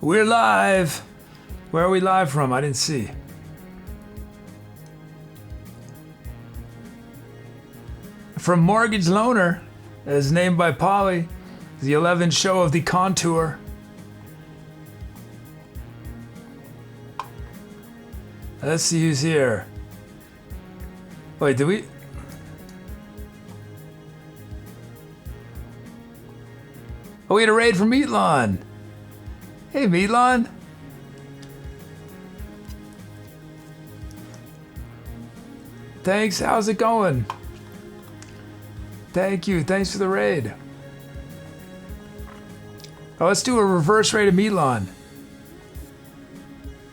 We're live. Where are we live from? I didn't see. From Mortgage Loaner, as named by Polly, the 11th show of the Contour. Let's see who's here. Wait, did we? Oh, we had a raid from Meatlon. Hey, Meatlon. Thanks, how's it going? Thank you, thanks for the raid. Oh, let's do a reverse raid of Meatlon.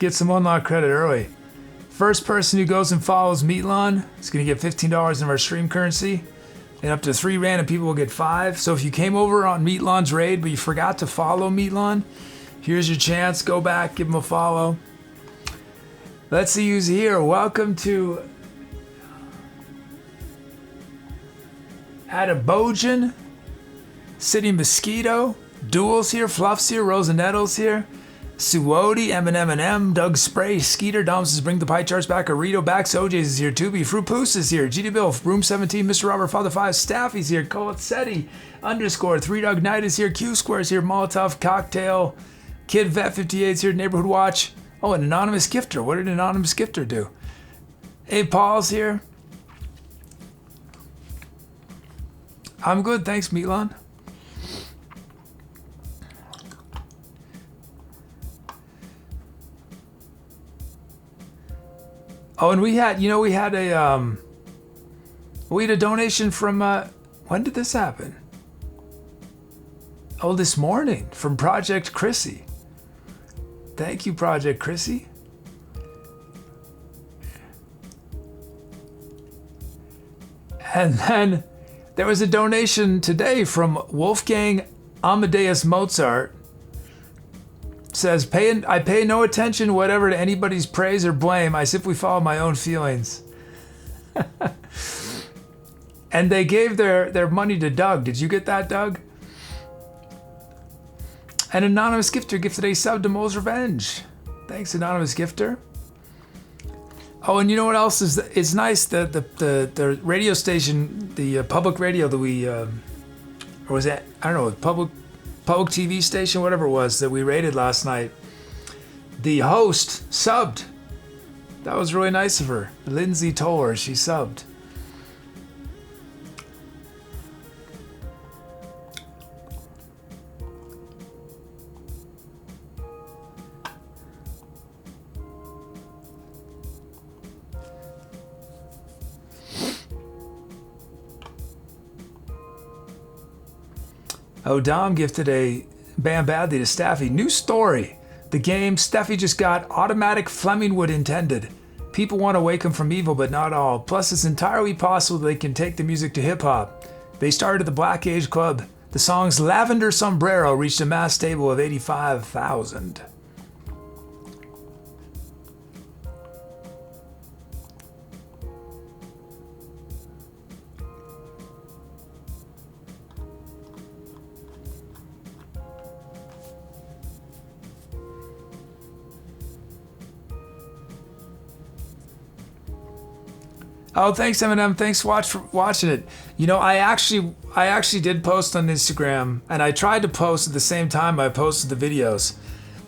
Get some unlock credit early. First person who goes and follows Meatlon is going to get $15 of our stream currency. And up to 3 random people will get 5. So if you came over on Meatlon's raid, but you forgot to follow Meatlon, here's your chance. Go back, give him a follow. Let's see who's here. Welcome to Atabojan, City Mosquito, Duel's here, Fluff's here, Rose and Nettles here, Suodi, M&M, Doug Spray, Skeeter, Dom says bring the pie charts back, Arito back, OJ's is here, Tooby, Fruit Poos is here, GD Bill, Room 17, Mr. Robert, Father 5, Staffy's here, Colsetti, _ 3 Dog Knight is here, Q Square's here, Molotov, Cocktail, Kid Vet 58's here, Neighborhood Watch, oh, an anonymous gifter, what did an anonymous gifter do? Hey, Paul's here. I'm good, thanks, Meatlon. Oh, and we had a donation from, when did this happen? Oh, this morning from Project Chrissy. Thank you, Project Chrissy. And then there was a donation today from Wolfgang Amadeus Mozart. Says, I pay no attention whatever to anybody's praise or blame. I simply follow my own feelings. And they gave their money to Doug. Did you get that, Doug? An anonymous gifter gifted a sub to Mole's Revenge. Thanks, anonymous gifter. Oh, and you know what else is? It's nice that the radio station, the public radio that we, or was that, I don't know, public TV station, whatever it was, that we raided last night. The host subbed. That was really nice of her. Lindsay told her she subbed. Oh, Dom gifted a Bam Badly to Staffy. New story. The game, Steffi just got automatic Flemingwood intended. People want to wake him from evil, but not all. Plus, it's entirely possible they can take the music to hip-hop. They started the Black Age Club. The song's Lavender Sombrero reached a mass stable of 85,000. Oh, thanks, Eminem. Thanks for watching it. You know, I actually did post on Instagram, and I tried to post at the same time I posted the videos,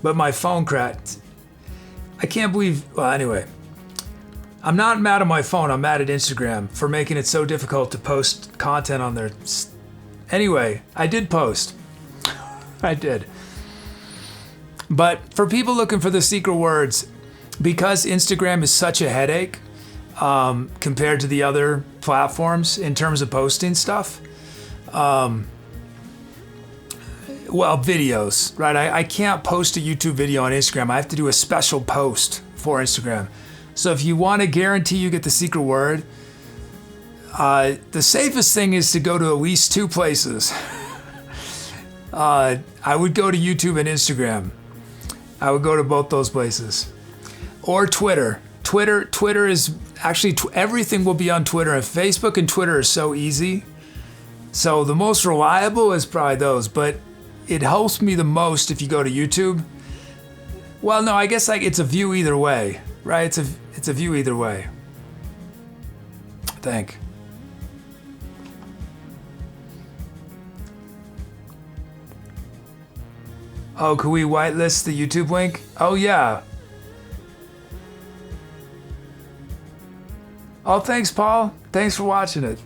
but my phone cracked. I can't believe. Well, anyway, I'm not mad at my phone. I'm mad at Instagram for making it so difficult to post content on there. Anyway, I did post. I did. But for people looking for the secret words, because Instagram is such a headache. Compared to the other platforms in terms of posting stuff. Well, videos, right? I can't post a YouTube video on Instagram. I have to do a special post for Instagram. So if you want to guarantee you get the secret word, the safest thing is to go to at least 2 places. I would go to YouTube and Instagram. I would go to both those places. Or Twitter. Twitter is actually everything will be on Twitter, and Facebook and Twitter are so easy. So the most reliable is probably those, but it helps me the most if you go to YouTube. Well, no, I guess like it's a view either way, right? It's a view either way. I think. Oh, can we whitelist the YouTube link? Oh, yeah. Oh, thanks, Paul. Thanks for watching it.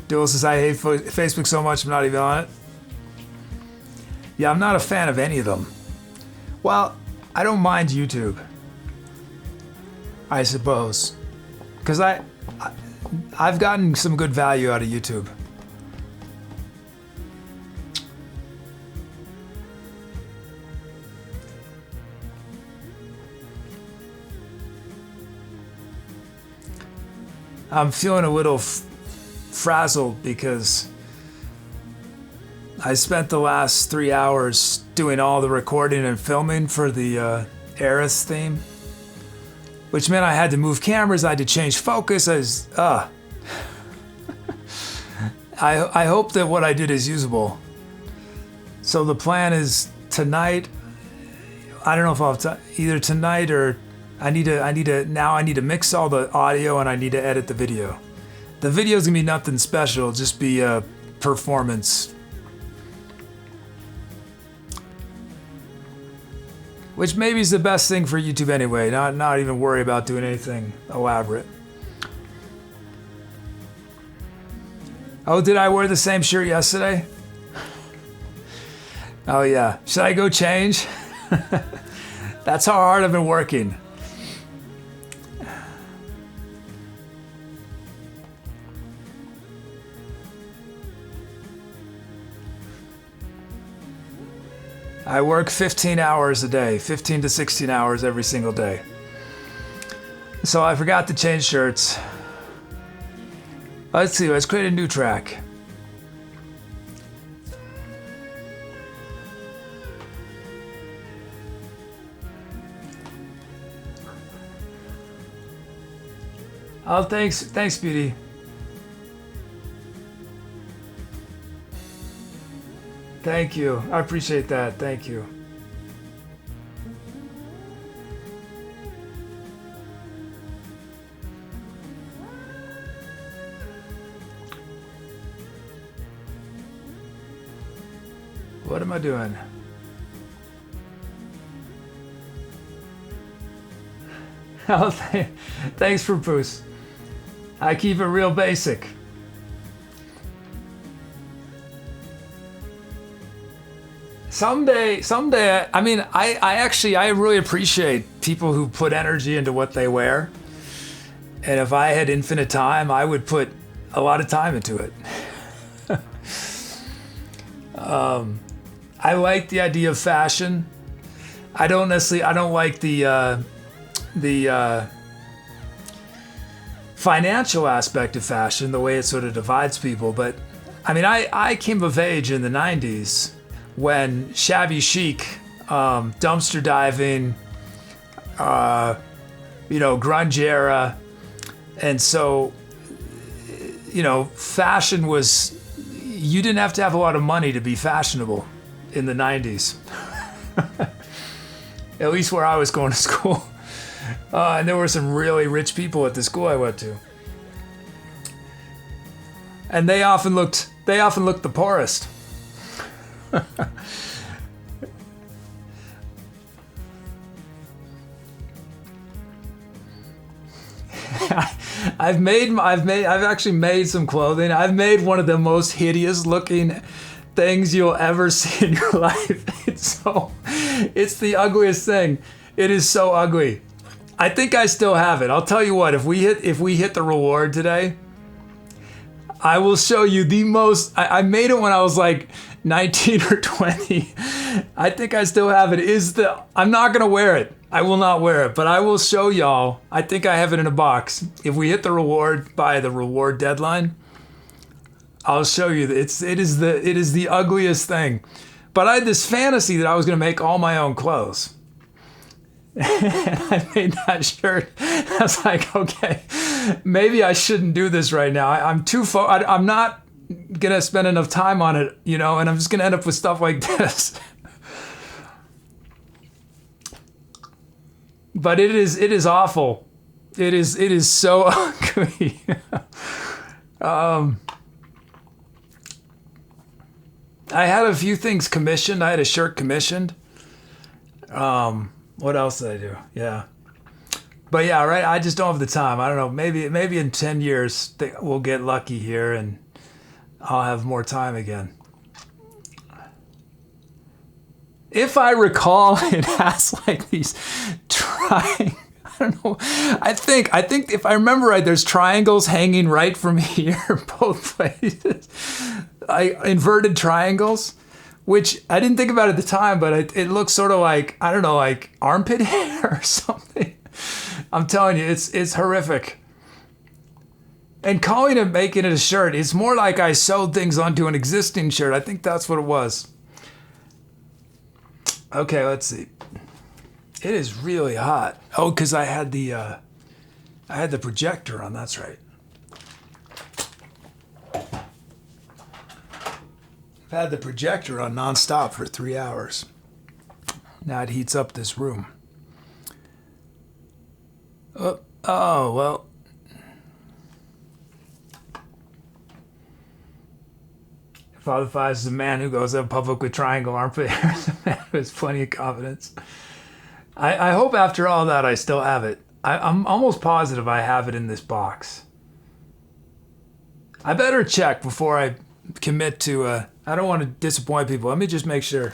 Duel says, I hate Facebook so much I'm not even on it. Yeah, I'm not a fan of any of them. Well, I don't mind YouTube, I suppose. Because I've gotten some good value out of YouTube. I'm feeling a little frazzled because I spent the last 3 hours doing all the recording and filming for the Eris theme, which meant I had to move cameras, I had to change focus. I hope that what I did is usable. So the plan is tonight. I don't know if I'll have either tonight or I need to mix all the audio and I need to edit the video. The video's gonna be nothing special, it'll just be a performance. Which maybe is the best thing for YouTube anyway, not even worry about doing anything elaborate. Oh, did I wear the same shirt yesterday? Oh yeah, should I go change? That's how hard I've been working. I work 15 hours a day, 15 to 16 hours every single day. So I forgot to change shirts. Let's see, let's create a new track. Oh, thanks, Beauty. Thank you. I appreciate that. Thank you. What am I doing? Oh, thanks for Bruce. I keep it real basic. Someday, I mean, I really appreciate people who put energy into what they wear. And if I had infinite time, I would put a lot of time into it. I like the idea of fashion. I don't like the financial aspect of fashion, the way it sort of divides people. But I mean, I came of age in the 90s. When shabby chic, dumpster diving, grunge era, and so, fashion was, you didn't have to have a lot of money to be fashionable in the 90s. At least where I was going to school. And there were some really rich people at the school I went to. And they often looked the poorest. I've actually made some clothing. I've made one of the most hideous looking things you'll ever see in your life. It's the ugliest thing. It is so ugly. I think I still have it. I'll tell you what, if we hit the reward today, I will show you the most. I made it when I was like 19 or 20. I think I still have it. I'm not gonna wear it. I will not wear it, but I will show y'all. I think I have it in a box. If we hit the reward by the reward deadline, I'll show you. It is the ugliest thing. But I had this fantasy that I was gonna make all my own clothes. And I made that shirt. I was like, okay, maybe I shouldn't do this right now. I'm not gonna spend enough time on it, and I'm just gonna end up with stuff like this. But it is awful. It is so ugly. I had a few things commissioned. I had a shirt commissioned. What else did I do? Yeah. But yeah, right. I just don't have the time. I don't know. Maybe in 10 years we'll get lucky here and I'll have more time again. If I recall, it has like these I don't know. I think if I remember right, there's triangles hanging right from here both places. Inverted triangles, which I didn't think about at the time, but it looks sort of like, I don't know, like armpit hair or something. I'm telling you, it's horrific. And making it a shirt, it's more like I sewed things onto an existing shirt. I think that's what it was. Okay, let's see. It is really hot. Oh, because I had the projector on. That's right. I've had the projector on nonstop for 3 hours. Now it heats up this room. Oh well. Father Fives is a man who goes up public with triangle armpit hair. A man who has plenty of confidence. I hope after all that I still have it. I'm almost positive I have it in this box. I better check before I commit to... I don't want to disappoint people. Let me just make sure.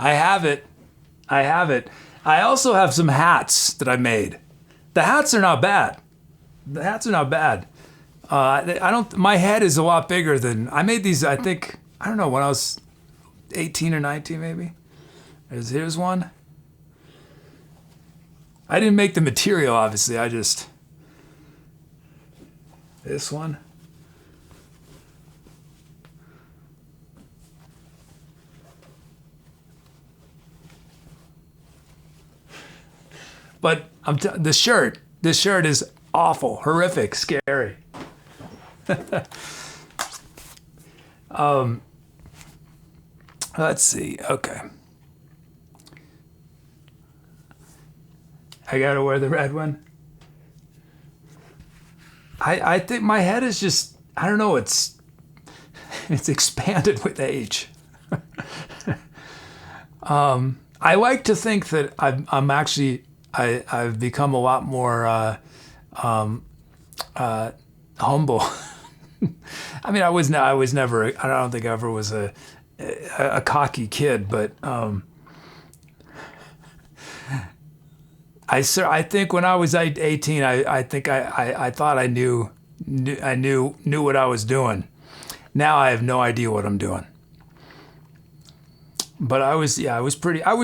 I have it. I also have some hats that I made. The hats are not bad. My head is a lot bigger than... I made these, I think, I don't know, when I was 18 or 19 maybe. Here's one. I didn't make the material, obviously. This one. But this shirt is awful, horrific, scary. Let's see. Okay. I gotta wear the red one. I think my head is just, I don't know, it's expanded with age. I like to think that I'm actually, I've become a lot more humble. I mean, I was never, I don't think I ever was a cocky kid, but I think when I was 18, I think I thought I knew what I was doing. Now I have no idea what I'm doing. But I was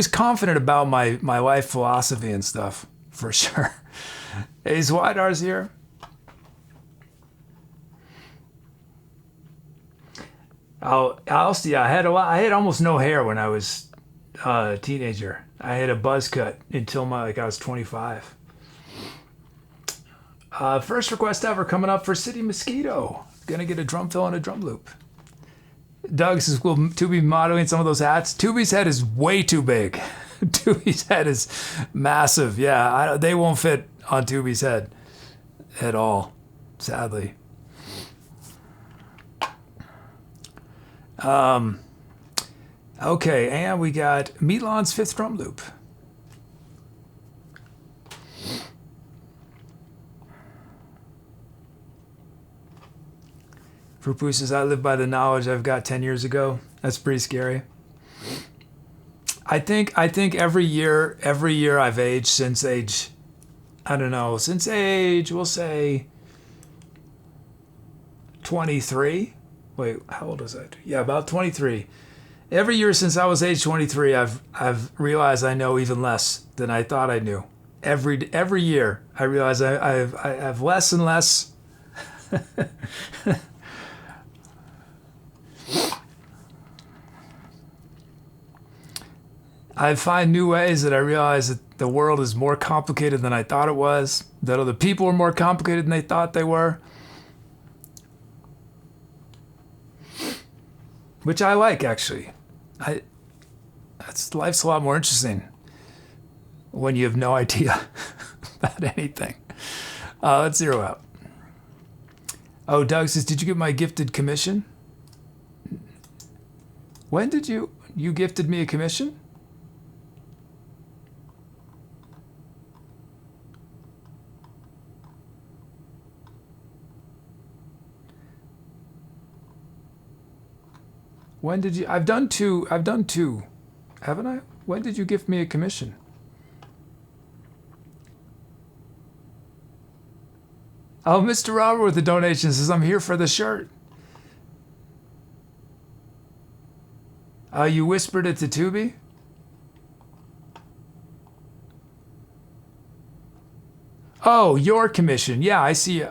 confident about my life philosophy and stuff, for sure. Is Widar's here? I'll see. I had almost no hair when I was a teenager. I had a buzz cut until I was 25. First request ever coming up for City Mosquito. Gonna get a drum fill and a drum loop. Doug says, will Tooby modeling some of those hats? Tooby's head is way too big. Tooby's head is massive. Yeah, they won't fit on Tooby's head. at all, sadly. Okay, and we got Milan's fifth drum loop. Frupu says, I live by the knowledge I've got 10 years ago. That's pretty scary. I think every year I've aged since age, I don't know, since age, we'll say 23. Wait, how old was I? Yeah, about 23. Every year since I was age 23, I've realized I know even less than I thought I knew. Every year I realize I have less and less. I find new ways that I realize that the world is more complicated than I thought it was, that other people are more complicated than they thought they were. Which I like, actually. Life's a lot more interesting when you have no idea about anything. Let's zero out. Oh, Doug says, did you get my gifted commission? When did you gifted me a commission? When did you? I've done two, haven't I? When did you gift me a commission? Oh, Mr. Robert with the donation says, I'm here for the shirt. You whispered it to Tooby? Oh, your commission. Yeah, I see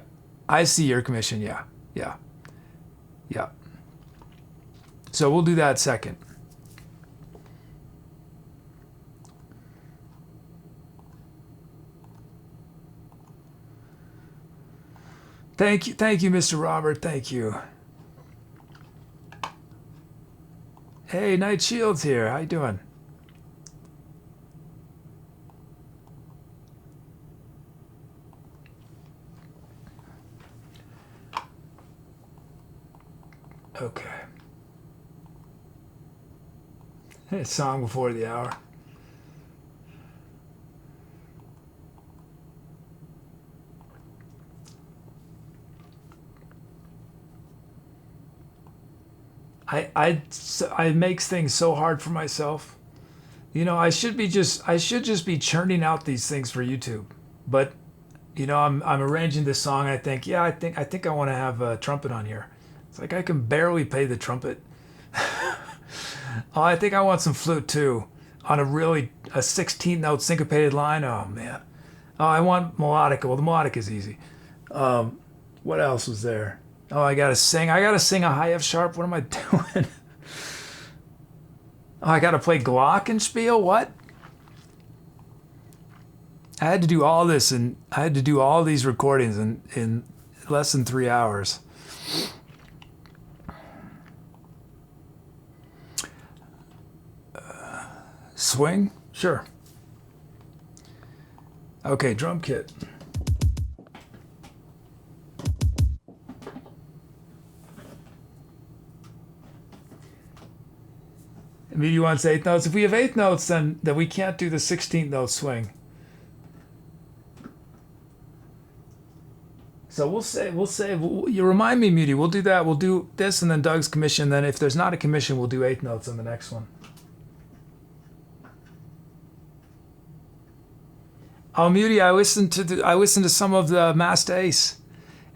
your commission. Yeah. So we'll do that second. Thank you, Mr. Robert. Thank you. Hey, Night Shields here. How you doing? Okay. Song before the hour. I make things so hard for myself. You know, I should just be churning out these things for YouTube. But you know, I'm arranging this song. I think I want to have a trumpet on here. It's like I can barely play the trumpet. Oh, I think I want some flute too, on a 16th note syncopated line. Oh man. Oh, I want melodica. Well, the melodica is easy. What else was there? Oh, I gotta sing a high F sharp. What am I doing? Oh, I gotta play glockenspiel. What? I had to do all this, and I had to do all these recordings in less than 3 hours. Swing? Sure. Okay, drum kit. Maybe you want 8 notes. If we have 8 notes, then we can't do the 16th note swing. So we'll say, you remind me, Muty, we'll do that. We'll do this and then Doug's commission. Then if there's not a commission, we'll do 8 notes on the next one. Oh, Muty, I listened to some of the Master Ace,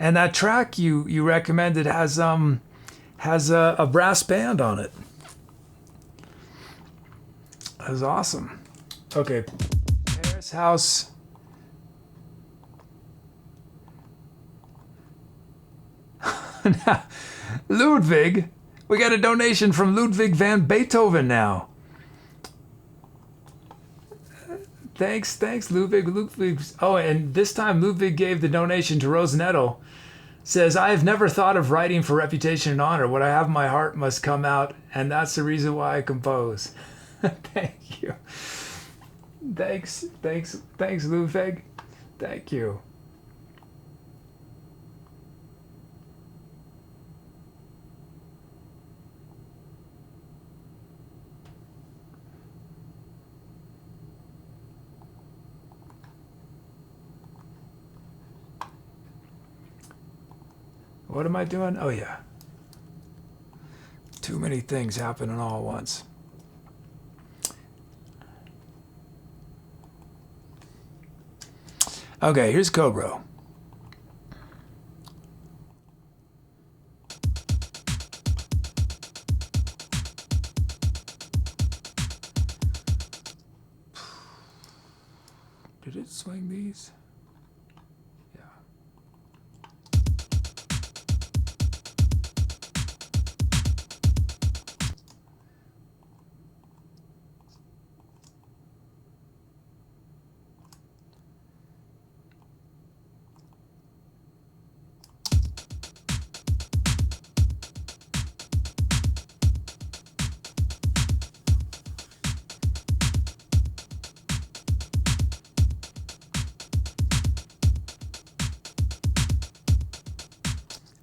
and that track you recommended has a brass band on it. That was awesome. Okay, Paris House. Now, Ludwig, we got a donation from Ludwig van Beethoven now. Thanks, Ludwig. Oh, and this time Ludwig gave the donation to Rose Nettle. Says, I have never thought of writing for reputation and honor. What I have in my heart must come out, and that's the reason why I compose. Thank you. Thanks, Ludwig. Thank you. What am I doing? Oh, yeah. Too many things happening all at once. Okay, here's Cobra. Did it swing these? Yeah.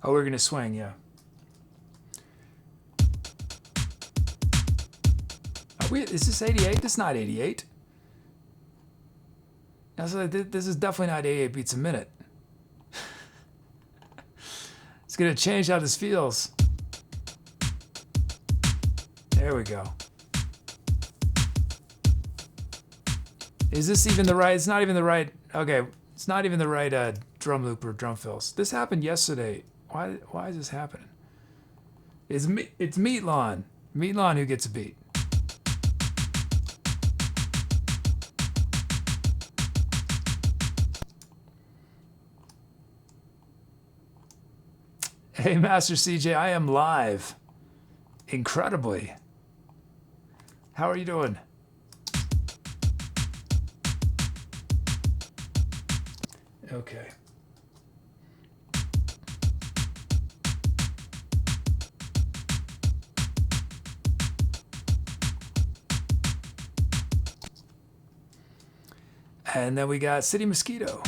Oh, we're gonna swing, yeah. Is this 88? This is not 88. This is definitely not 88 beats a minute. It's gonna change how this feels. There we go. Is this even the right? It's not even the right. Okay, it's not even the right drum loop or drum fills. This happened yesterday. Why is this happening? It's Meatlawn. Meatlawn who gets a beat. Hey, Master CJ, I am live. Incredibly. How are you doing? Okay. And then we got City Mosquito.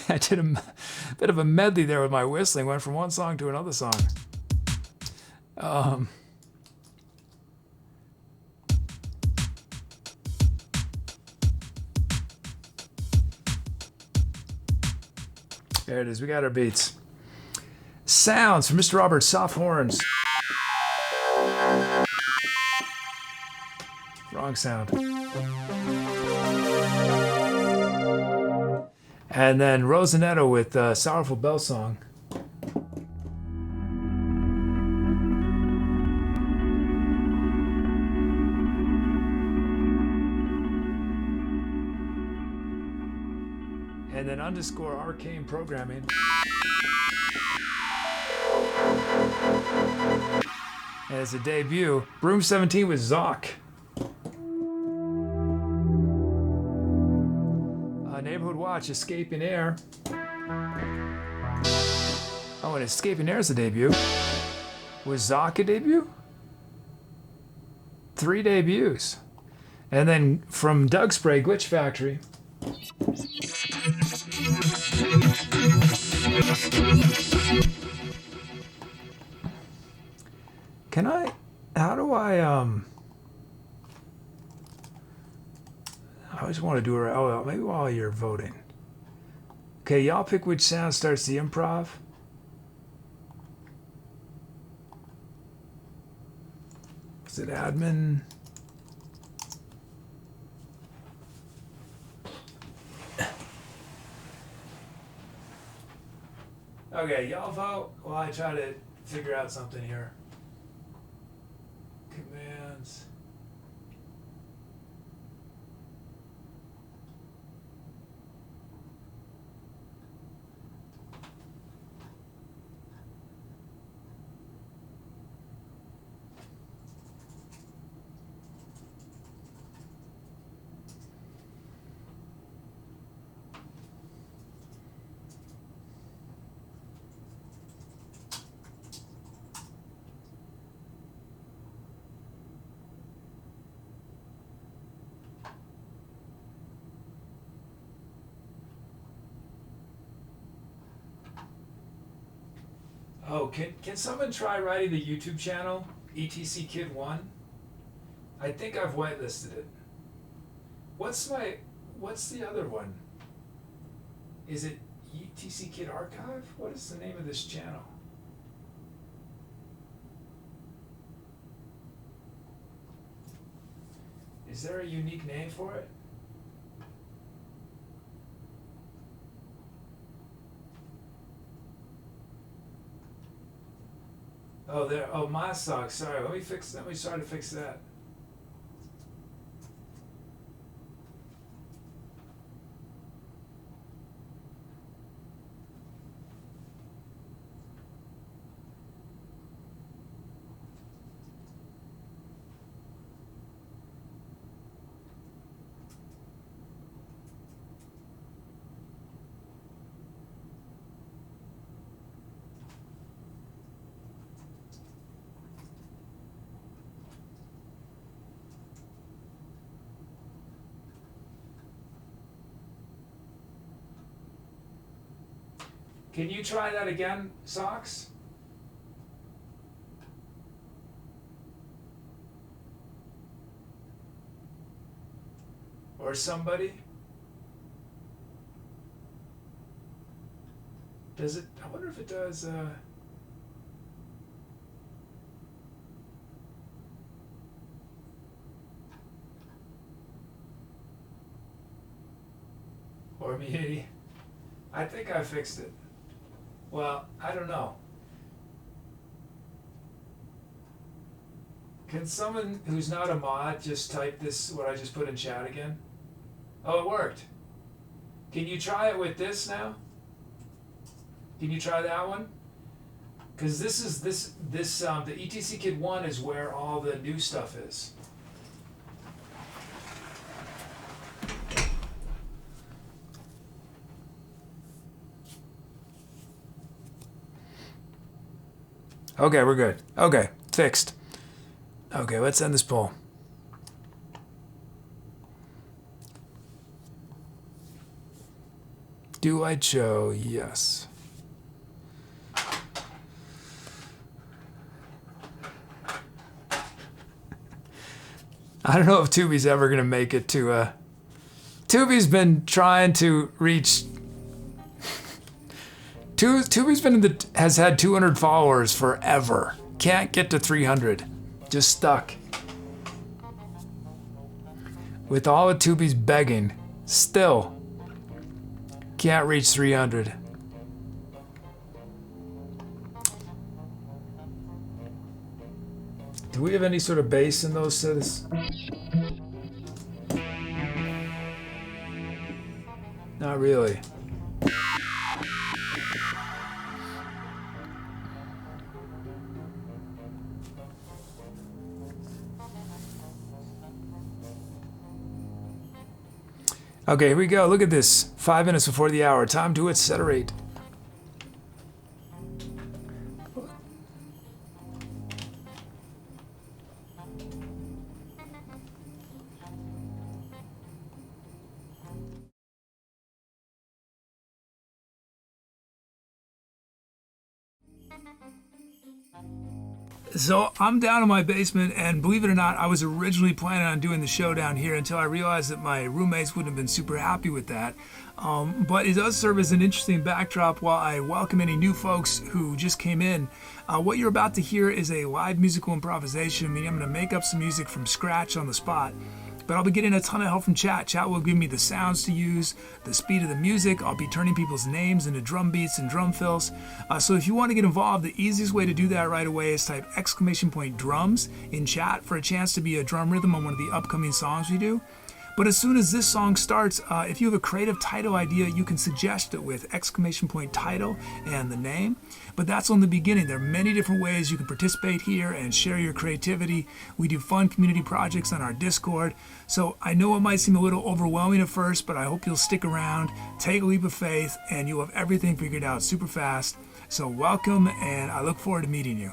I did a bit of a medley there with my whistling. Went from one song to another song. There it is. We got our beats. Sounds from Mr. Robert, soft horns. Wrong sound. And then Rhodes and Otto with Sorrowful Bell Song. And then underscore arcane programming. And it's a debut. Room 17 with Zoc. Neighborhood Watch, Escaping Air. Oh, and Escaping Air is a debut. Was Zoc a debut? 3 debuts. And then from Doug Spray, Glitch Factory. Can I, how do I just want to do it, oh, maybe while you're voting. Okay, y'all pick which sound starts the improv. Is it admin? Okay, y'all vote while I try to figure out something here. Commands. Oh, can someone try writing the YouTube channel ETC Kid 1? I think I've whitelisted it. What's the other one? Is it ETC Kid Archive? What is the name of this channel? Is there a unique name for it? Oh, there. Oh, my socks. Sorry. Let me try to fix that. Can you try that again, Socks? Or somebody? Does it? I wonder if it does. Or maybe. I think I fixed it. Well, I don't know. Can someone who's not a mod just type this, what I just put in chat again? Oh, it worked. Can you try it with this now? Can you try that one? Because this is the ETC Kid 1 is where all the new stuff is. Okay, we're good. Okay, fixed. Okay, let's end this poll. Do I show? Yes. I don't know if Tooby's ever going to make it to Tooby's been trying to reach... Tooby's has had 200 followers forever. Can't get to 300. Just stuck. With all of Tooby's begging, still can't reach 300. Do we have any sort of bass in those sets? Not really. Okay, here we go. Look at this. 5 minutes before the hour. Time to accelerate. So I'm down in my basement, and believe it or not, I was originally planning on doing the show down here until I realized that my roommates wouldn't have been super happy with that. But it does serve as an interesting backdrop while I welcome any new folks who just came in. What you're about to hear is a live musical improvisation, meaning I'm going to make up some music from scratch on the spot. But I'll be getting a ton of help from chat. Chat will give me the sounds to use, the speed of the music. I'll be turning people's names into drum beats and drum fills. So if you want to get involved, the easiest way to do that right away is type !drums in chat for a chance to be a drum rhythm on one of the upcoming songs we do. But as soon as this song starts, if you have a creative title idea, you can suggest it with !title and the name. But that's only the beginning. There are many different ways you can participate here and share your creativity. We do fun community projects on our Discord. So I know it might seem a little overwhelming at first, but I hope you'll stick around, take a leap of faith, and you'll have everything figured out super fast. So welcome, and I look forward to meeting you.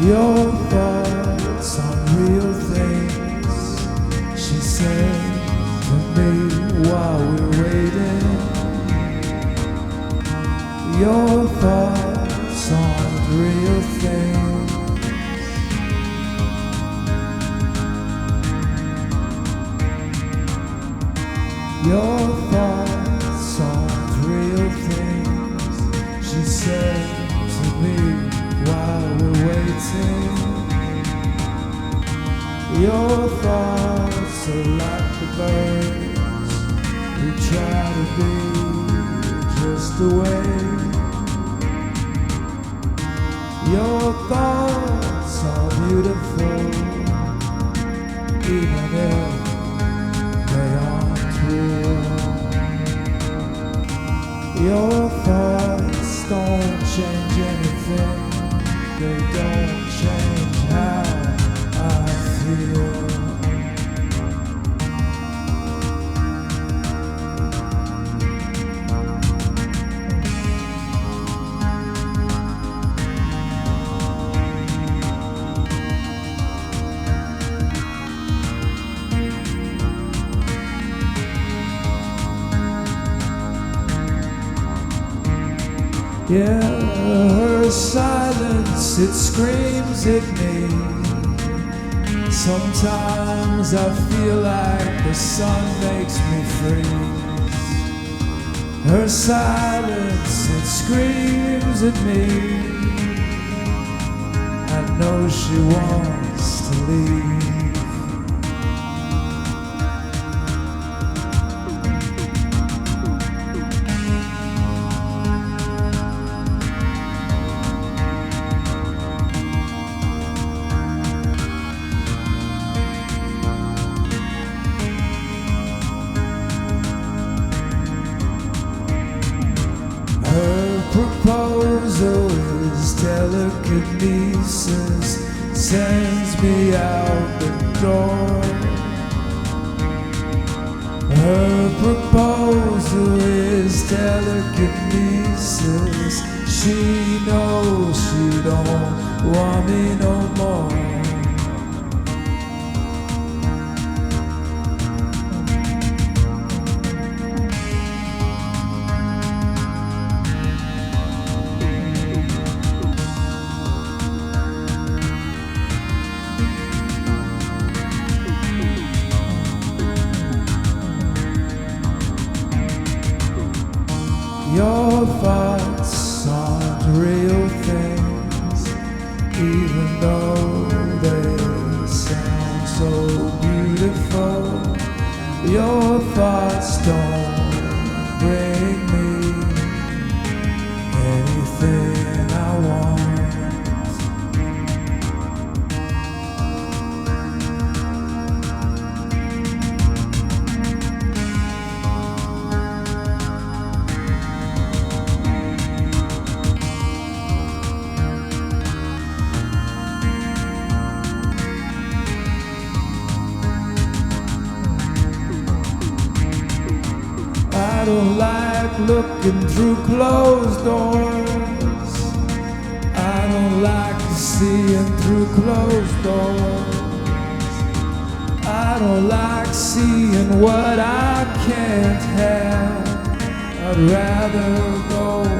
Your thoughts on real things, she said to me while we're waiting. Your thoughts on real things. Your thoughts on real things, she said to me while we're waiting. Your thoughts are like the birds who try to be just away. Your thoughts are beautiful, even if they aren't real. Your thoughts don't change anything, they don't change how I feel. Yeah, her silence, it screams at me. Sometimes I feel like the sun makes me freeze. Her silence, it screams at me. I know she wants to leave. Proposal is telekinesis, sends me out the door. Her proposal is telekinesis, she knows she don't want me no more. Your thoughts aren't real things, even though they sound so beautiful. Your thoughts don't bring me anything I want. I don't like looking through closed doors. I don't like seeing through closed doors. I don't like seeing what I can't have. I'd rather go away.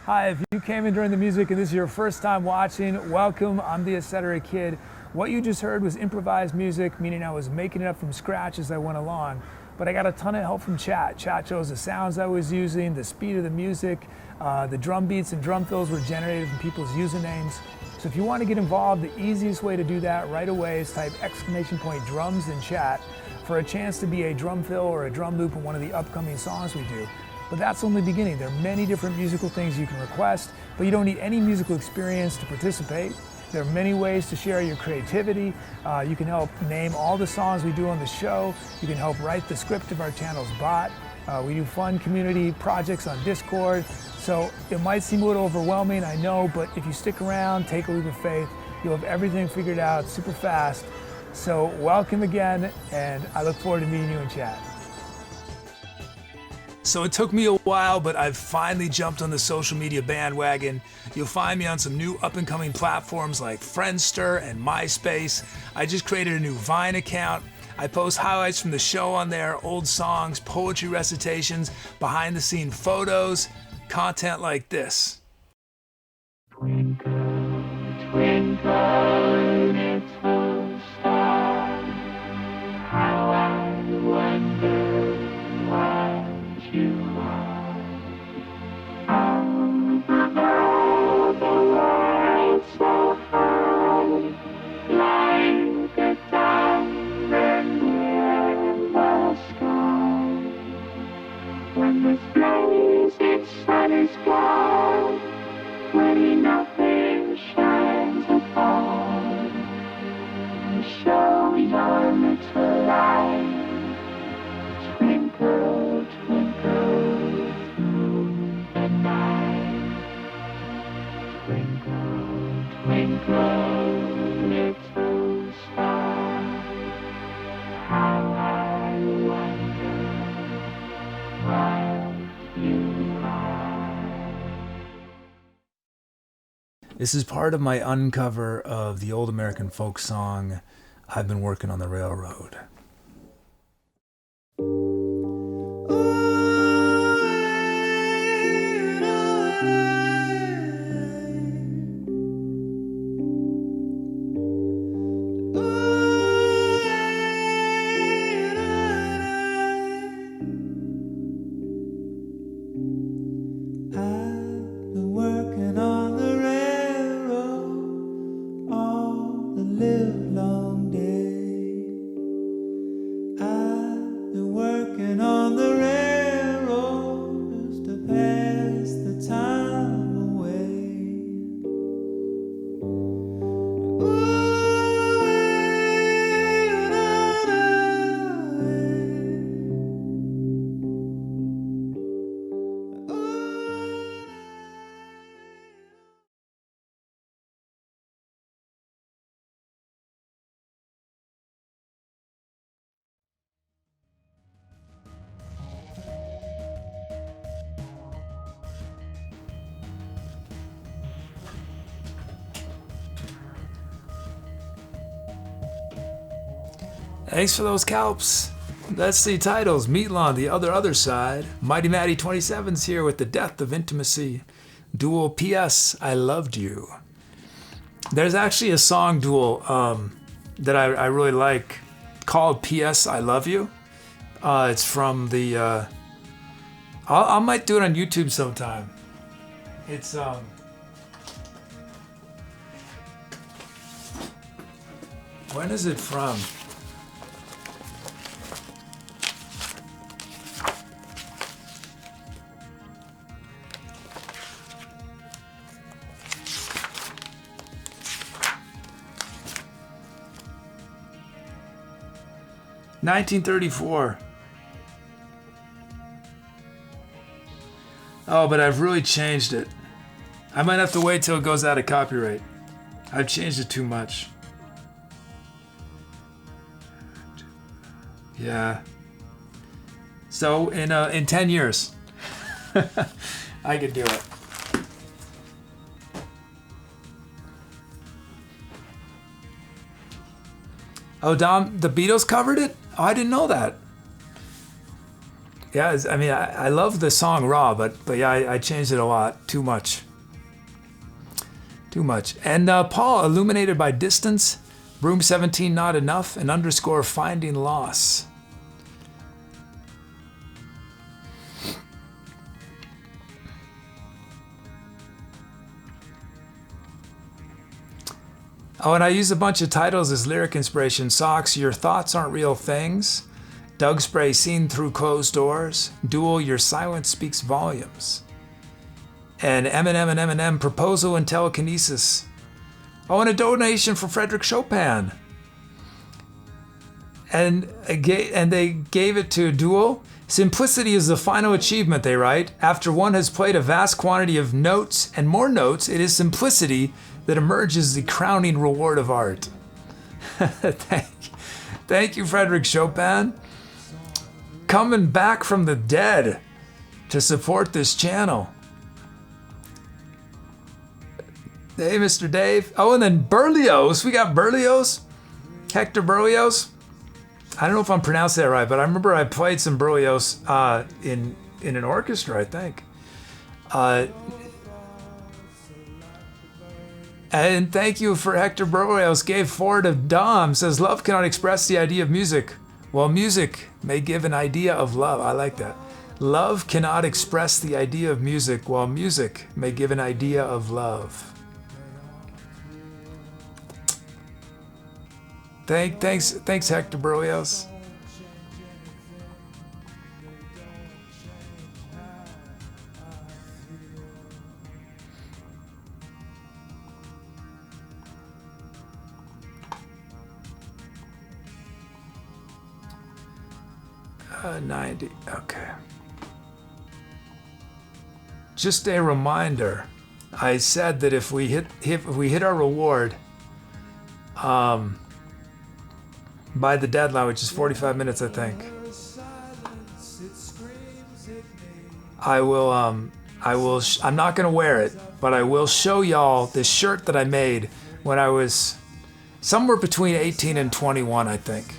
Hi, if you came in during the music and this is your first time watching, welcome. I'm the Etc. Kid. What you just heard was improvised music, meaning I was making it up from scratch as I went along. But I got a ton of help from chat. Chat chose the sounds I was using, the speed of the music, the drum beats and drum fills were generated from people's usernames. So if you want to get involved, the easiest way to do that right away is type !drums in chat for a chance to be a drum fill or a drum loop in one of the upcoming songs we do. But that's only beginning. There are many different musical things you can request, but you don't need any musical experience to participate. There are many ways to share your creativity. You can help name all the songs we do on the show. You can help write the script of our channel's bot. We do fun community projects on Discord. So it might seem a little overwhelming, I know, but if you stick around, take a leap of faith, you'll have everything figured out super fast. So welcome again, and I look forward to meeting you in chat. So it took me a while, but I've finally jumped on the social media bandwagon. You'll find me on some new up-and-coming platforms like Friendster and MySpace. I just created a new Vine account. I post highlights from the show on there, old songs, poetry recitations, behind-the-scene photos, content like this. Twinkle, twinkle, little star, how I wonder what you are. Up above the world so high, like a diamond in the sky. When the blazing sun is gone, when nothing shines upon, show your little light. Twinkle, twinkle through the night. Twinkle, twinkle, little star, how I wonder what you are. This is part of my uncover of the old American folk song, I've Been Working on the Railroad. Thanks for those calps. That's the titles. Meatlon, The Other Side. Mighty Matty 27's here with The Death of Intimacy. Duel, P.S. I Loved You. There's actually a song duel that I really like called P.S. I Love You. It's from the... I might do it on YouTube sometime. It's... When is it from? $1934. Oh, but I've really changed it. I might have to wait till it goes out of copyright. I've changed it too much. Yeah. So in 10 years, I could do it. Oh, Dom, the Beatles covered it? Oh, I didn't know that. Yeah, I mean, I love the song raw, but yeah, I changed it a lot. Too much. Too much. And Paul, illuminated by distance, Broom 17 not enough, and underscore finding loss. Oh, and I use a bunch of titles as lyric inspiration. Socks, Your Thoughts Aren't Real Things. Doug Spray, Seen Through Closed Doors. Duel, Your Silence Speaks Volumes. And Eminem and Eminem, Proposal and Telekinesis. Oh, and a donation for Frederick Chopin. And they gave it to Duel. Simplicity is the final achievement, they write. After one has played a vast quantity of notes and more notes, it is simplicity that emerges the crowning reward of art. Thank you, Frederick Chopin. Coming back from the dead to support this channel. Hey, Mr. Dave. Oh, and then Berlioz. We got Berlioz. Hector Berlioz. I don't know if I'm pronouncing that right, but I remember I played some Berlioz in an orchestra, I think. And thank you for Hector Berlioz. Gave 4 to Dom. Says, love cannot express the idea of music, while music may give an idea of love. I like that. Love cannot express the idea of music, while music may give an idea of love. Thanks, Hector Berlioz. $90. Okay. Just a reminder. I said that if we hit our reward, by the deadline, which is 45 minutes, I think, I'm not gonna wear it, but I will show y'all this shirt that I made when I was somewhere between 18 and 21, I think.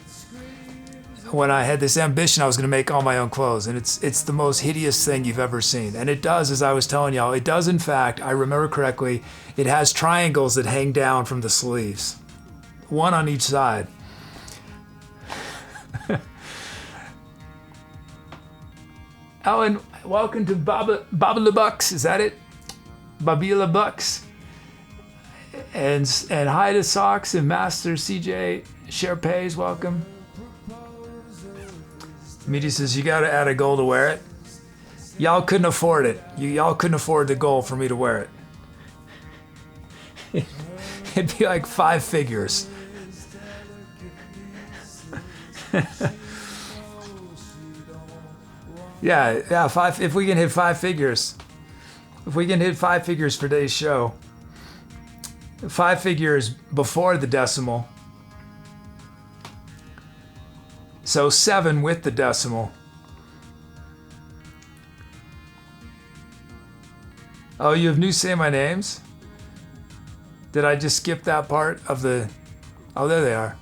When I had this ambition, I was gonna make all my own clothes, and it's the most hideous thing you've ever seen. And it does, as I was telling y'all, it does in fact, I remember correctly, it has triangles that hang down from the sleeves. One on each side. Oh, and welcome to Baba LaBucks, is that it? Babila Bucks. And hi to Socks and Master CJ Sherpays, welcome. Meaty says, you gotta add a goal to wear it. Y'all couldn't afford it. Y'all couldn't afford the goal for me to wear it. It'd be like 5 figures. Yeah, 5. If we can hit 5 figures. If we can hit 5 figures for today's show. 5 figures before the decimal. So 7 with the decimal. Oh, you have new Say My Names? Did I just skip that part of the... Oh, there they are.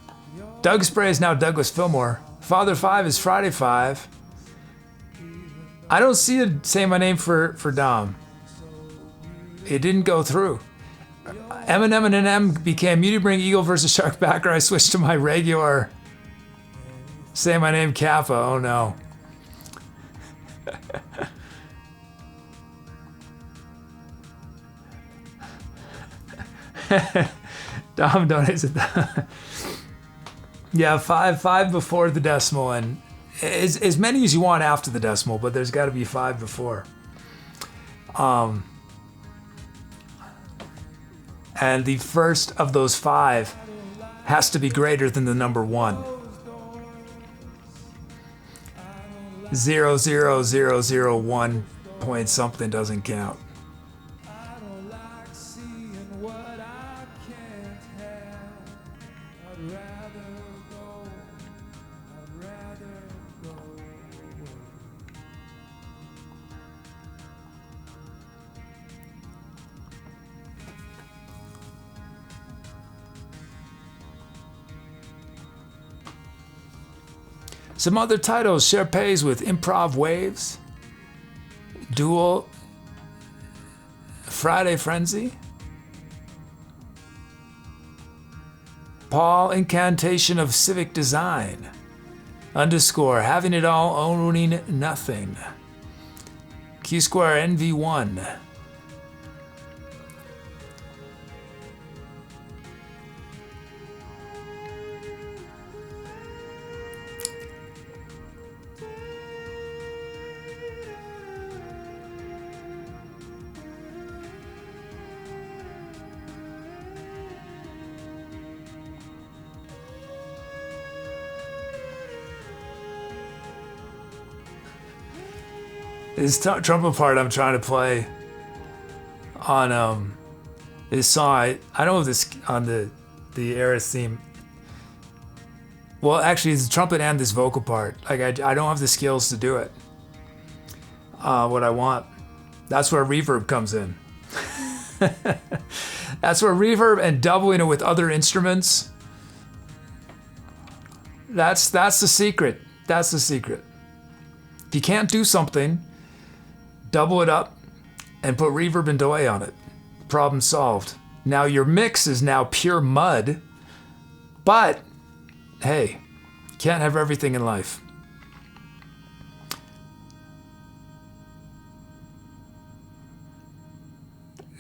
Doug Spray is now Douglas Fillmore. Father 5 is Friday 5. I don't see a Say My Name for Dom. It didn't go through. Eminem and NM became Muty Bring Eagle versus Shark backer. I switched to my regular Say My Name Kappa. Oh no. Dom donates it. Yeah, 5 before the decimal, and as many as you want after the decimal, but there's got to be 5 before. And the first of those 5 has to be greater than the number 1. 00001 point something doesn't count. Some other titles: Sherpays with Improv Waves, Dual, Friday Frenzy, Paul Incantation of Civic Design, _ Having It All, Owning Nothing, Q Square NV1. This trumpet part I'm trying to play on this song. I don't know if this on the Eris theme. Well, actually, it's the trumpet and this vocal part. Like I don't have the skills to do it. What I want. That's where reverb comes in. That's where reverb and doubling it with other instruments. That's the secret. That's the secret. If you can't do something, double it up and put reverb and delay on it. Problem solved. Now your mix is now pure mud, but hey, you can't have everything in life.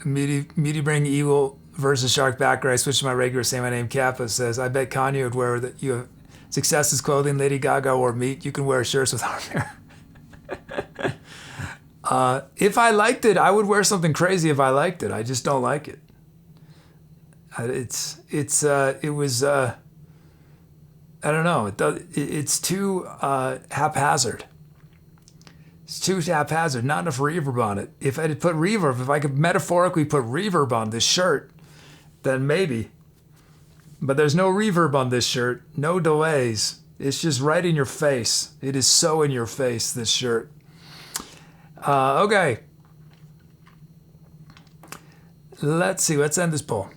Meaty Brain Eagle versus Shark Backer. I switched to my regular Say My Name Kappa says, I bet Kanye would wear that you have success is clothing. Lady Gaga wore meat. You can wear shirts with arm hair. If I liked it, I would wear something crazy if I liked it. I just don't like it. It was I don't know. It's too haphazard. It's too haphazard. Not enough reverb on it. If I had put reverb, if I could metaphorically put reverb on this shirt, then maybe. But there's no reverb on this shirt. No delays. It's just right in your face. It is so in your face, this shirt. Okay. Let's see. Let's end this poll.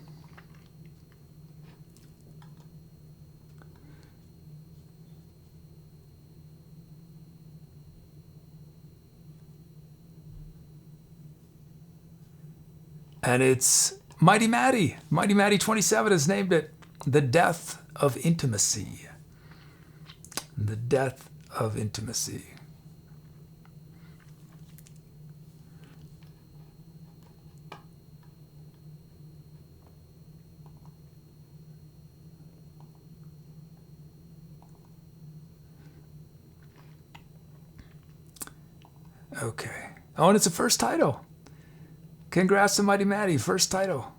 And it's Mighty Matty. Mighty Matty 27 has named it The Death of Intimacy. The Death of Intimacy. Okay. Oh, and it's a first title. Congrats to Mighty Matty, first title.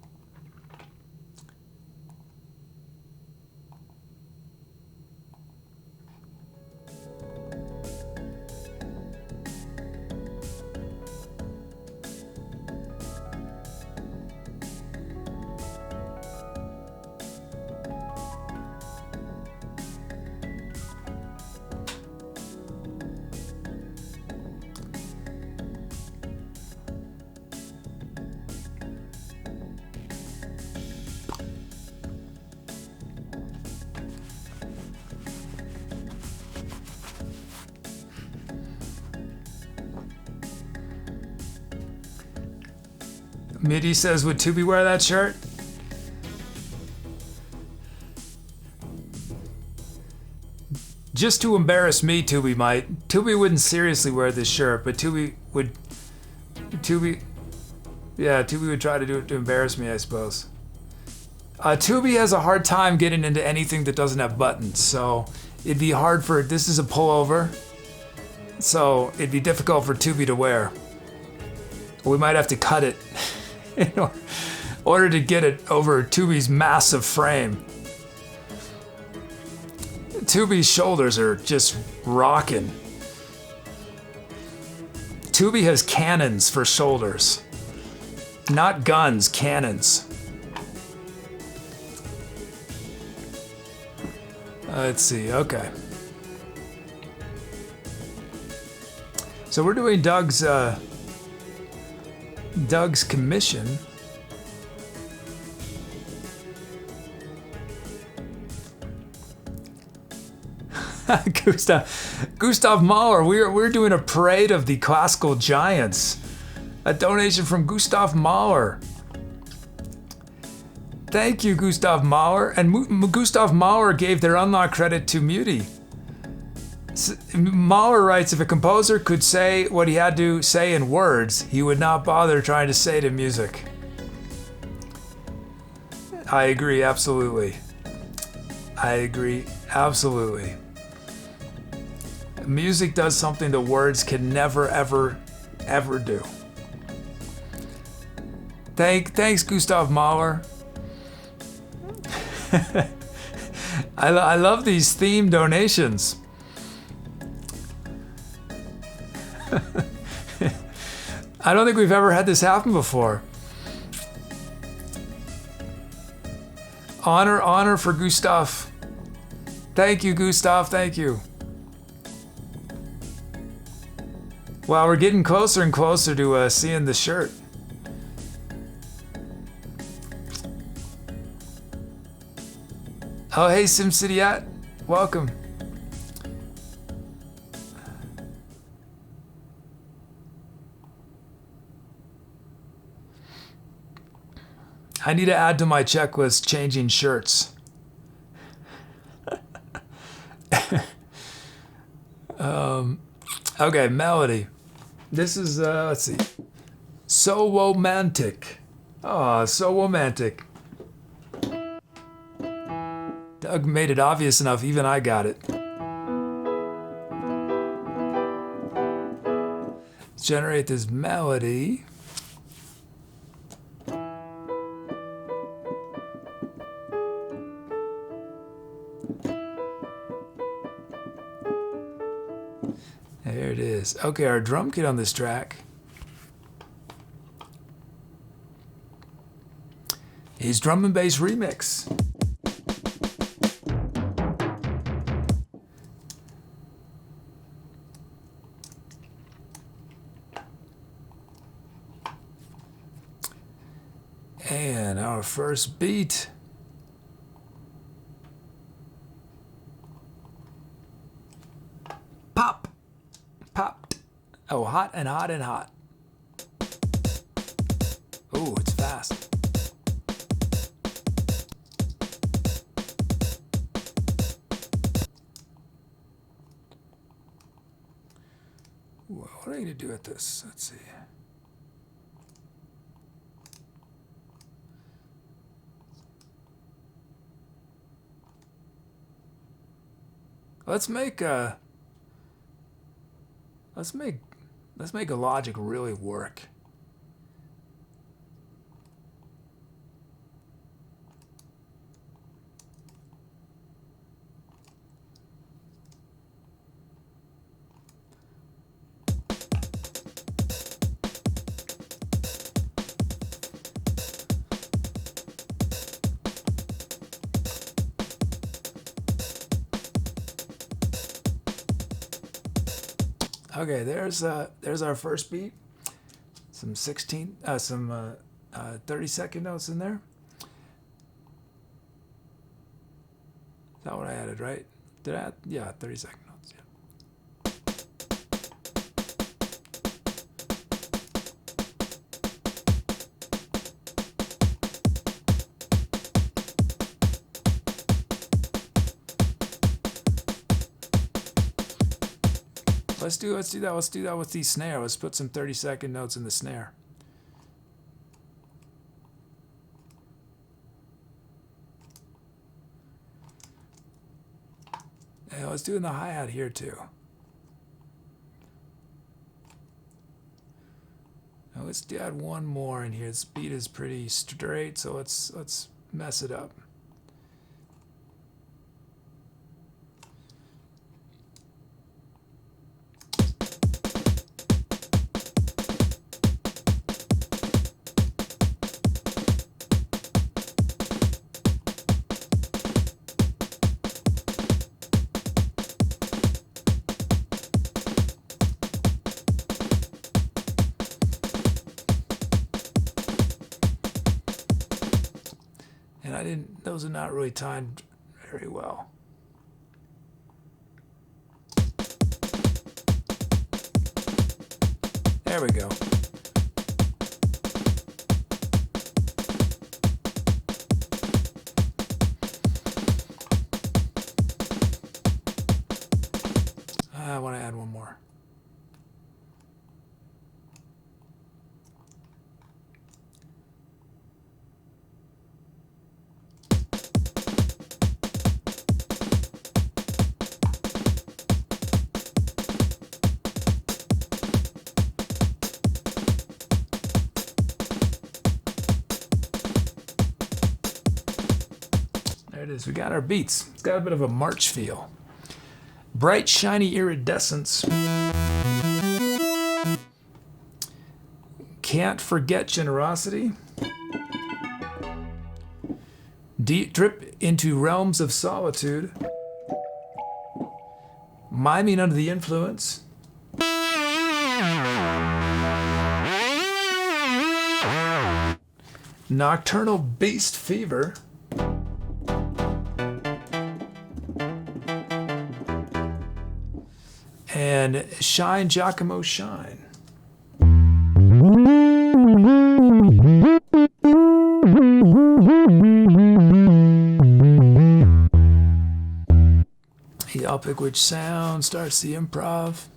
Midi says, would Tooby wear that shirt? Just to embarrass me, Tooby might. Tooby wouldn't seriously wear this shirt, but Tooby would try to do it to embarrass me, I suppose. Tooby has a hard time getting into anything that doesn't have buttons, so it'd be hard for, this is a pullover, so it'd be difficult for Tooby to wear. We might have to cut it in order to get it over Tooby's massive frame. Tooby's shoulders are just rocking. Tooby has cannons for shoulders. Not guns, cannons. Let's see, okay. So we're doing Doug's commission. Gustav Mahler. We're doing a parade of the classical giants. A donation from Gustav Mahler. Thank you, Gustav Mahler. And Gustav Mahler gave their unlock credit to Muti. Mahler writes, if a composer could say what he had to say in words, he would not bother trying to say it in music. I agree, absolutely. Music does something that words can never, ever, ever do. Thanks, Gustav Mahler. I love these theme donations. I don't think we've ever had this happen before. Honor for Gustav. Thank you, Gustav. Thank you. Wow, we're getting closer and closer to seeing the shirt. Oh, hey, SimCityat. Welcome. I need to add to my checklist changing shirts. Okay, melody. This is, let's see. So romantic. Oh, so romantic. Doug made it obvious enough, even I got it. Let's generate this melody. There it is. Okay, our drum kit on this track is Drum and Bass Remix. And our first beat. Pop. Popped. Oh, hot and hot and hot. Oh, it's fast. What are you going to do with this? Let's see. Let's make a logic really work. Okay, there's our first beat. Some 30-second notes in there. Is that what I added, right? Did I add? Yeah, 30-second notes, yeah. Let's do that. Let's do that with the snare. Let's put some 30-second notes in the snare. And let's do in the hi-hat here too. Now let's add one more in here. This beat is pretty straight, so let's mess it up. Those are not really timed very well. There we go. I want to add one more. There it is. We got our beats. It's got a bit of a march feel. Bright, shiny iridescence. Can't forget generosity. Deep drip into realms of solitude. Miming under the influence. Nocturnal beast fever. And Shine Giacomo Shine. I'll pick which sound starts the improv.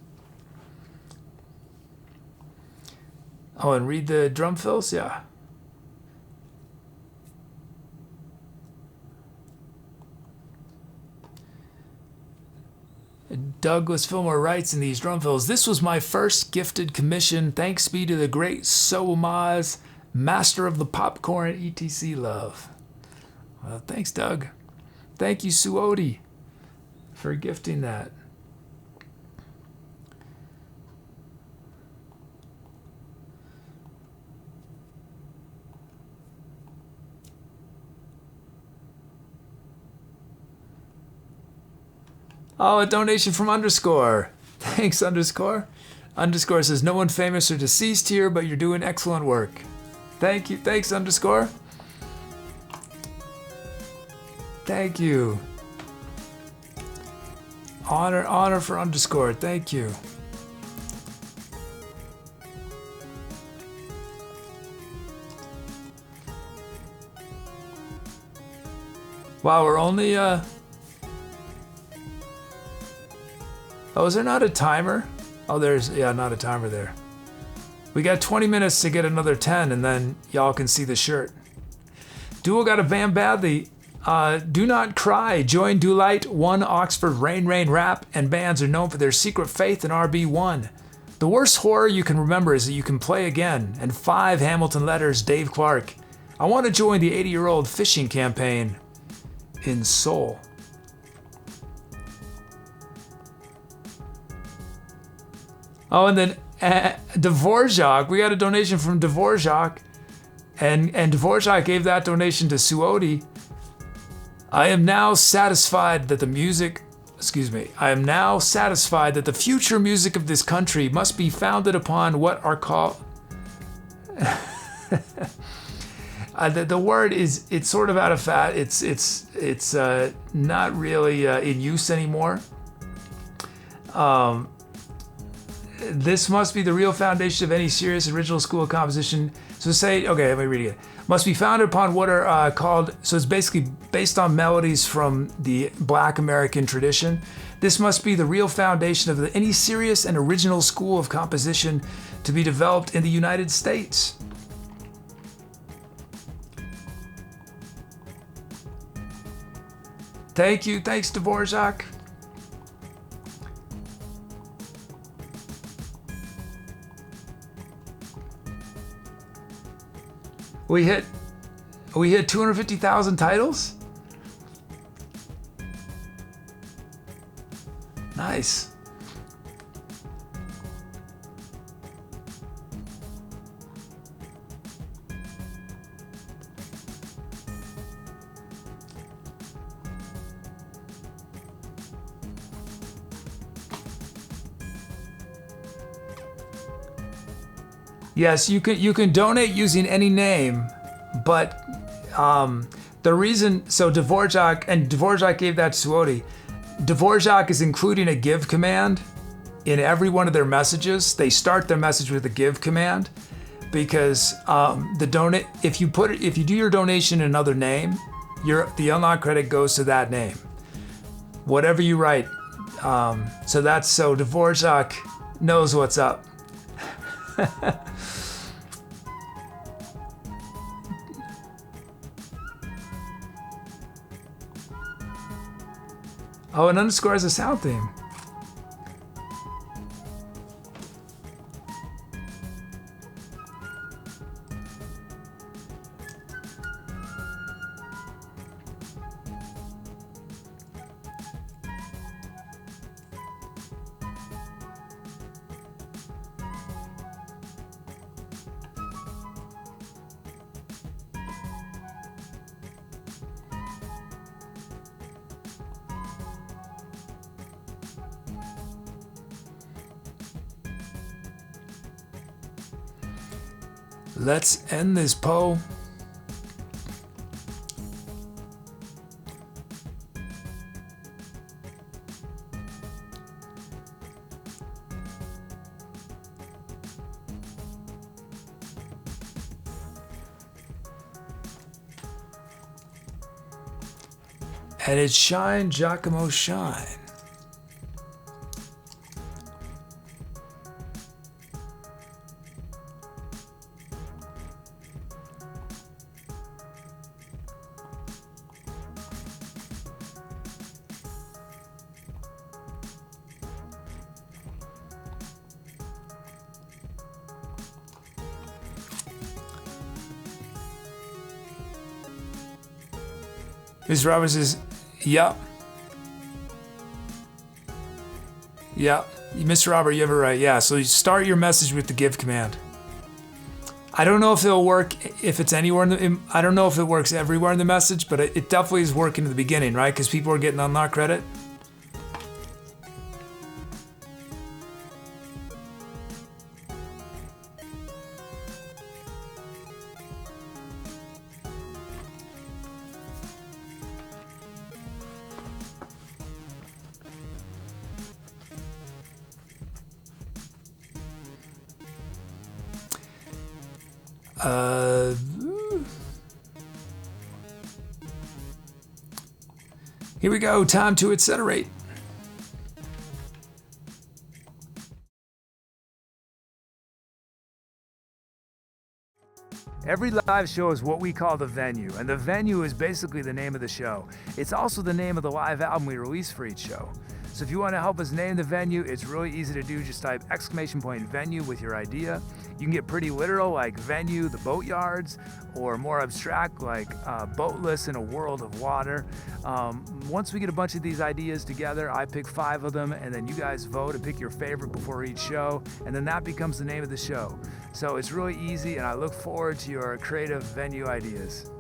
Oh, and read the drum fills? Yeah. Douglas Fillmore writes in these drum fills, "This was my first gifted commission. Thanks be to the great Soamaz, master of the popcorn, etc. love." Well, thanks, Doug. Thank you, Suodi, for gifting that. Oh, a donation from Underscore. Thanks, Underscore. Underscore says, "No one famous or deceased here, but you're doing excellent work." Thank you. Thanks, Underscore. Thank you. Honor for Underscore. Thank you. Wow, we're only Oh, is there not a timer? Oh, there's, yeah, not a timer there. We got 20 minutes to get another 10, and then y'all can see the shirt. Duo got a bam badly. Do not cry. Join Doolite, One Oxford, Rain Rain Rap, and bands are known for their secret faith in RB1. The worst horror you can remember is that you can play again. And 5 Hamilton letters, Dave Clark. I want to join the 80-year-old fishing campaign in Seoul. Oh, and then Dvorak, we got a donation from Dvorak, and Dvorak gave that donation to Suodi. I am now satisfied that the future music of this country must be founded upon what are called... the word is, it's sort of out of fat. It's not really in use anymore. This must be the real foundation of any serious original school of composition. So say, okay, let me read it again. Must be founded upon what are called, so it's basically based on melodies from the Black American tradition. This must be the real foundation of any serious and original school of composition to be developed in the United States. Thank you, thanks Dvorak. We hit 250,000 titles? Nice. Yes, you can donate using any name, but the reason, so Dvorak gave that to Suodi. Dvorak is including a give command in every one of their messages, they start their message with a give command, because if you do your donation in another name, the unlock credit goes to that name. Whatever you write. So Dvorak knows what's up. Oh, and underscore is a sound theme. Let's end this poll. And it's Shine, Giacomo, Shine. Mr. Roberts says, yep. Yep. Mr. Robert, you have it right. Yeah, so you start your message with the give command. I don't know if it'll work if it's anywhere I don't know if it works everywhere in the message, but it definitely is working in the beginning, right? Because people are getting unlock credit. Here we go, time to accelerate. Every live show is what we call the venue, and the venue is basically the name of the show. It's also the name of the live album we release for each show. So if you want to help us name the venue, it's really easy to do. Just type !venue with your idea. You can get pretty literal, like venue, the boatyards, or more abstract, like boatless in a world of water. Once we get a bunch of these ideas together, I pick 5 of them, and then you guys vote and pick your favorite before each show, and then that becomes the name of the show. So it's really easy, and I look forward to your creative venue ideas.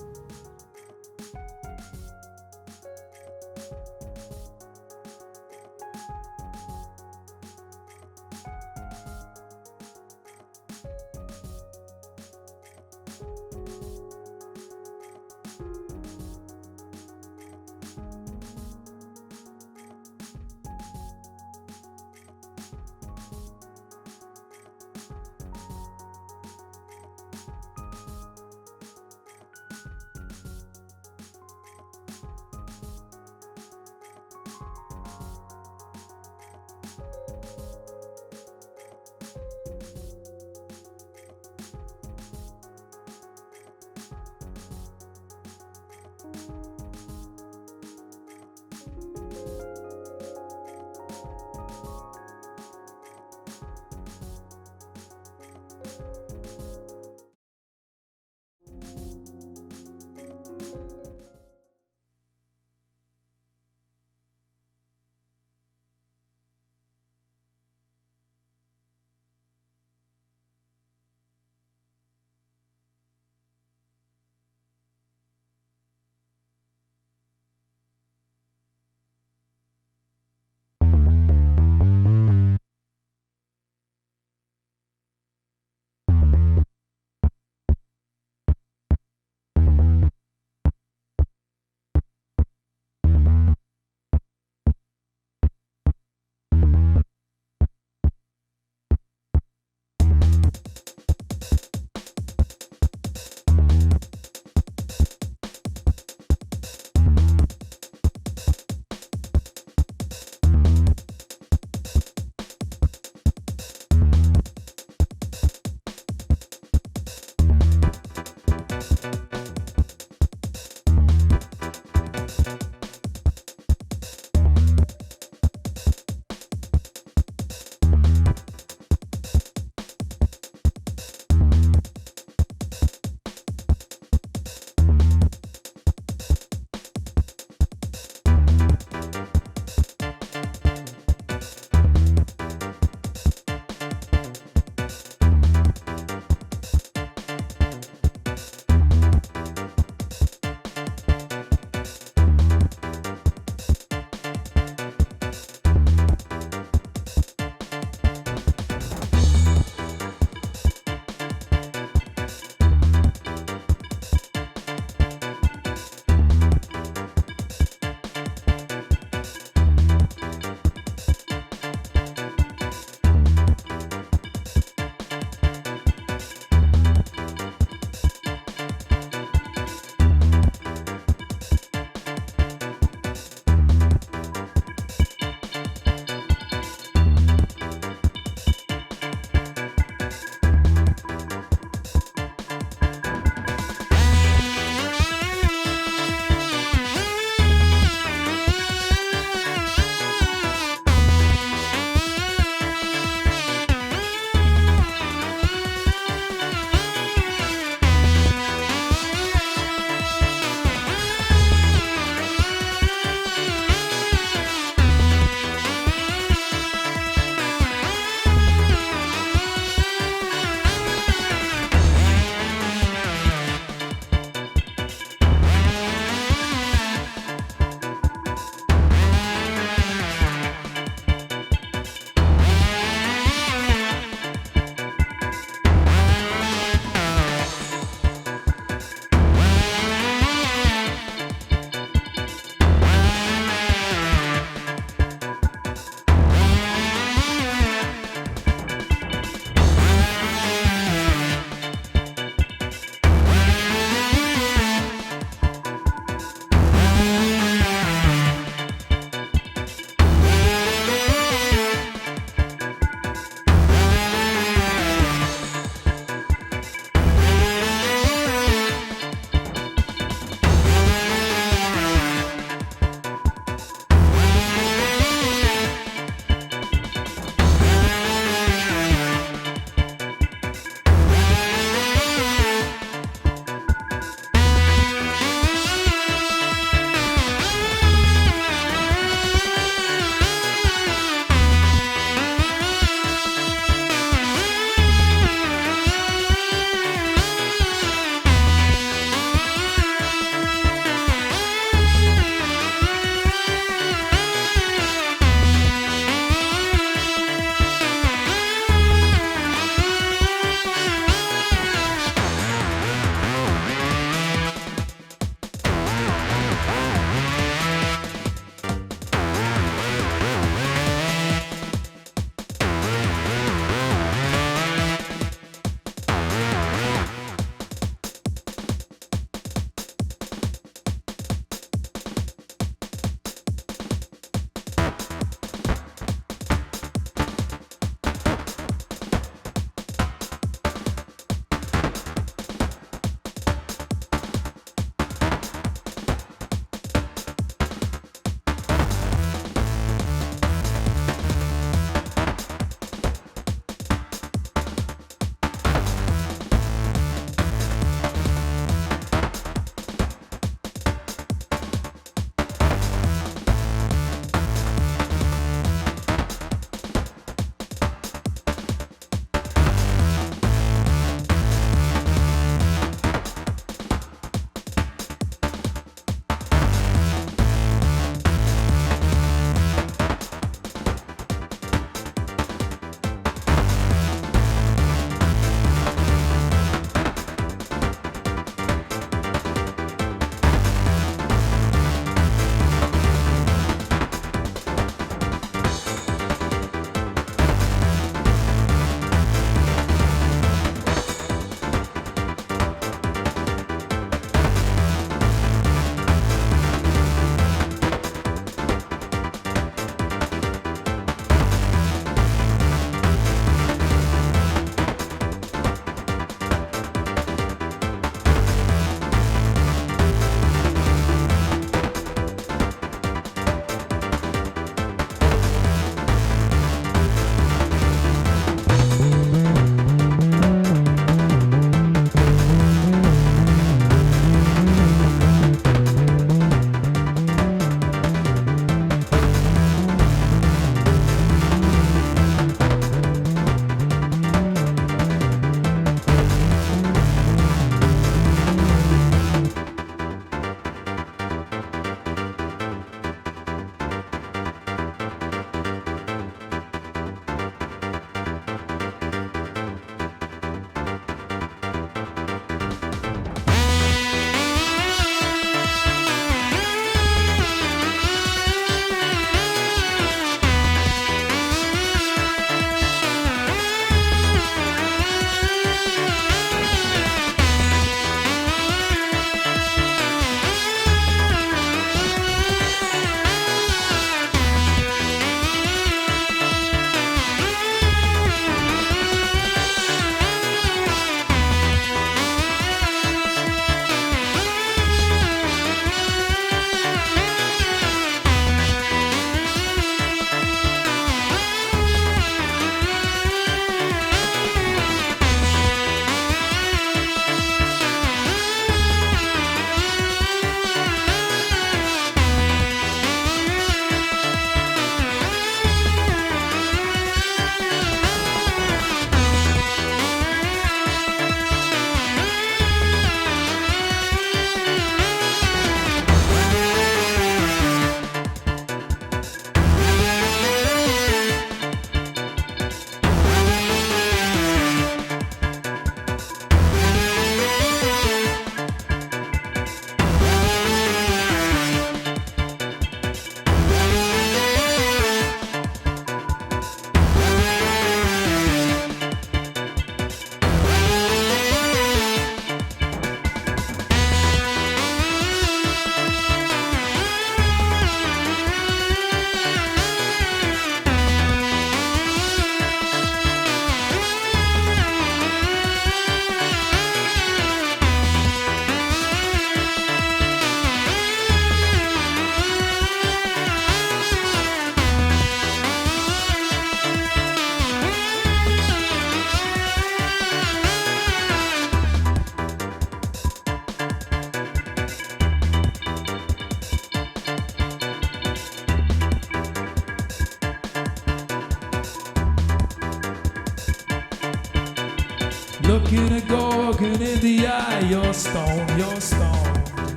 looking a gorgon in the eye, you're stoned, you're stoned.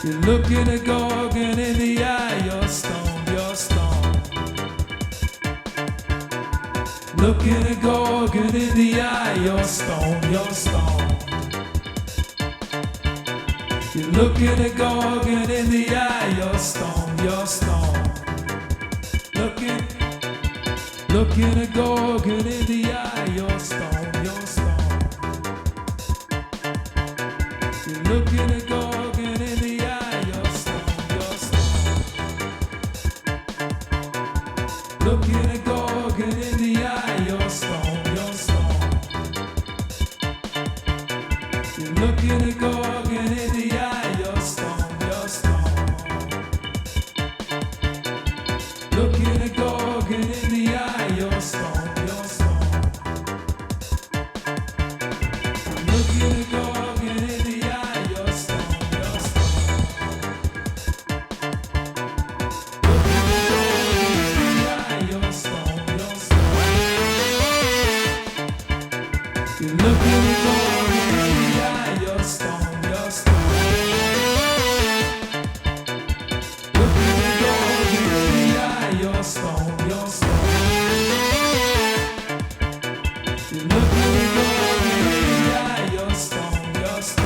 You're looking a gorgon in the eye, you're stoned, you're stoned. Looking a gorgon in the eye, you're stoned, you're stoned. You're looking a gorgon in the eye, you're stoned, you're stoned. Looking a gorgon in the eye, you're stoned, you're stoned. You're looking a gorgon in the eye, you're stoned, you're stoned. Looking a gorgon in the eye, you're stoned, you're stoned. You're looking a gorgon in the eye, you're stoned, you're stoned. Looking a gorgon in the eye, you're stoned, you're stoned. Looking a gorgon in the eye, you're stoned, you're stoned. Looking a gorgon in the eye, you're stoned, you're stoned. You're looking a gorgon in the eye, you're stoned, you're stoned. Looking a gorgon in the eye, you're stoned, you're stoned. You're looking a gorgon in the eye, you're stoned, you're stoned.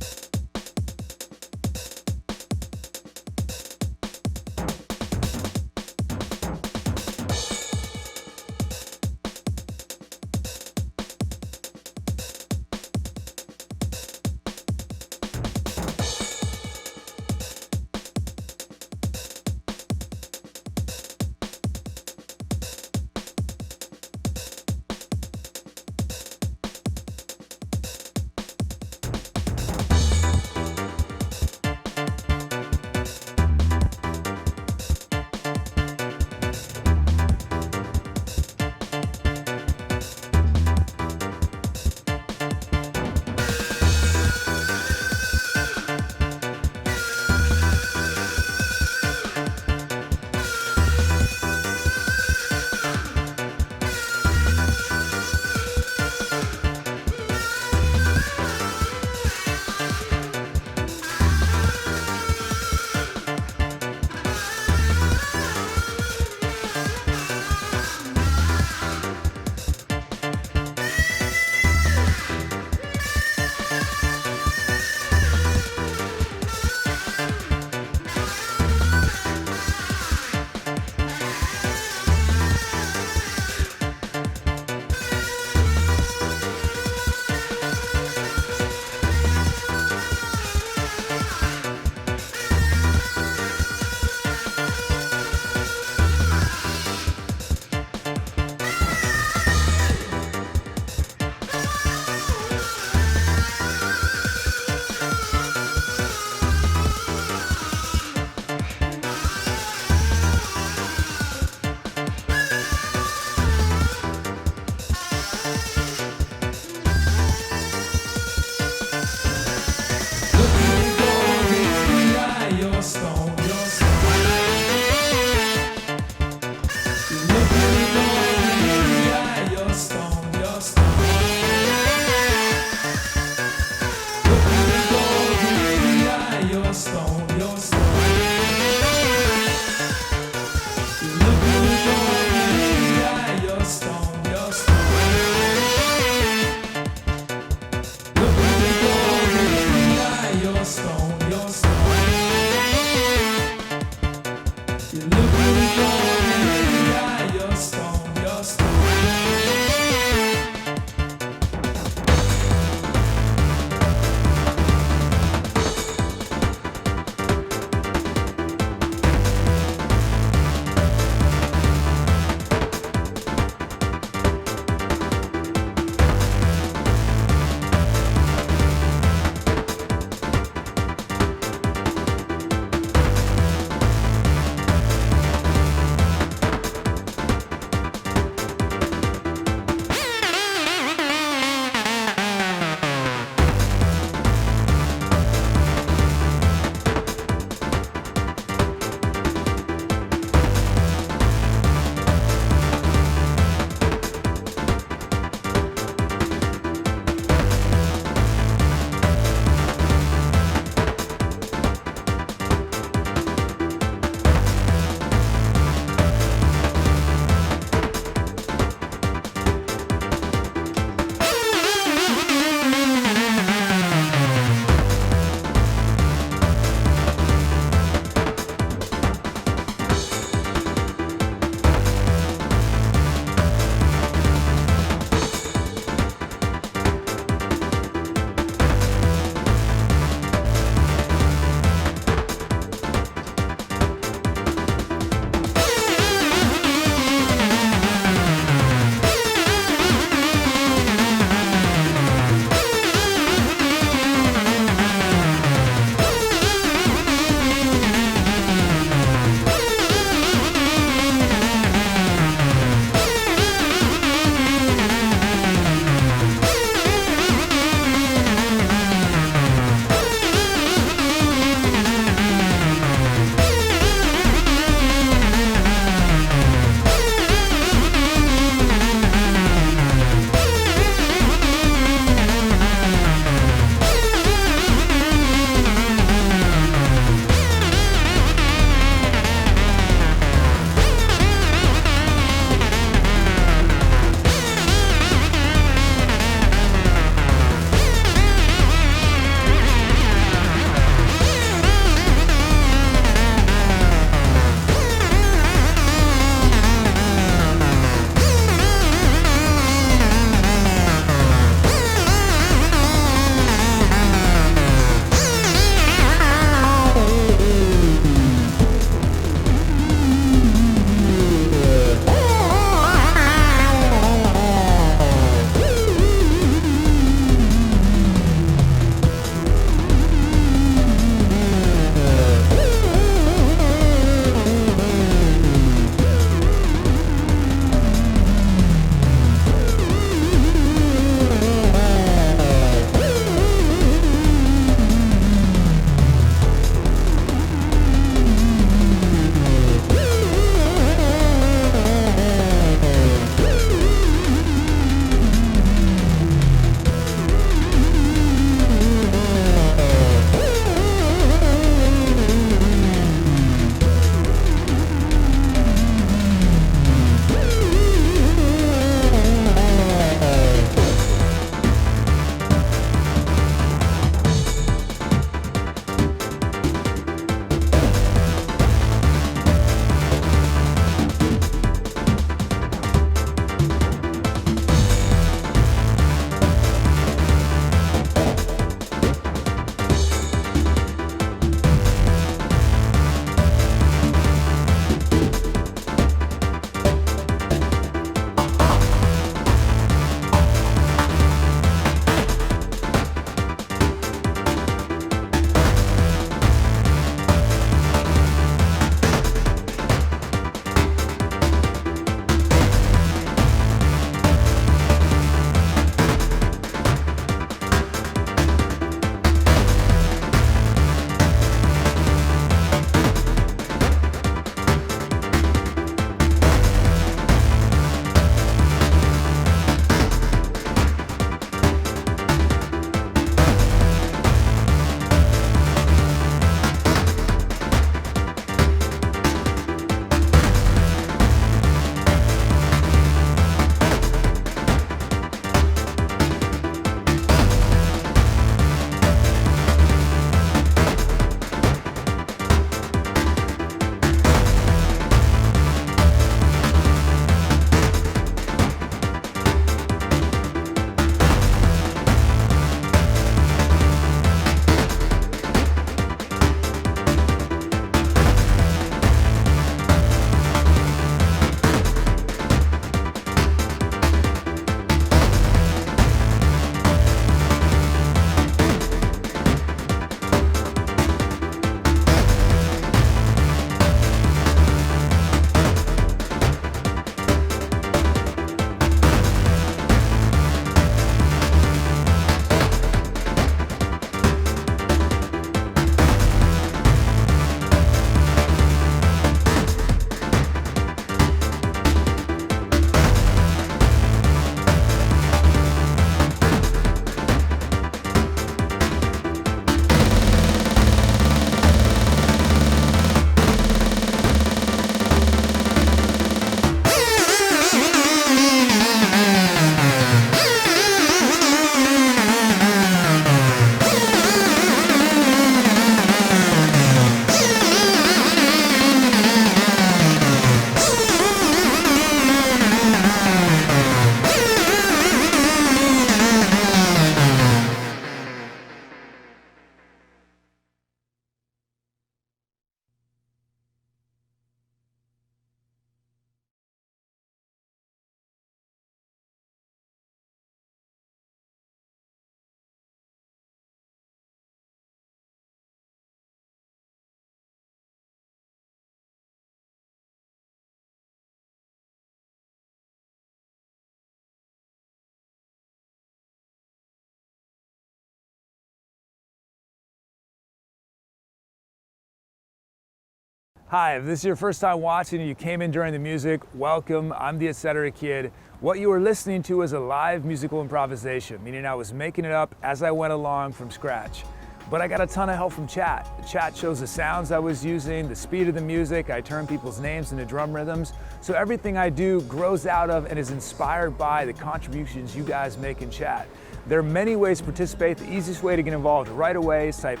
Hi, if this is your first time watching and you came in during the music, welcome. I'm the Etc. Kid. What you were listening to is a live musical improvisation, meaning I was making it up as I went along from scratch. But I got a ton of help from chat. The chat shows the sounds I was using, the speed of the music, I turn people's names into drum rhythms. So everything I do grows out of and is inspired by the contributions you guys make in chat. There are many ways to participate. The easiest way to get involved right away is type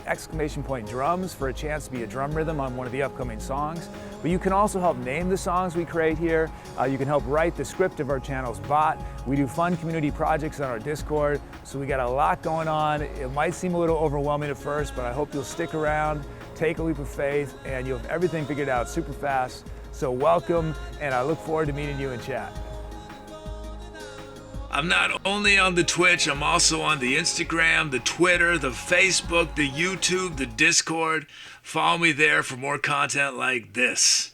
!drums for a chance to be a drum rhythm on one of the upcoming songs. But you can also help name the songs we create here. You can help write the script of our channel's bot. We do fun community projects on our Discord. So we got a lot going on. It might seem a little overwhelming at first, but I hope you'll stick around, take a leap of faith, and you'll have everything figured out super fast. So welcome, and I look forward to meeting you in chat. I'm not only on the Twitch, I'm also on the Instagram, the Twitter, the Facebook, the YouTube, the Discord. Follow me there for more content like this.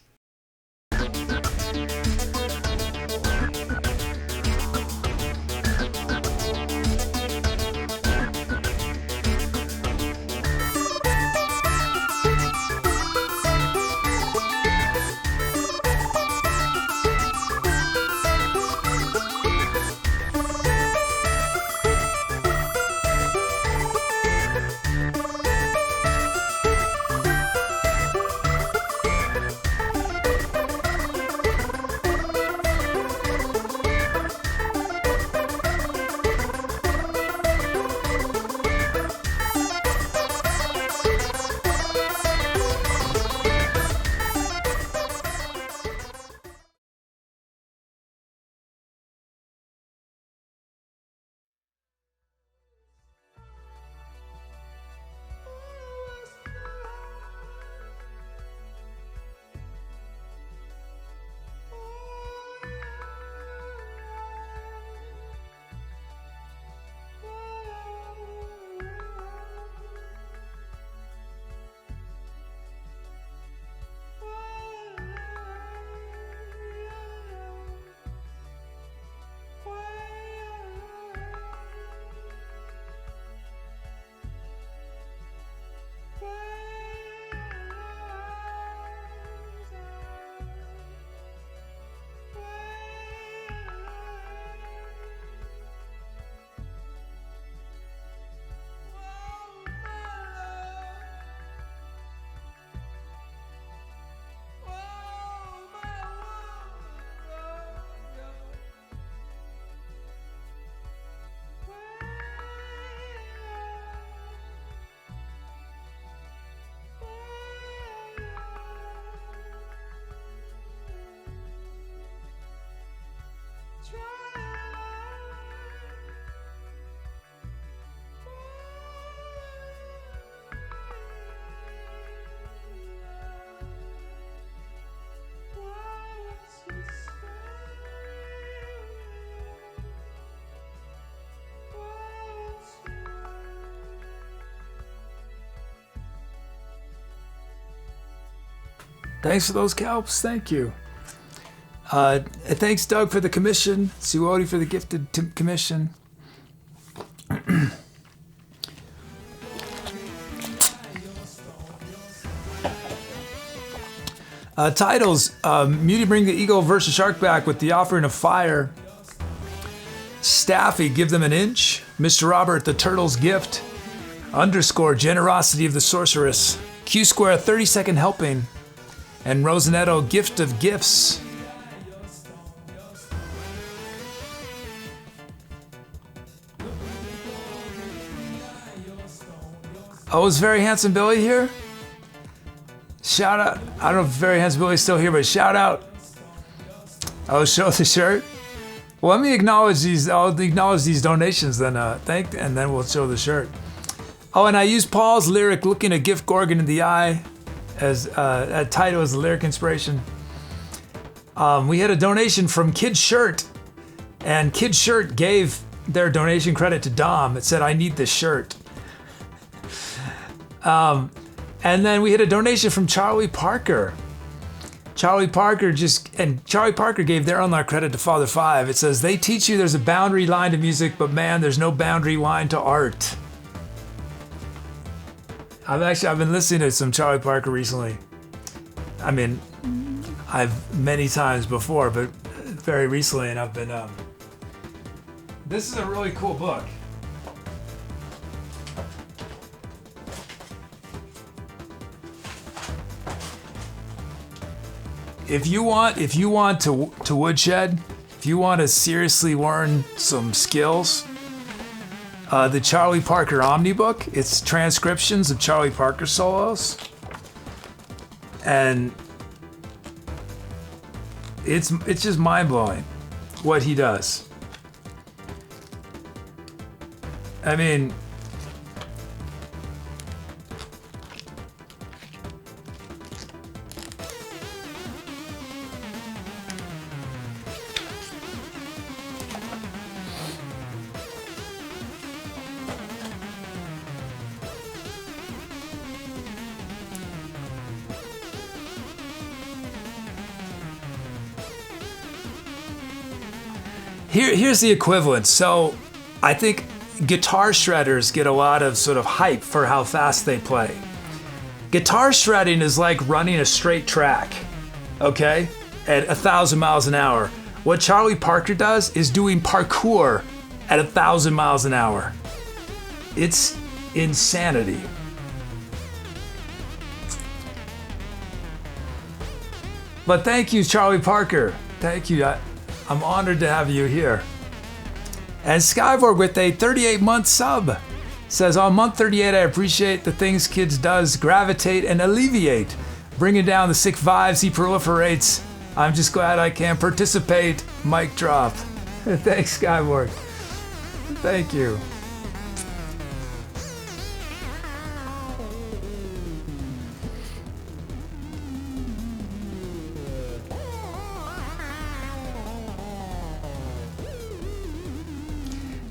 Thanks for those calps, thank you. Thanks Doug for the commission, Suodi for the gifted commission. Titles, Muty bring the eagle versus shark back with the offering of fire. Staffy, give them an inch. Mr. Robert, the turtle's gift. Underscore, generosity of the sorceress. Q square, 30-second helping. And Rosanetto, gift of gifts. Oh, is Very Handsome Billy here? Shout out. I don't know if Very Handsome Billy's still here, but shout out. Oh, show the shirt. Well, let me acknowledge these. I'll acknowledge these donations then. And then we'll show the shirt. Oh, and I used Paul's lyric, looking a gift Gorgon in the eye, as a title as the lyric inspiration. We had a donation from Kid Shirt, and Kid Shirt gave their donation credit to Dom. It said, "I need this shirt." And then we had a donation from Charlie Parker. Charlie Parker gave their unlock credit to Father Five. It says, "They teach you there's a boundary line to music, but man, there's no boundary line to art." I've been listening to some Charlie Parker recently. I mean, I've many times before, but very recently, and I've been. This is a really cool book. If you want to woodshed, if you want to seriously learn some skills, the Charlie Parker Omnibook. It's transcriptions of Charlie Parker solos, and it's just mind blowing what he does. I mean, here's the equivalent. So I think guitar shredders get a lot of sort of hype for how fast they play. Guitar shredding is like running a straight track, okay, at 1,000 miles an hour. What Charlie Parker does is doing parkour at 1,000 miles an hour. It's insanity. But thank you, Charlie Parker. Thank you. I'm honored to have you here. And Skyborg with a 38-month sub says, on month 38, I appreciate the things kids does gravitate and alleviate. Bringing down the sick vibes he proliferates. I'm just glad I can participate. Mic drop. Thanks, Skyborg. Thank you.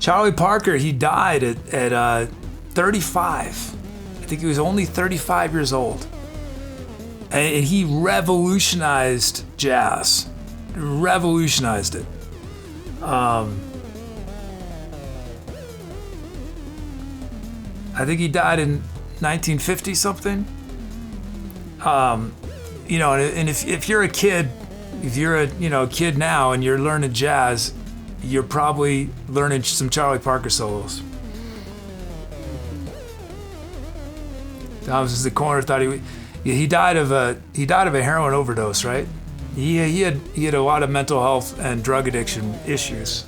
Charlie Parker, he died at 35. I think he was only 35 years old. And he revolutionized jazz. Revolutionized it. I think he died in 1950 something. You know, and if you're a kid, if you're a kid now and you're learning jazz, you're probably learning some Charlie Parker solos. Thomas is the corner thought he died of a heroin overdose, right? He had a lot of mental health and drug addiction issues.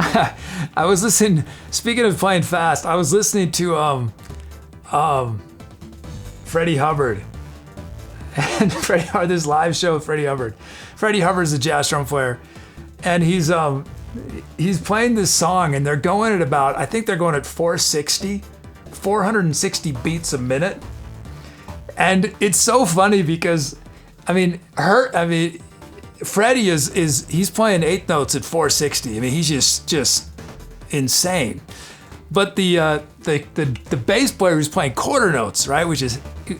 I was listening. Speaking of playing fast, I was listening to Freddie Hubbard. And Freddie Hubbard, this live show with Freddie Hubbard. Freddie Hubbard's a jazz drum player, and he's playing this song, and they're going at about, I think they're going at 460 beats a minute. And it's so funny because, Freddie he's playing eighth notes at 460. I mean, he's just insane. But the bass player who's playing quarter notes, right?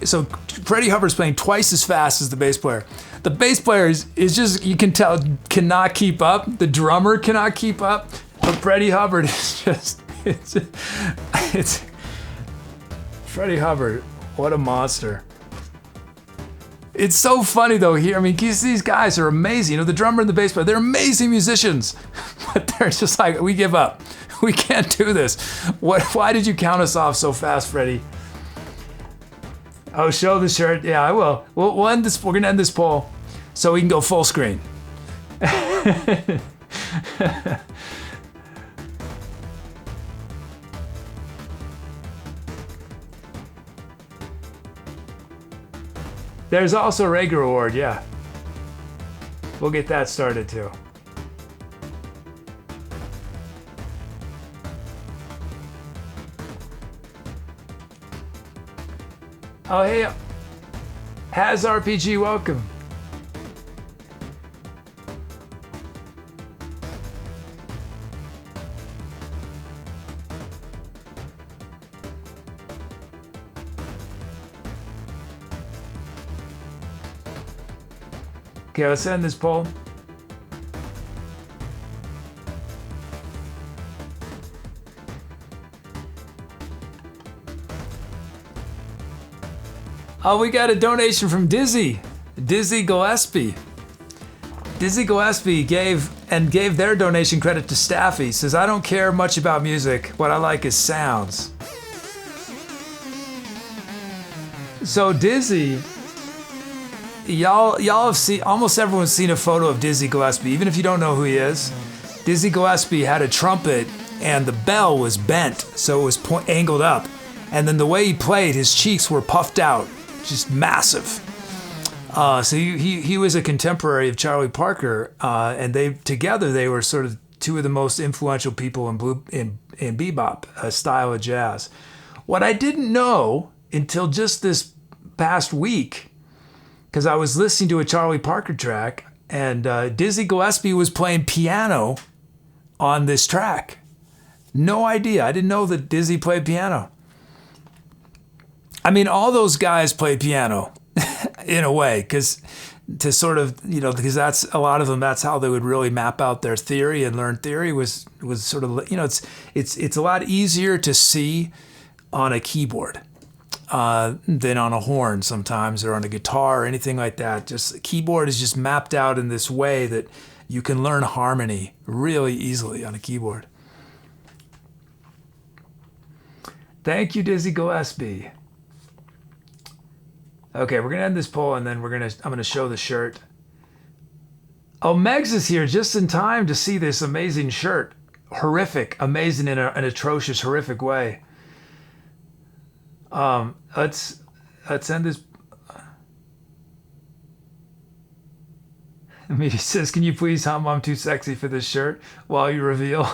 So Freddie Hubbard's playing twice as fast as the bass player. The bass player is just, you can tell, cannot keep up. The drummer cannot keep up. But Freddie Hubbard is just, it's Freddie Hubbard, what a monster. It's so funny though here. I mean, these guys are amazing. The drummer and the bass player, they're amazing musicians. But they're just like, we give up. We can't do this. Why did you count us off so fast, Freddie? Oh, show the shirt. Yeah, I will. We'll end this. We're gonna end this poll so we can go full screen. There's also a Rager Award. Yeah, we'll get that started too. Oh, hey, Has RPG, welcome. Okay, let's end this poll. Oh, we got a donation from Dizzy Gillespie. Dizzy Gillespie gave their donation credit to Staffy. Says, I don't care much about music. What I like is sounds. So Dizzy, y'all have seen, almost everyone's seen a photo of Dizzy Gillespie, even if you don't know who he is. Dizzy Gillespie had a trumpet and the bell was bent, so it was angled up. And then the way he played, his cheeks were puffed out, just massive. So he was a contemporary of Charlie Parker, and they were sort of two of the most influential people in bebop style of jazz. What I didn't know until just this past week, because I was listening to a Charlie Parker track, and Dizzy Gillespie was playing piano on this track. No idea. I didn't know that Dizzy played piano. I mean, all those guys play piano in a way, because because that's a lot of them. That's how they would really map out their theory and learn theory was sort of, it's a lot easier to see on a keyboard than on a horn sometimes, or on a guitar or anything like that. Just keyboard is just mapped out in this way that you can learn harmony really easily on a keyboard. Thank you, Dizzy Gillespie. Okay, we're gonna end this poll and then I'm gonna show the shirt. Oh, Megs is here just in time to see this amazing shirt. Horrific, amazing in an atrocious, horrific way. Let's end this. I mean, he says, "Can you please hum? I'm too sexy for this shirt." While you reveal.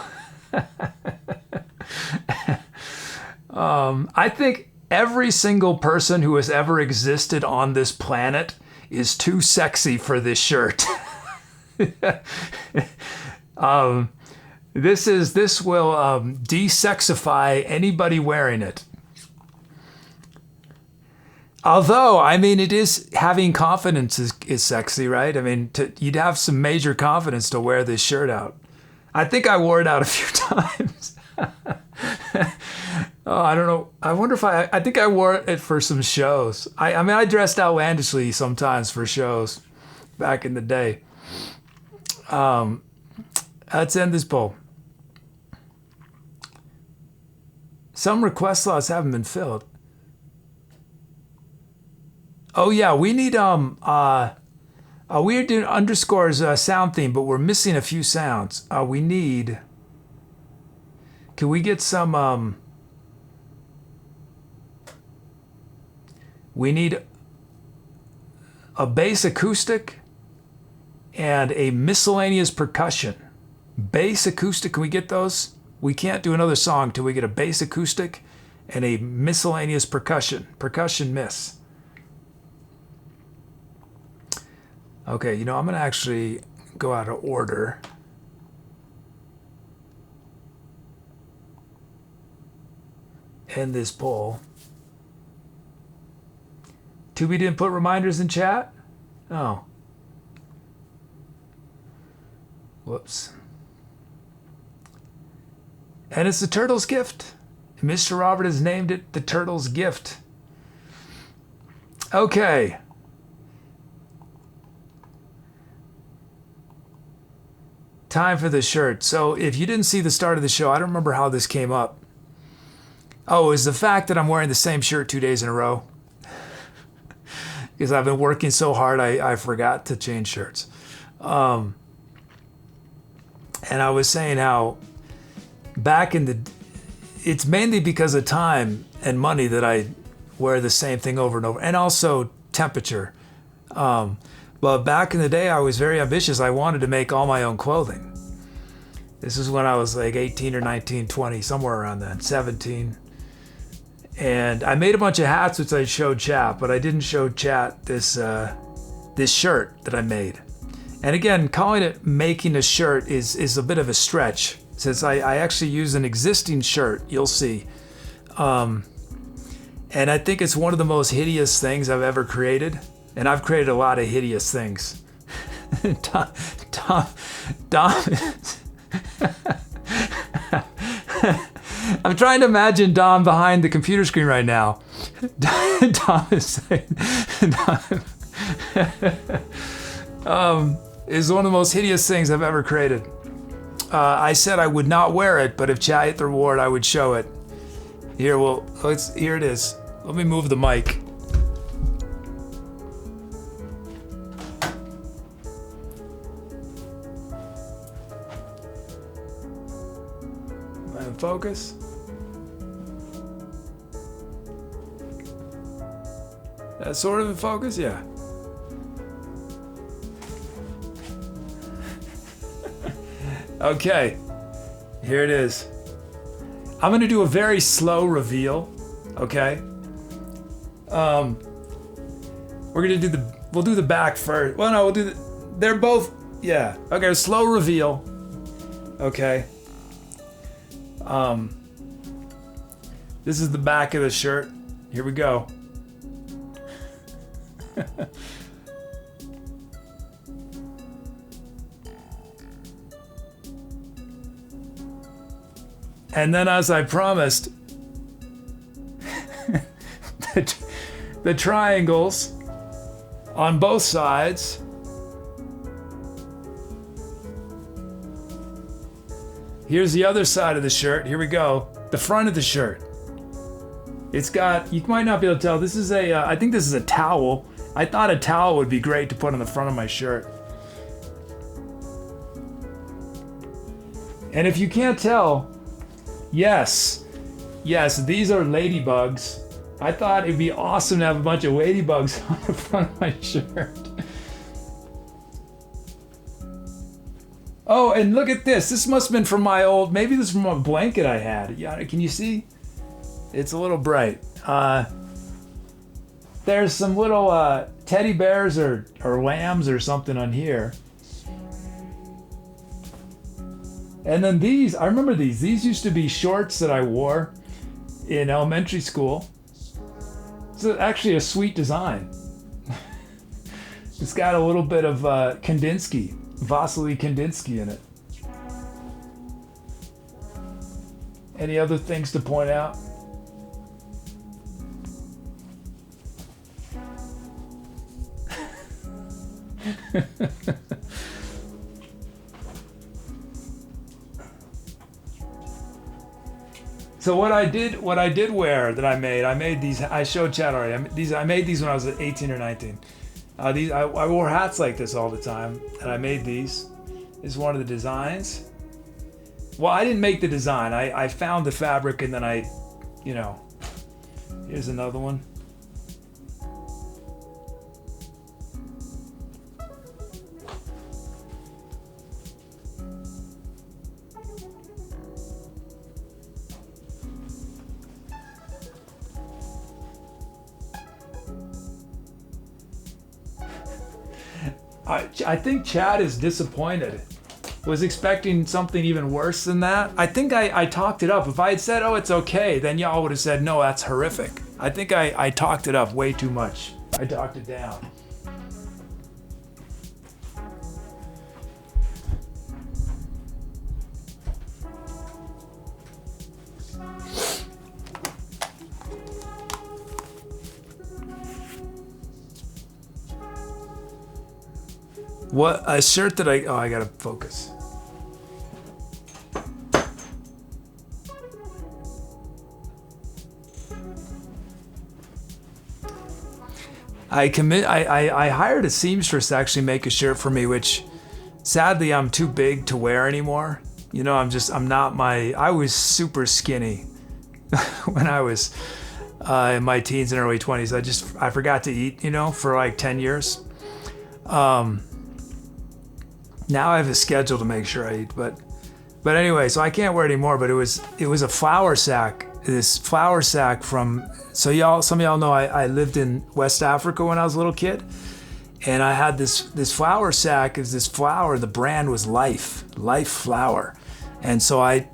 I think every single person who has ever existed on this planet is too sexy for this shirt. This will desexify anybody wearing it. Although, I mean, it is, having confidence is sexy, right? I mean, you'd have some major confidence to wear this shirt out. I think I wore it out a few times. Oh, I don't know. I wonder if I think I wore it for some shows. I mean, I dressed outlandishly sometimes for shows back in the day. Let's end this poll. Some request slots haven't been filled. Oh yeah, we need we are doing underscores sound theme, but we're missing a few sounds. We need. Can we get some? We need a bass acoustic and a miscellaneous percussion. Bass acoustic, can we get those? We can't do another song till we get a bass acoustic and a miscellaneous percussion. Percussion miss. Okay, I'm going to actually go out of order. End this poll. Tooby didn't put reminders in chat? Oh. Whoops. And it's the Turtle's Gift. Mr. Robert has named it the Turtle's Gift. Okay. Time for the shirt. So if you didn't see the start of the show, I don't remember how this came up. Oh, is the fact that I'm wearing the same shirt 2 days in a row. Because I've been working so hard, I forgot to change shirts. And I was saying how it's mainly because of time and money that I wear the same thing over and over, and also temperature. But back in the day, I was very ambitious. I wanted to make all my own clothing. This is when I was like 18 or 19, 20, somewhere around then, 17. And I made a bunch of hats, which I showed chat, but I didn't show chat this shirt that I made. And again, calling it making a shirt is a bit of a stretch, since I actually use an existing shirt, you'll see. And I think it's one of the most hideous things I've ever created. And I've created a lot of hideous things. I'm trying to imagine Dom behind the computer screen right now. Dom is saying, is one of the most hideous things I've ever created. I said I would not wear it, but if chat hit the reward, I would show it. Here, here it is. Let me move the mic. Am I in focus? That's sort of in focus, yeah. Okay, here it is. I'm gonna do a very slow reveal, okay? We're gonna do we'll do the back first. Well, no, we'll do they're both, yeah. Okay, slow reveal, okay? This is the back of the shirt. Here we go. And then, as I promised, the triangles on both sides. Here's the other side of the shirt. Here we go. The front of the shirt. It's got, you might not be able to tell, this is I think this is a towel. I thought a towel would be great to put on the front of my shirt. And if you can't tell, yes, these are ladybugs. I thought it'd be awesome to have a bunch of ladybugs on the front of my shirt. Oh, and look at this. This must have been from my old, maybe this is from a blanket I had. Yeah, can you see? It's a little bright. There's some little teddy bears or lambs or something on here. And then these, I remember these. These used to be shorts that I wore in elementary school. It's actually a sweet design. It's got a little bit of Kandinsky, Vasily Kandinsky in it. Any other things to point out? So what I did wear that I made these. I showed chat already. I made these when I was 18 or 19. I wore hats like this all the time, and I made these. This is one of the designs. Well, I didn't make the design. I found the fabric and then here's another one. I think Chad is disappointed. Was expecting something even worse than that. I think I talked it up. If I had said, oh, it's okay, then y'all would have said, no, that's horrific. I think I talked it up way too much. I talked it down. What a shirt that I gotta focus. I hired a seamstress to actually make a shirt for me, which sadly I'm too big to wear anymore. I was super skinny when I was in my teens and early 20s. I forgot to eat, for like 10 years. Now I have a schedule to make sure I eat, but anyway, so I can't wear it anymore. But it was a flour sack. This flour sack from, some of y'all know I lived in West Africa when I was a little kid, and I had this flour sack. Is this flour? The brand was Life Flour, and so I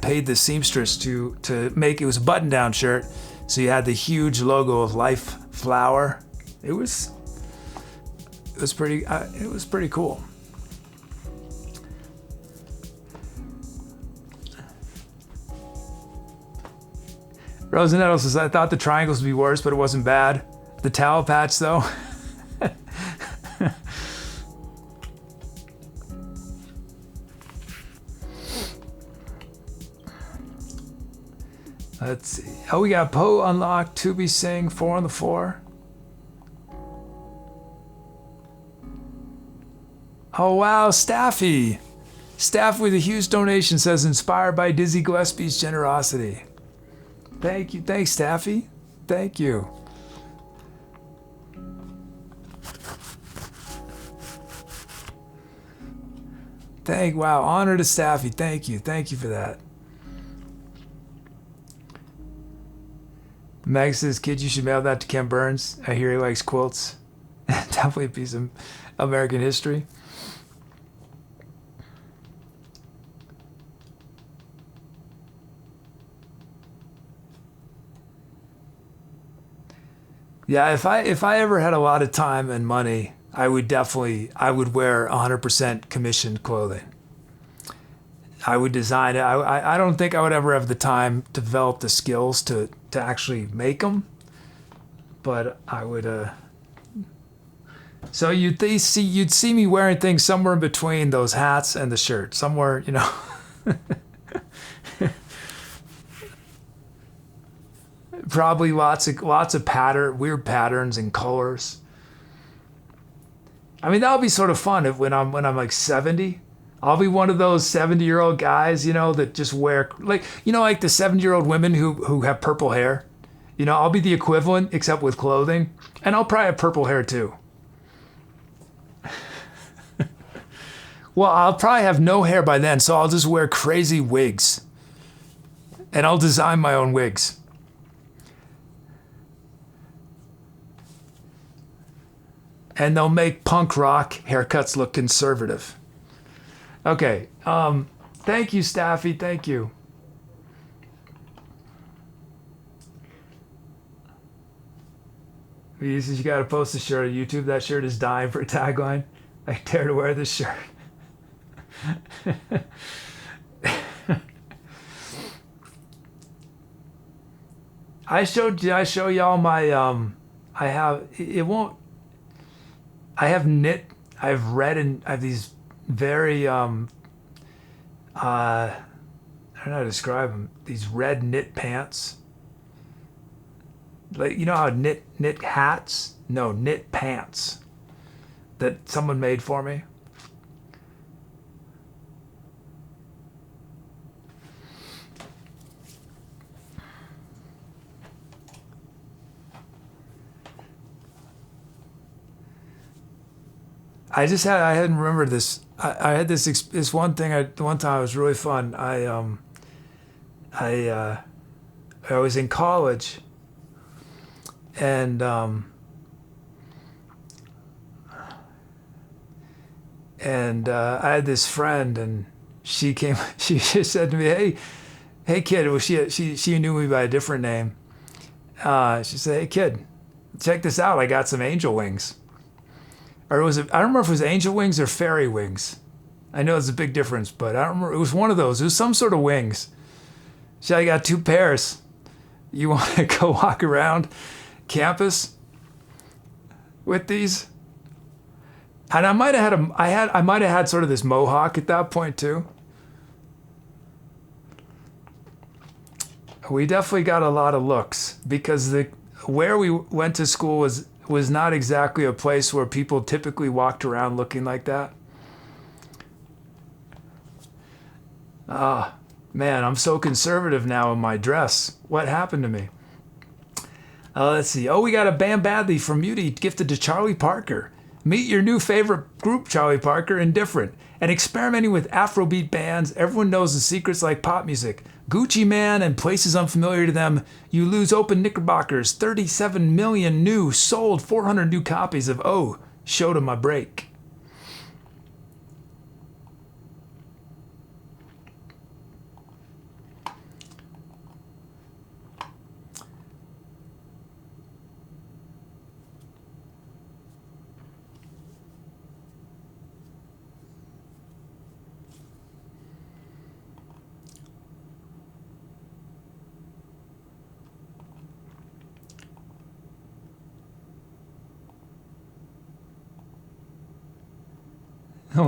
paid the seamstress to make, it was a button-down shirt, so you had the huge logo of Life Flour. It was pretty cool. Rosanetto says, I thought the triangles would be worse, but it wasn't bad. The towel patch, though. Let's see. Oh, we got Poe unlocked, Tooby sing, 4 on the 4. Oh, wow, Staffy. Staff with a huge donation says, inspired by Dizzy Gillespie's generosity. Thank you. Thanks, Staffy. Thank you. Wow, honor to Staffy. Thank you. Thank you for that. Meg says, kid, you should mail that to Ken Burns. I hear he likes quilts. Definitely a piece of American history. Yeah, if I ever had a lot of time and money, I would wear 100% commissioned clothing. I would design it. I don't think I would ever have the time to develop the skills to actually make them, but I would. So you'd see me wearing things somewhere in between those hats and the shirt, somewhere, you know. Probably lots of weird patterns and colors. I mean, that'll be sort of fun when I'm like 70. I'll be one of those 70-year-old guys, you know, that just wear like the 70-year-old women who have purple hair. You know, I'll be the equivalent except with clothing, and I'll probably have purple hair too. Well, I'll probably have no hair by then, so I'll just wear crazy wigs. And I'll design my own wigs. And they'll make punk rock haircuts look conservative. Okay. Thank you, Staffy. Thank you. He says you got to post the shirt on YouTube. That shirt is dying for a tagline. I dare to wear this shirt. Did I show y'all my I have these very I don't know how to describe them. These red knit pants. Like, you know how knit hats? No, knit pants that someone made for me. I hadn't remembered this. I had this one thing. One time it was really fun. I was in college, and I had this friend, and she came. She just said to me, "Hey, kid." Well, she knew me by a different name. She said, "Hey, kid, check this out. I got some angel wings." Or I don't remember if it was angel wings or fairy wings. I know it's a big difference, but I don't remember. It was one of those. It was some sort of wings. So I got 2 pairs. You want to go walk around campus with these? And I might have had sort of this mohawk at that point too. We definitely got a lot of looks because where we went to school was not exactly a place where people typically walked around looking like that. Man, I'm so conservative now in my dress. What happened to me? Let's see. Oh, we got a Bam Badley from Muty gifted to Charlie Parker. Meet your new favorite group, Charlie Parker, Indifferent. And experimenting with Afrobeat bands, everyone knows the secrets like pop music. Gucci Man and places unfamiliar to them. You lose open Knickerbockers. 37 million new, sold 400 new copies of Oh, Showed 'Em My Break.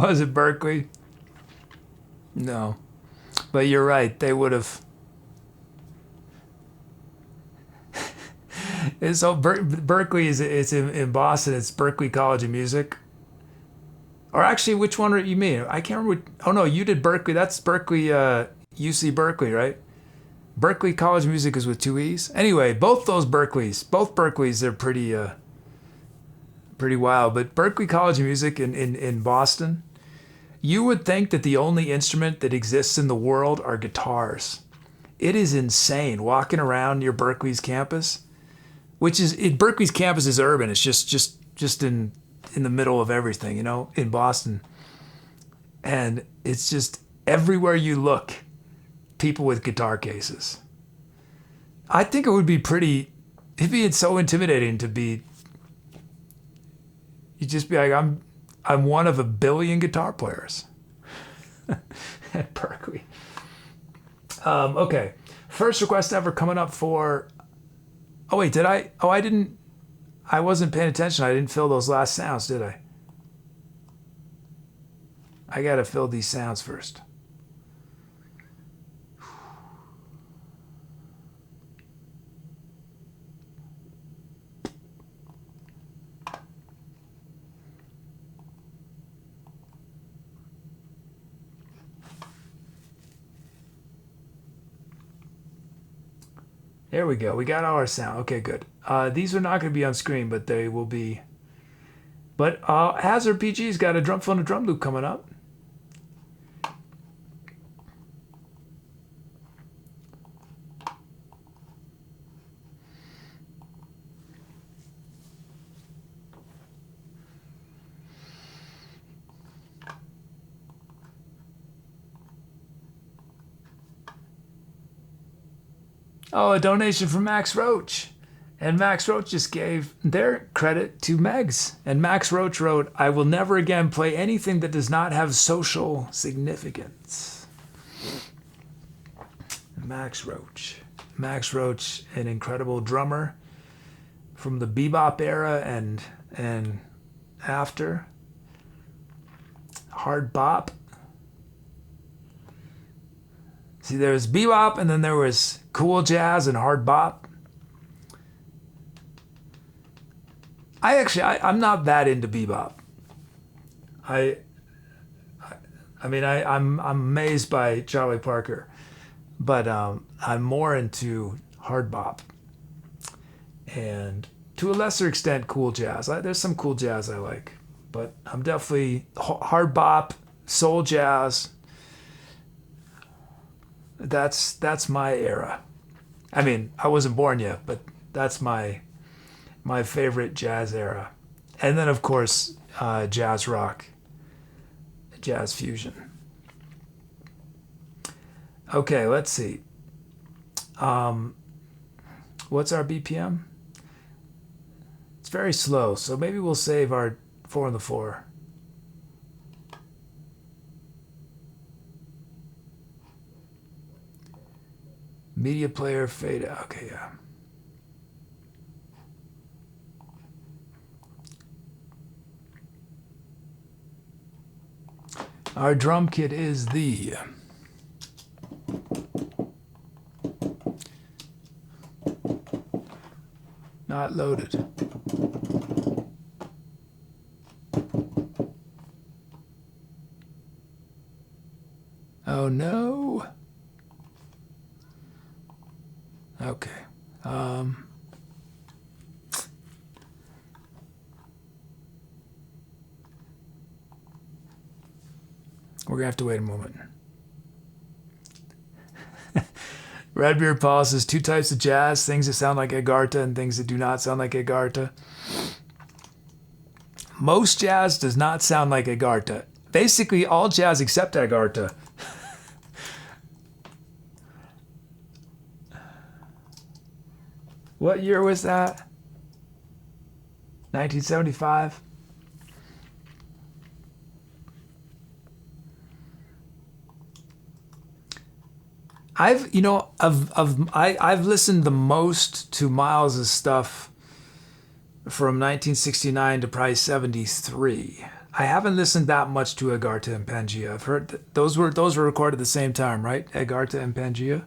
Was it Berkeley? No. But you're right. They would have. So Berkeley it's in Boston. It's Berklee College of Music. Or actually, which one you mean? I can't remember. Oh no, you did Berkeley. That's Berkeley, UC Berkeley, right? Berklee College of Music is with 2 E's. Anyway, both Berkeleys, they're pretty wild. But Berklee College of Music in Boston, you would think that the only instrument that exists in the world are guitars. It is insane walking around your Berkeley's campus, Berkeley's campus is urban. It's just in the middle of everything, in Boston. And it's just everywhere you look, people with guitar cases. I think it would be it'd be so intimidating to be, you'd just be like, I'm one of a billion guitar players at Berkeley. Okay. First request ever coming up for, oh wait, did I? Oh, I wasn't paying attention. I didn't fill those last sounds, did I? I gotta fill these sounds first. There we go. We got all our sound. Okay, good. These are not going to be on screen, but they will be. But Hazard PG's got a drum fill and a drum loop coming up. Oh, a donation from Max Roach. And Max Roach just gave their credit to Megs. And Max Roach wrote, I will never again play anything that does not have social significance. Max Roach. Max Roach, an incredible drummer from the bebop era and after. Hard bop. See, there was bebop, and then there was cool jazz and hard bop. I'm not that into bebop. I'm amazed by Charlie Parker, but I'm more into hard bop, and to a lesser extent, cool jazz. There's some cool jazz I like, but I'm definitely hard bop, soul jazz. That's my era. I mean, I wasn't born yet, but that's my favorite jazz era. And then, of course, jazz rock, jazz fusion. Okay, let's see. What's our BPM? It's very slow, so maybe we'll save our 4 on the 4. Media player fade out. Okay, yeah. Our drum kit is the not loaded. Oh no. Okay. We're gonna have to wait a moment. Redbeard Paul says 2 types of jazz, things that sound like Agartha and things that do not sound like Agartha. Most jazz does not sound like Agartha. Basically all jazz except Agartha. What year was that? 1975? I've listened the most to Miles' stuff from 1969 to probably 73. I haven't listened that much to Agartha and Pangea. I've heard those were recorded at the same time, right? Agartha and Pangea.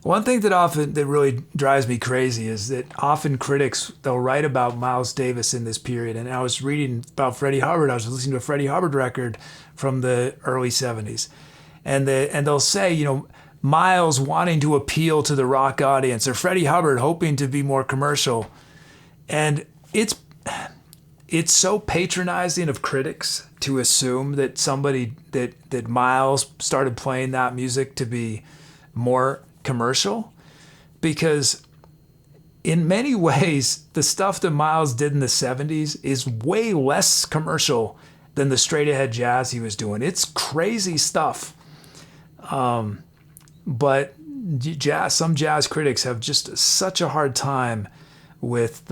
One thing that really drives me crazy is that often critics, they'll write about Miles Davis in this period. And I was reading about Freddie Hubbard. I was listening to a Freddie Hubbard record from the early 70s. And they'll say, Miles wanting to appeal to the rock audience, or Freddie Hubbard hoping to be more commercial. And it's so patronizing of critics to assume that that Miles started playing that music to be more commercial, because in many ways the stuff that Miles did in the 70s is way less commercial than the straight ahead jazz he was doing. It's crazy stuff. But some jazz critics have just such a hard time with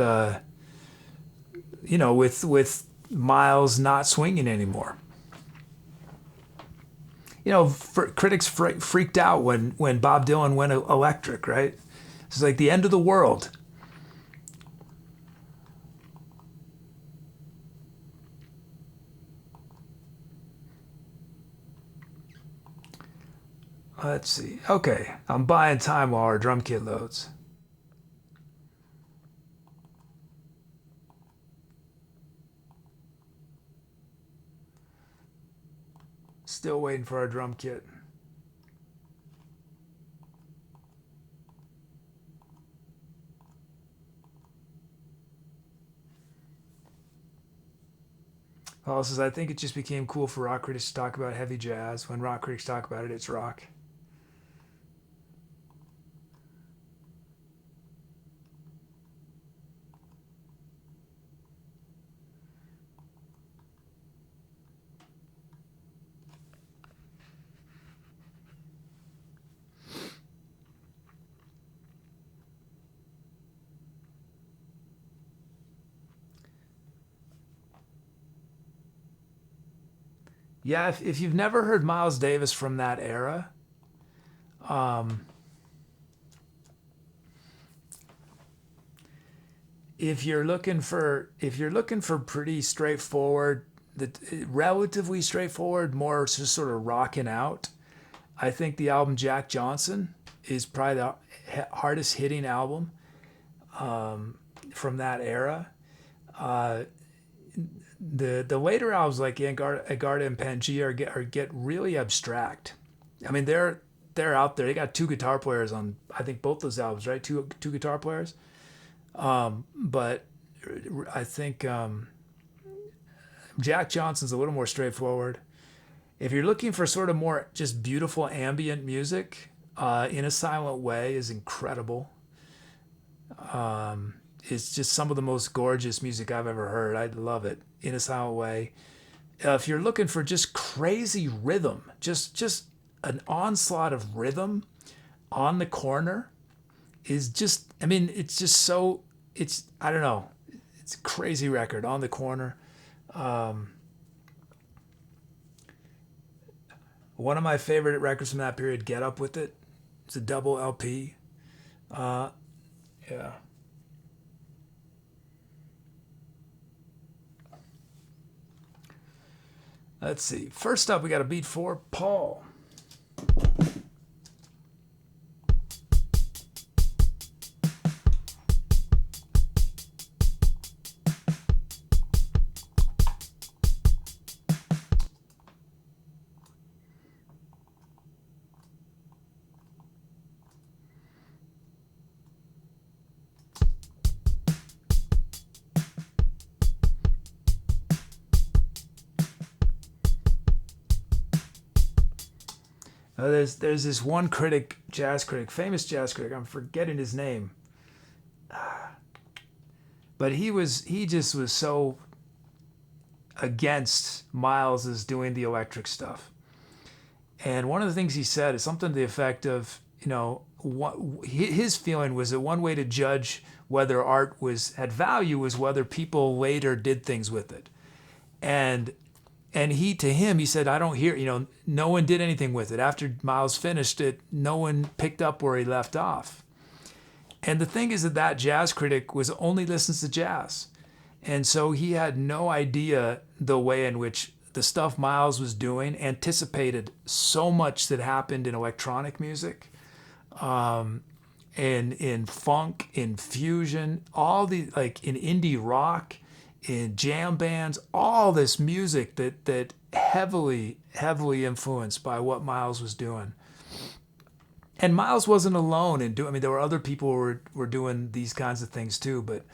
with Miles not swinging anymore. Critics freaked out when Bob Dylan went electric, right? It's like the end of the world. Let's see. Okay, I'm buying time while our drum kit loads. Still waiting for our drum kit. Paul says, I think it just became cool for rock critics to talk about heavy jazz. When rock critics talk about it, it's rock. Yeah, if you've never heard Miles Davis from that era, if you're looking for pretty straightforward, relatively straightforward, more just sort of rocking out, I think the album Jack Johnson is probably the hardest hitting album from that era. The later albums like Agartha and Pangea get really abstract. I mean, they're out there. They got two guitar players on, I think, both those albums, right? Two guitar players. But I think Jack Johnson's a little more straightforward. If you're looking for sort of more just beautiful ambient music, In a Silent Way is incredible. It's just some of the most gorgeous music I've ever heard. I love it. In a Silent Way. If you're looking for just crazy rhythm, just an onslaught of rhythm on the corner is just, I mean, it's just so, I don't know. It's a crazy record, On the Corner. One of my favorite records from that period, Get Up With It. It's a double LP. Yeah. Let's see. First up, we got a beat for Paul. There's this one critic, famous jazz critic. I'm forgetting his name, but he just was so against Miles's doing the electric stuff. And one of the things he said is something to the effect of, his feeling was that one way to judge whether art had value was whether people later did things with it. And And he said, I don't hear, no one did anything with it. After Miles finished it, no one picked up where he left off. And the thing is that jazz critic was only listens to jazz. And so he had no idea the way in which the stuff Miles was doing anticipated so much that happened in electronic music, and in funk, in fusion, all the, like in indie rock, in jam bands, all this music that heavily influenced by what Miles was doing. And Miles wasn't alone in doing. I mean, there were other people who were doing these kinds of things too. But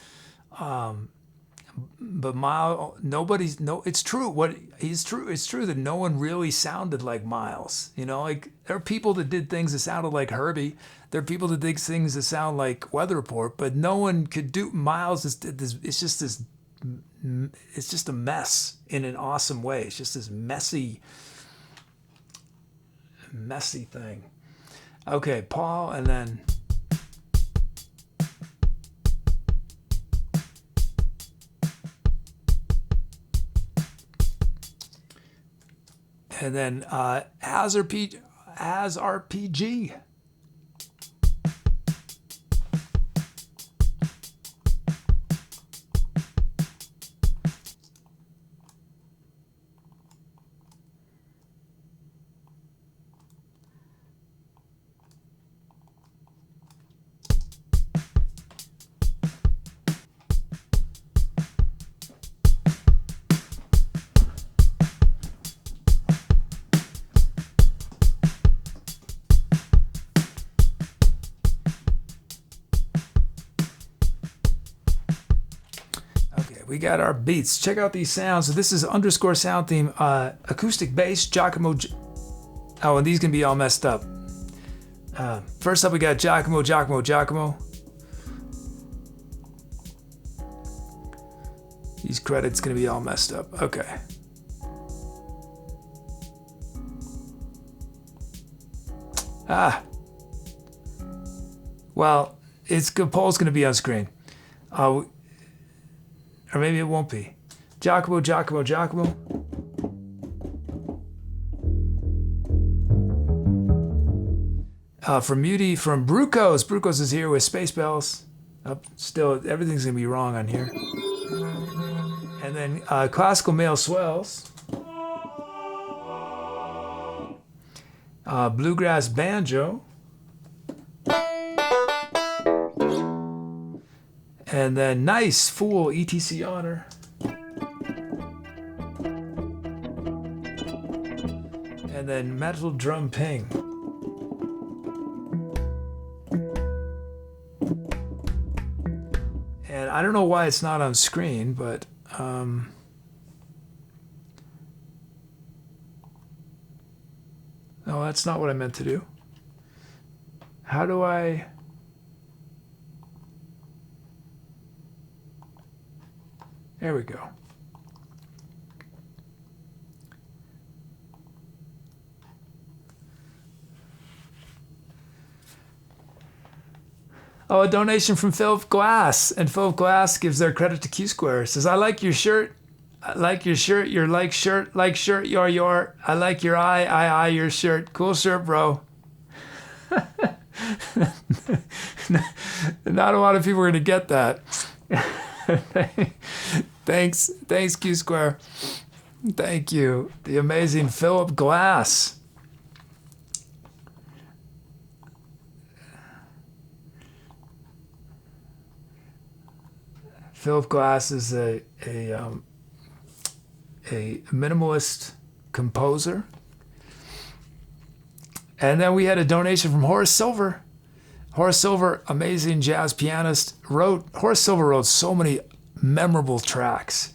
Miles, it's true. It's true that no one really sounded like Miles. Like there are people that did things that sounded like Herbie. There are people that did things that sound like Weather Report. But no one could do. Miles is this. It's just a mess in an awesome way. It's just this messy thing. Okay, Paul, and then as RPG. We got our beats. Check out these sounds. So this is underscore sound theme, acoustic bass, Giacomo. Oh, and these can be all messed up. First up, we got Giacomo. These credits gonna be all messed up. Okay. Well, Paul's gonna be on screen. Or maybe it won't be. Giacomo. From Muti, from Brucos. Brucos is here with Space Bells. Still, everything's going to be wrong on here. And then Classical Male Swells. Bluegrass Banjo. And then Nice Fool, ETC Honor. And then Metal Drum Ping. And I don't know why it's not on screen, but no, that's not what I meant to do. How do I... There we go. Oh, a donation from Philip Glass. And Philip Glass gives their credit to Q Square. Says, I like your shirt. I like your shirt. Your like shirt. Your. I like your eye, your shirt. Cool shirt, bro. Not a lot of people are going to get that. Thanks Q Square. Thank you. The amazing Philip Glass. Philip Glass is a minimalist composer. And then we had a donation from Horace Silver. Horace Silver, amazing jazz pianist, Horace Silver wrote so many memorable tracks.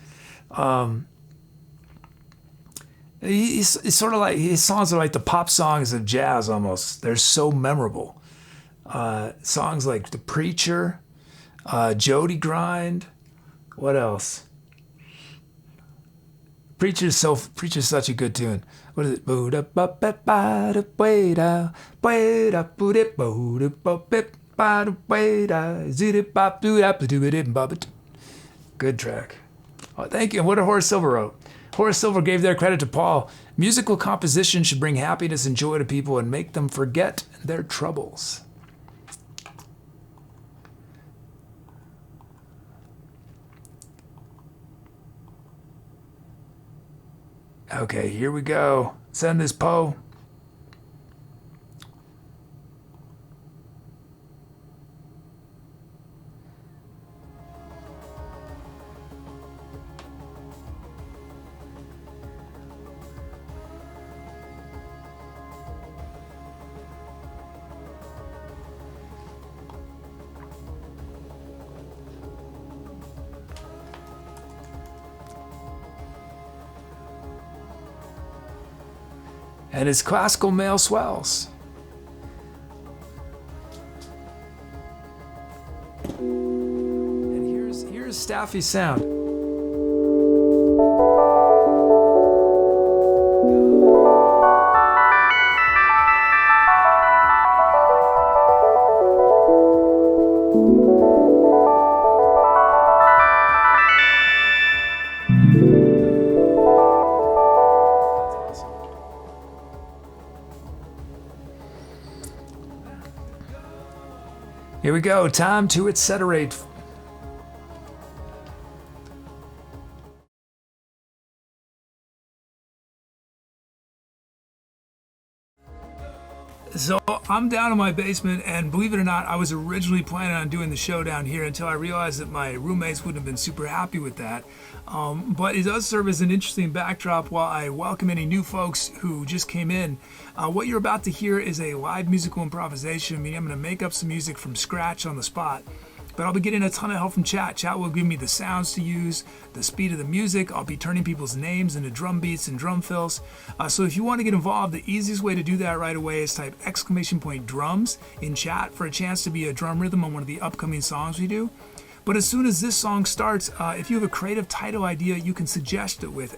He's sort of like, his songs are like the pop songs of jazz almost. They're so memorable. Songs like The Preacher, Jody Grind, what else? Preacher's such a good tune. What is it? Good track. Oh, thank you. What did Horace Silver wrote? Horace Silver gave their credit to Paul. Musical composition should bring happiness and joy to people and make them forget their troubles. Okay, here we go. Send this Poe. And his classical male swells. And here's Staffy's sound. Here we go. Time to etceterate. So I'm down in my basement, and believe it or not, I was originally planning on doing the show down here until I realized that my roommates wouldn't have been super happy with that. But it does serve as an interesting backdrop while I welcome any new folks who just came in. What you're about to hear is a live musical improvisation, meaning I'm going to make up some music from scratch on the spot. But I'll be getting a ton of help from chat. Chat will give me the sounds to use, the speed of the music. I'll be turning people's names into drum beats and drum fills. So if you want to get involved, the easiest way to do that right away is type !drums in chat for a chance to be a drum rhythm on one of the upcoming songs we do. But as soon as this song starts, if you have a creative title idea, you can suggest it with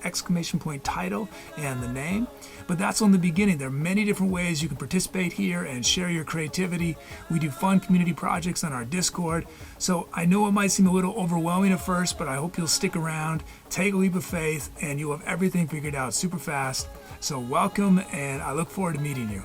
!title and the name. But that's on the beginning. There are many different ways you can participate here and share your creativity. We do fun community projects on our Discord. So I know it might seem a little overwhelming at first, but I hope you'll stick around, take a leap of faith, and you'll have everything figured out super fast. So welcome, and I look forward to meeting you.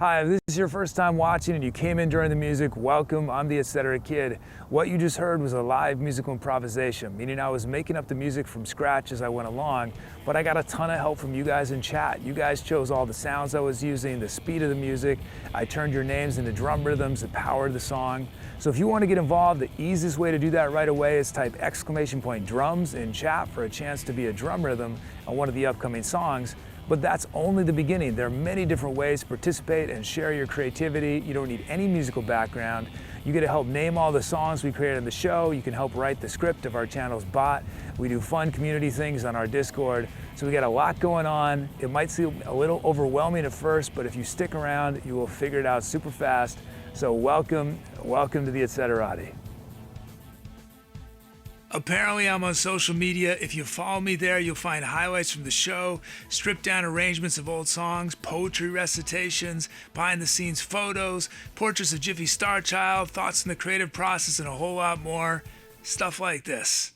Hi, if this is your first time watching and you came in during the music, welcome. I'm the Etc. Kid. What you just heard was a live musical improvisation, meaning I was making up the music from scratch as I went along, but I got a ton of help from you guys in chat. You guys chose all the sounds I was using, the speed of the music. I turned your names into drum rhythms that powered the song. So if you want to get involved, the easiest way to do that right away is type !drums in chat for a chance to be a drum rhythm on one of the upcoming songs. But that's only the beginning. There are many different ways to participate and share your creativity. You don't need any musical background. You get to help name all the songs we created in the show. You can help write the script of our channel's bot. We do fun community things on our Discord. So we got a lot going on. It might seem a little overwhelming at first, but if you stick around, you will figure it out super fast. So welcome to the Etceterati. Apparently I'm on social media. If you follow me there, you'll find highlights from the show, stripped down arrangements of old songs, poetry recitations, behind the scenes photos, portraits of Jiffy Star Child, thoughts on the creative process, and a whole lot more. Stuff like this.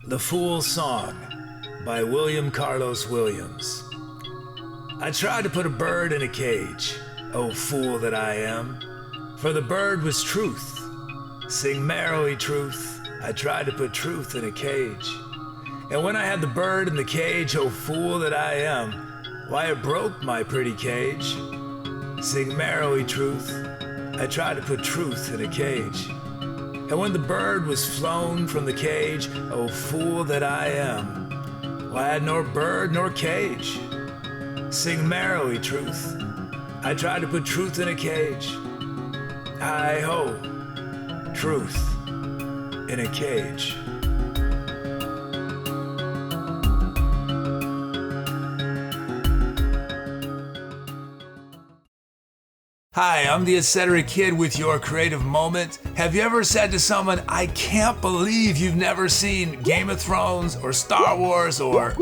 The Fool Song by William Carlos Williams. I tried to put a bird in a cage, oh fool that I am, for the bird was truth. Sing merrily, truth. I tried to put truth in a cage. And when I had the bird in the cage, oh fool that I am, why it broke my pretty cage. Sing merrily, truth. I tried to put truth in a cage. And when the bird was flown from the cage, oh fool that I am, why I had nor bird nor cage. Sing merrily, truth. I tried to put truth in a cage. Hi-ho, truth in a cage. Hi, I'm the Etc. Kid with your creative moment. Have you ever said to someone, I can't believe you've never seen Game of Thrones or Star Wars or...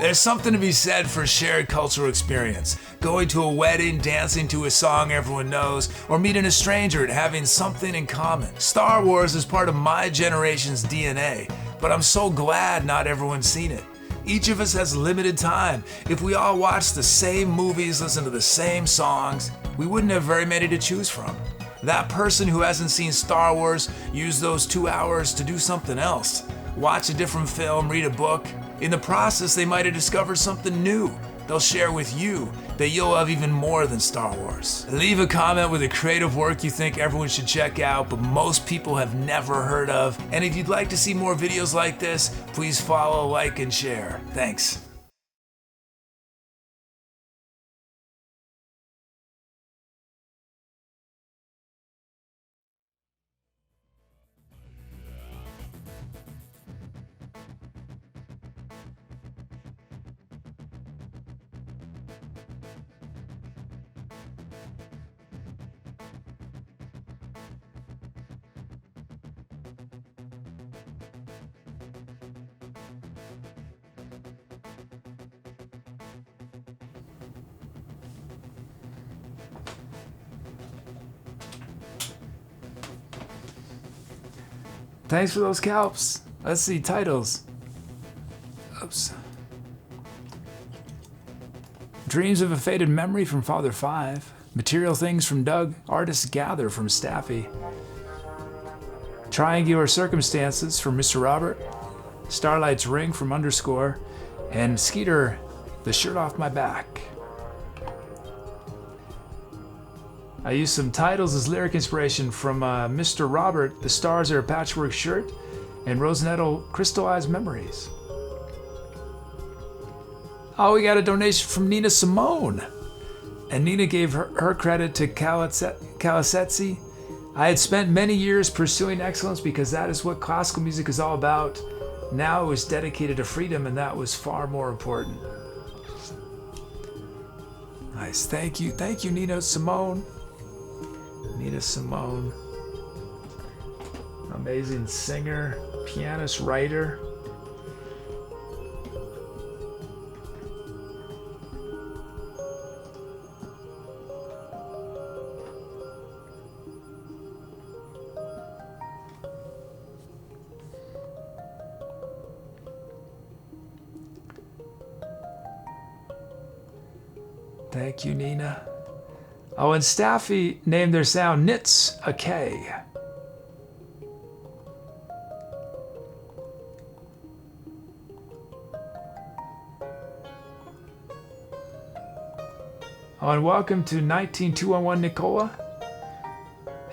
There's something to be said for shared cultural experience. Going to a wedding, dancing to a song everyone knows, or meeting a stranger and having something in common. Star Wars is part of my generation's DNA, but I'm so glad not everyone's seen it. Each of us has limited time. If we all watched the same movies, listened to the same songs, we wouldn't have very many to choose from. That person who hasn't seen Star Wars used those 2 hours to do something else. Watch a different film, read a book. In the process, they might have discovered something new they'll share with you that you'll love even more than Star Wars. Leave a comment with a creative work you think everyone should check out, but most people have never heard of. And if you'd like to see more videos like this, please follow, like, and share. Thanks. Thanks for those scalps. Let's see, titles. Oops. Dreams of a Faded Memory from Father 5. Material Things from Doug. Artists Gather from Staffy. Triangular Circumstances from Mr. Robert. Starlight's Ring from Underscore. And Skeeter, The Shirt Off My Back. I used some titles as lyric inspiration from Mr. Robert, The Stars Are a Patchwork Shirt, and Rose Nettle, Crystallized Memories. Oh, we got a donation from Nina Simone. And Nina gave her credit to Calasetzi. I had spent many years pursuing excellence because that is what classical music is all about. Now it was dedicated to freedom, and that was far more important. Nice, thank you, Nina Simone. Nina Simone, amazing singer, pianist, writer. Thank you, Nina. Oh, and Staffy named their sound Knits a K. Oh, and welcome to 19211 Nicola.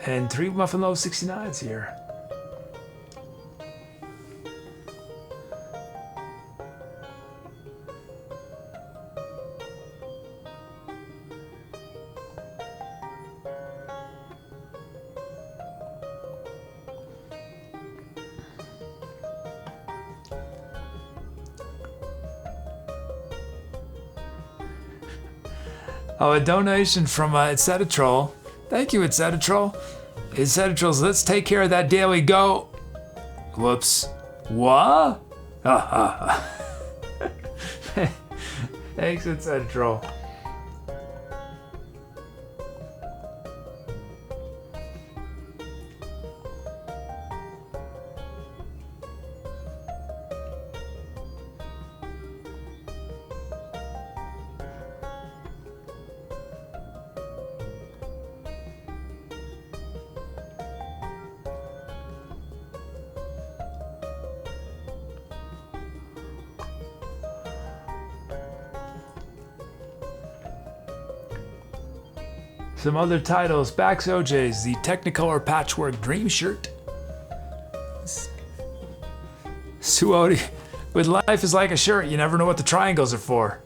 And 3 Muffin Loaf 69's here. Oh, a donation from Etcetatroll. Thank you, Etcetatroll. Etcetatrolls, let's take care of that daily go. Whoops. What? Thanks, Etcetatroll. Some other titles. Bax OJ's The Technicolor Patchwork Dream Shirt. Suodi. With life is like a shirt, you never know what the triangles are for.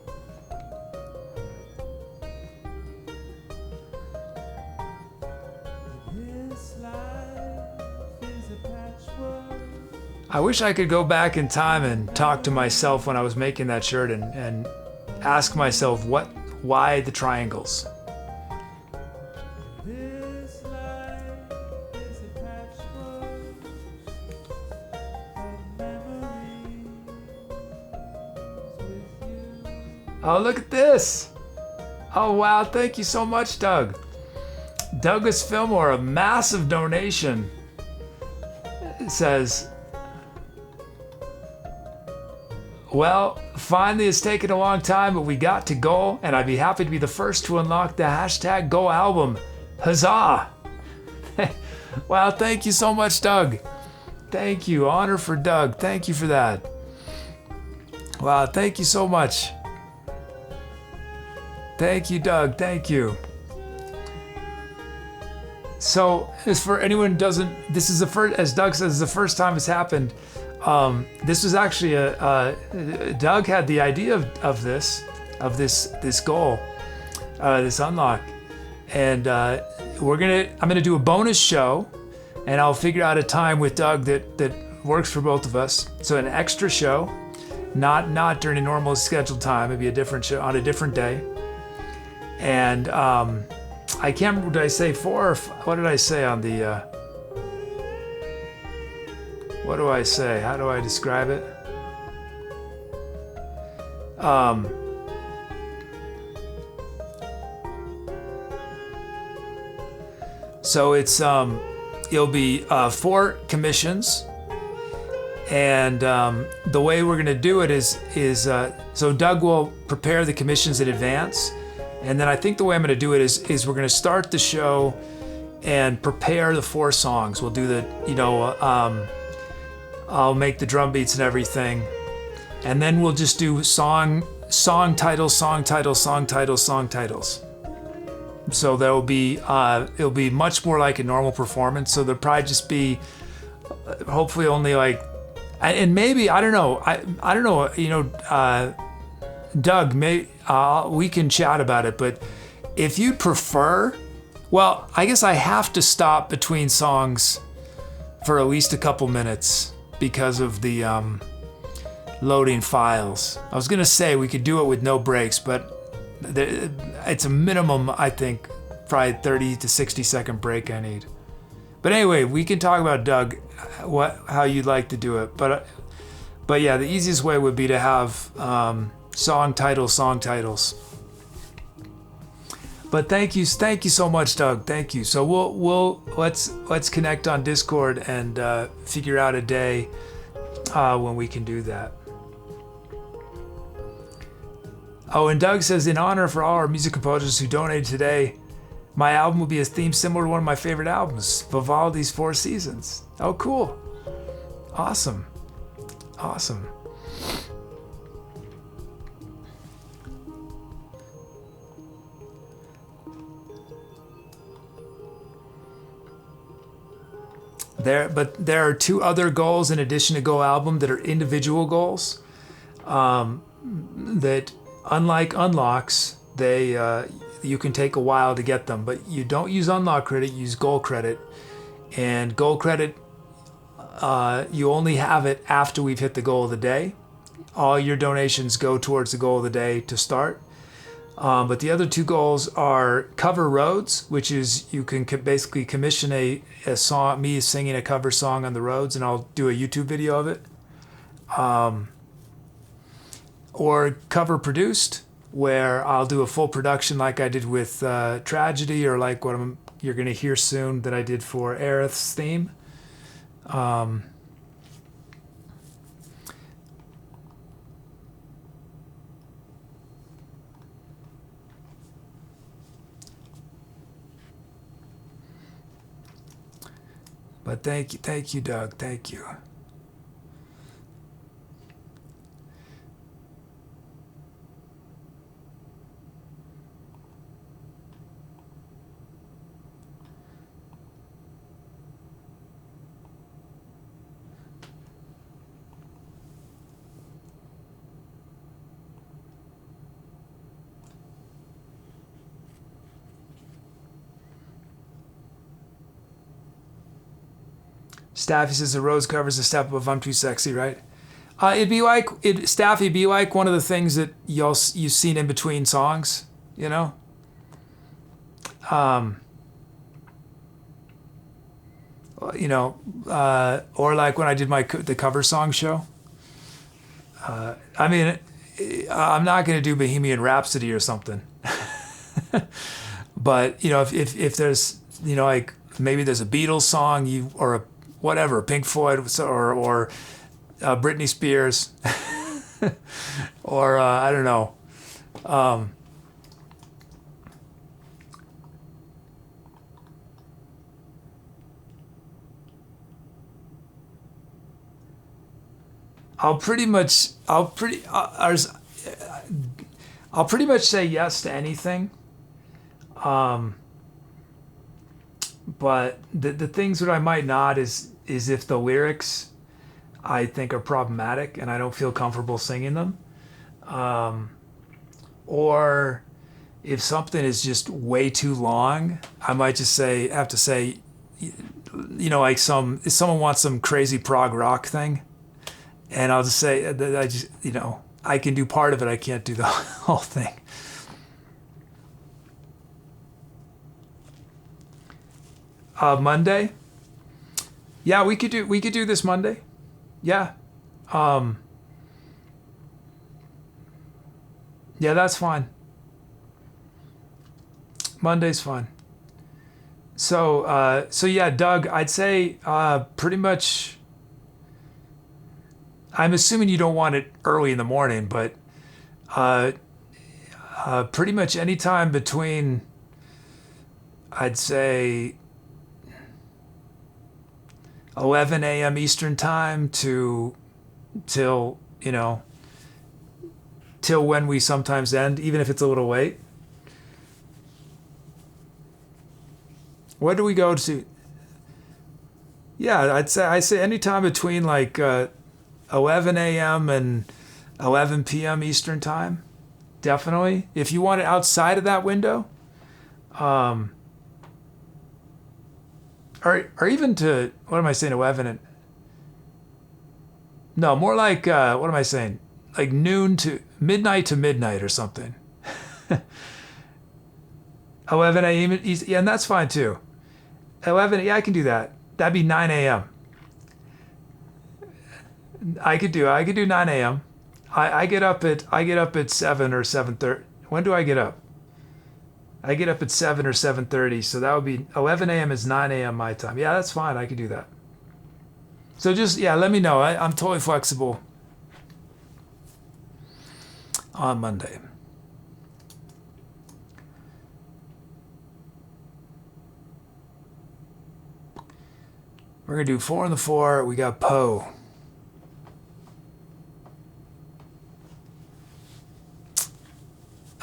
I wish I could go back in time and talk to myself when I was making that shirt and ask myself why the triangles. Oh, look at this. Oh, wow. Thank you so much, Doug. Douglas Fillmore, a massive donation. It says, well, finally it's taken a long time, but we got to go, and I'd be happy to be the first to unlock the hashtag Go album. Huzzah! Wow, thank you so much, Doug. Thank you. Honor for Doug. Thank you for that. Wow, thank you so much. Thank you, Doug. Thank you. So, as for anyone who doesn't, this is the first, as Doug says, the first time it's happened. This was actually Doug had the idea of this goal, this unlock, and I'm gonna do a bonus show, and I'll figure out a time with Doug that works for both of us. So an extra show, not during a normal scheduled time. It'd be a different show on a different day. And I can't remember, did I say 4 or what did I say on the, what do I say? How do I describe it? So it's, it'll be 4 commissions. And the way we're gonna do it is so Doug will prepare the commissions in advance. And then I think the way I'm going to do it is we're going to start the show and prepare the 4 songs. We'll do the, I'll make the drum beats and everything. And then we'll just do song titles. So there'll be, it'll be much more like a normal performance. So there'll probably just be, hopefully only like, and maybe, I don't know, Doug, we can chat about it, but if you'd prefer, well, I guess I have to stop between songs for at least a couple minutes because of the loading files. I was gonna say we could do it with no breaks, but it's a minimum, I think, probably 30 to 60 second break I need. But anyway, we can talk about, Doug, how you'd like to do it. But yeah, the easiest way would be to have song titles. But thank you so much, Doug. Thank you. So let's connect on Discord and figure out a day when we can do that. Oh, and Doug says, in honor for all our music composers who donated today, my album will be a theme similar to one of my favorite albums, Vivaldi's Four Seasons. Oh, cool. Awesome. Awesome. But there are two other goals in addition to Go Album that are individual goals. That unlike unlocks, you can take a while to get them, but you don't use unlock credit, you use goal credit. And goal credit, you only have it after we've hit the goal of the day. All your donations go towards the goal of the day to start. But the other two goals are cover Rhodes, which is you can basically commission a song, me singing a cover song on the Rhodes, and I'll do a YouTube video of it. Or cover produced, where I'll do a full production like I did with Tragedy, or like what you're going to hear soon that I did for Aerith's theme. But thank you, Doug. Thank you. Staffy says the Rhodes cover is a step above I'm Too Sexy, right? It'd be like Staffy, be like one of the things that you've seen in between songs, you know. Or like when I did the cover song show. I mean, I'm not gonna do Bohemian Rhapsody or something, but if there's like maybe there's a Beatles song or a whatever, Pink Floyd or Britney Spears, or I don't know. I'll pretty much say yes to anything. But the things that I might not is if the lyrics I think are problematic and I don't feel comfortable singing them, or if something is just way too long, I might just have to say, like if someone wants some crazy prog rock thing, and I'll just say that I can do part of it, I can't do the whole thing. Monday. Yeah, we could do this Monday. Yeah. Yeah, that's fine. Monday's fine. So yeah, Doug, I'd say pretty much, I'm assuming you don't want it early in the morning, but pretty much any time between, I'd say 11 a.m. Eastern time till when we sometimes end, even if it's a little late. What do we go to? Yeah, I say anytime between like 11 a.m. and 11 p.m. Eastern time. Definitely. If you want it outside of that window, or even to, what am I saying, 11 and, no, more like, what am I saying? Like noon to midnight or something. 11 a.m. Yeah, and that's fine too. 11, yeah, I can do that. That'd be 9 a.m. I could do 9 a.m. I get up at 7 or 7:30. When do I get up? I get up at 7 or 7:30, so that would be 11 a.m. is 9 a.m. my time. Yeah, that's fine. I could do that. So just, yeah, let me know. I'm totally flexible on Monday. We're going to do 4 on the 4. We got Poe.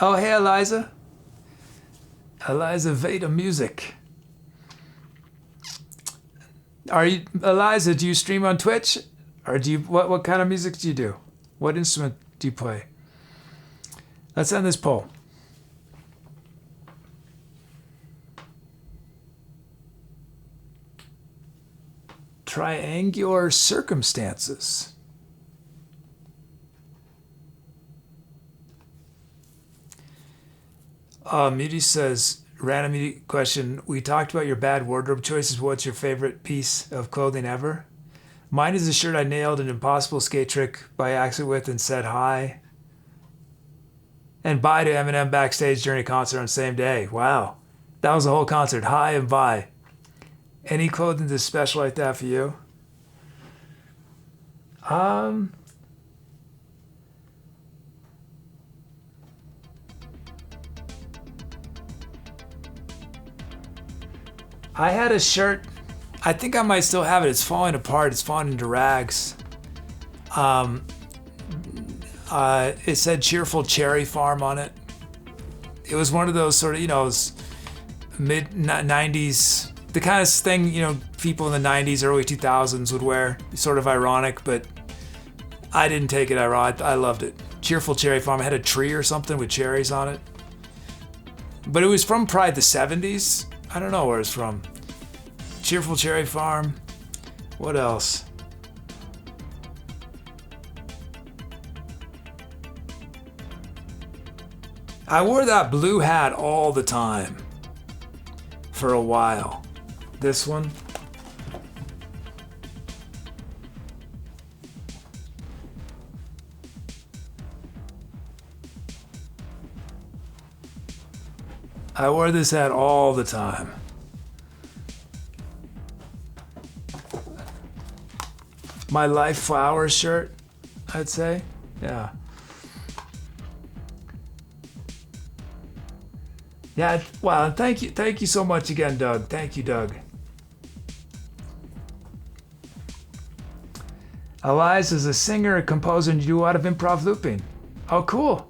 Oh, hey, Eliza. Eliza Veda Music. Are you, Eliza, do you stream on Twitch? Or do you, what kind of music do you do? What instrument do you play? Let's end this poll. Triangular circumstances. Muti says, random Muti question. We talked about your bad wardrobe choices. What's your favorite piece of clothing ever? Mine is a shirt I nailed an impossible skate trick by accident with and said hi. And bye to Eminem backstage during a concert on the same day. Wow. That was the whole concert. Hi and bye. Any clothing that's special like that for you? I had a shirt. I think I might still have it. It's falling apart. It's falling into rags. It said Cheerful Cherry Farm on it. It was one of those sort of, mid 90s, the kind of thing, people in the 90s, early 2000s would wear. Sort of ironic, but I didn't take it ironic. I loved it. Cheerful Cherry Farm. I had a tree or something with cherries on it. But it was from probably the 70s. I don't know where it's from. Cheerful Cherry Farm. What else? I wore that blue hat all the time for a while. This one. I wore this hat all the time. My Life Flowers shirt, I'd say. Yeah. Yeah, wow, thank you so much again, Doug. Thank you, Doug. Elias is a singer, a composer, and you do a lot of improv looping. Oh, cool.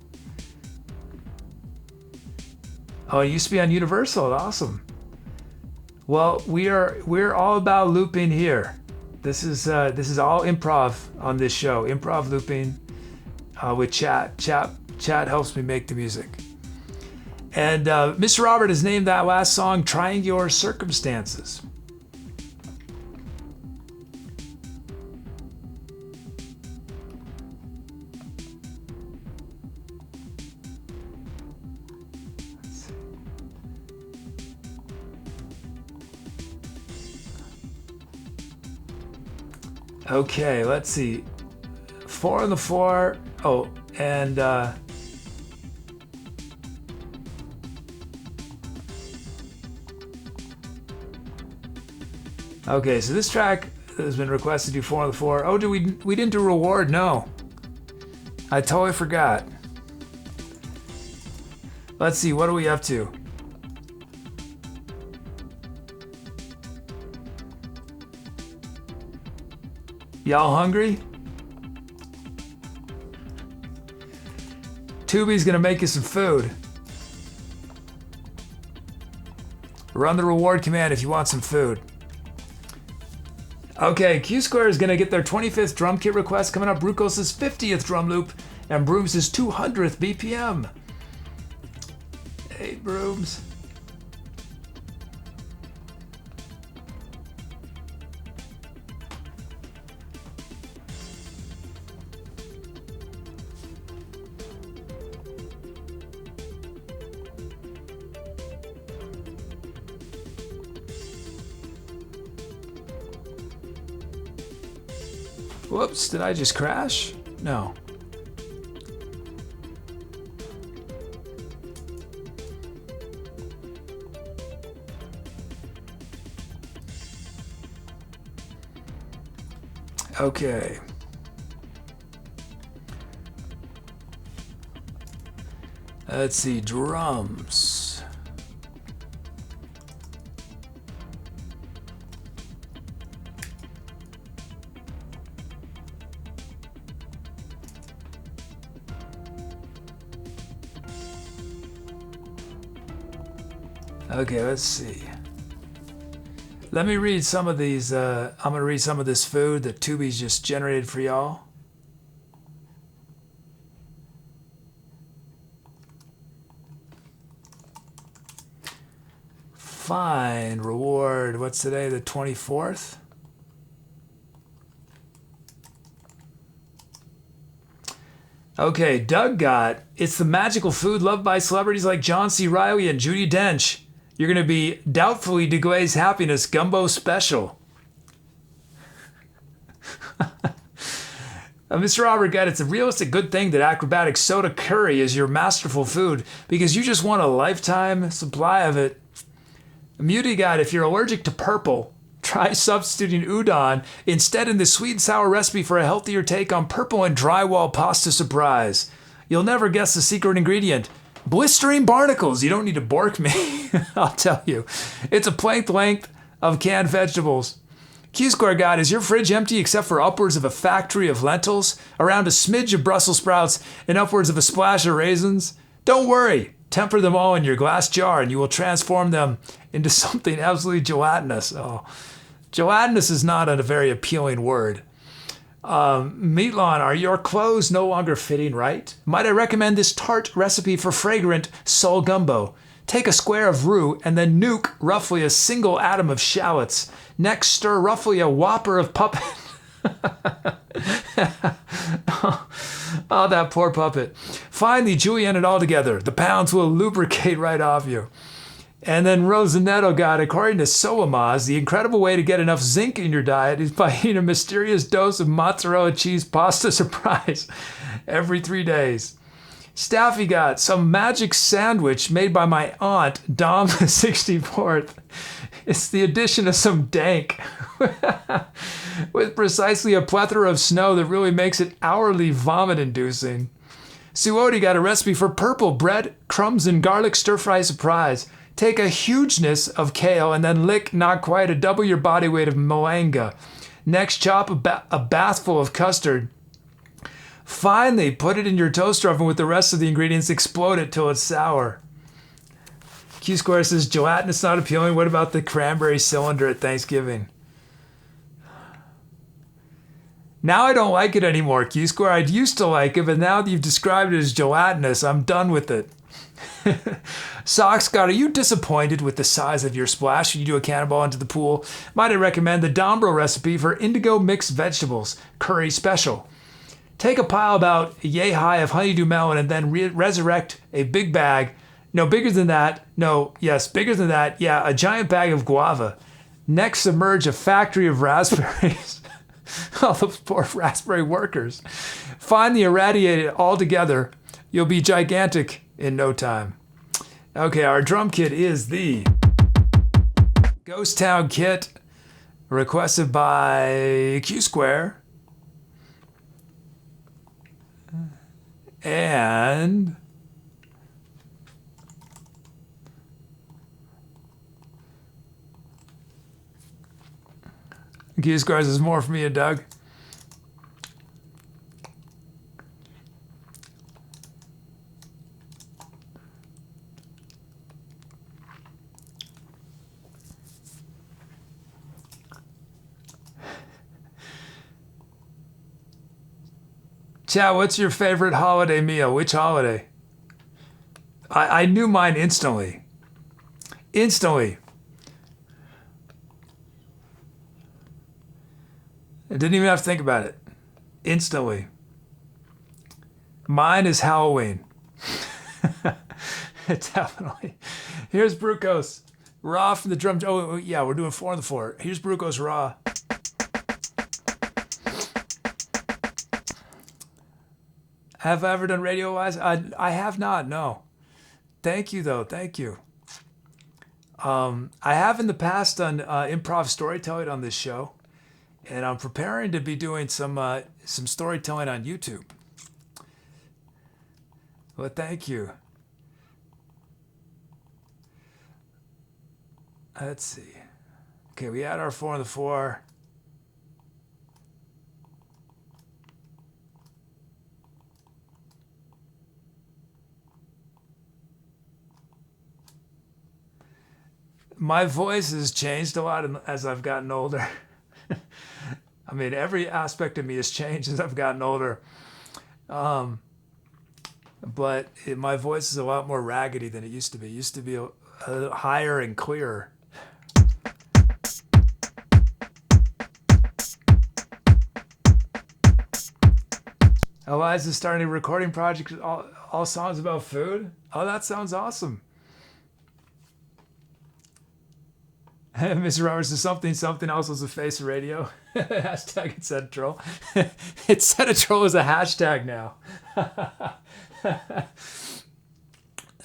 Oh, it used to be on Universal. Awesome. Well, we're all about looping here. This is all improv on this show. Improv looping with chat. Chat helps me make the music. And Mr. Robert has named that last song Triangular Circumstances. Okay, let's see. 4 on the 4. Oh, and okay, so this track has been requested to do 4 on the 4. Oh, we didn't do reward? No. I totally forgot. Let's see, what are we up to? Y'all hungry? Tooby's gonna make you some food. Run the reward command if you want some food. Okay, Q Square is gonna get their 25th drum kit request coming up. Brukos' 50th drum loop and Brooms' 200th BPM. Hey, Brooms. Whoops, did I just crash? No. Okay. Let's see, drums. Okay, let's see. Let me read some of these. I'm going to read some of this food that Tooby's just generated for y'all. Fine. Reward. What's today? The 24th? Okay, Doug got, it's the magical food loved by celebrities like John C. Reilly and Judi Dench. You're going to be doubtfully deglaze happiness gumbo special. Mr. Robert got, it's a realistic good thing that acrobatic soda curry is your masterful food because you just want a lifetime supply of it. Muty got, if you're allergic to purple, try substituting udon instead in the sweet and sour recipe for a healthier take on purple and drywall pasta surprise. You'll never guess the secret ingredient. Blistering barnacles. You don't need to bork me. I'll tell you. It's a plank length of canned vegetables. Q-Square God, is your fridge empty except for upwards of a factory of lentils, around a smidge of Brussels sprouts, and upwards of a splash of raisins? Don't worry. Temper them all in your glass jar and you will transform them into something absolutely gelatinous. Oh, gelatinous is not a very appealing word. Meatlawn, are your clothes no longer fitting right? Might I recommend this tart recipe for fragrant sol gumbo? Take a square of roux and then nuke roughly a single atom of shallots. Next, stir roughly a whopper of puppet. Oh, that poor puppet. Finally, julienne it all together. The pounds will lubricate right off you. And then Rosanetto got, according to Soamaz, the incredible way to get enough zinc in your diet is by eating a mysterious dose of mozzarella cheese pasta surprise every 3 days. Staffy got some magic sandwich made by my aunt, Dom the 64th. It's the addition of some dank with precisely a plethora of snow that really makes it hourly vomit-inducing. Suodi got a recipe for purple bread, crumbs, and garlic stir-fry surprise. Take a hugeness of kale and then lick not quite a double your body weight of malanga. Next, chop a bathful of custard. Finally, put it in your toaster oven with the rest of the ingredients. Explode it till it's sour. Q-Square says, gelatinous not appealing. What about the cranberry cylinder at Thanksgiving? Now I don't like it anymore, Q-Square. I used to like it, but now that you've described it as gelatinous, I'm done with it. Sock Scott, are you disappointed with the size of your splash when you do a cannonball into the pool? Might I recommend the Dombro recipe for indigo mixed vegetables, curry special. Take a pile about yay high of honeydew melon and then resurrect a big bag. No, bigger than that. No, yes, bigger than that. Yeah, a giant bag of guava. Next, submerge a factory of raspberries. All those poor raspberry workers. Finally, irradiate it all together. You'll be gigantic in no time. Okay, our drum kit is the Ghost Town kit, requested by Q-Square. And Q-Square is more for me and Doug. Chad, what's your favorite holiday meal? Which holiday? I knew mine instantly. Instantly. I didn't even have to think about it. Instantly. Mine is Halloween. Definitely. Here's Brucos. Raw from the drum. Oh, yeah, we're doing 4 on the floor. Here's Brucos Raw. Have I ever done radio wise? I have not, no. Thank you, though. Thank you. I have in the past done improv storytelling on this show, and I'm preparing to be doing some storytelling on YouTube. Well, thank you. Let's see. Okay, we had our 4 on the floor. My voice has changed a lot as I've gotten older. I mean, every aspect of me has changed as I've gotten older. But my voice is a lot more raggedy than it used to be. It used to be a higher and clearer. Eliza's starting a recording project, all songs about food. Oh, that sounds awesome. Mr. Roberts is something else was the face of radio. Hashtag it's Central. It's Central is a hashtag now.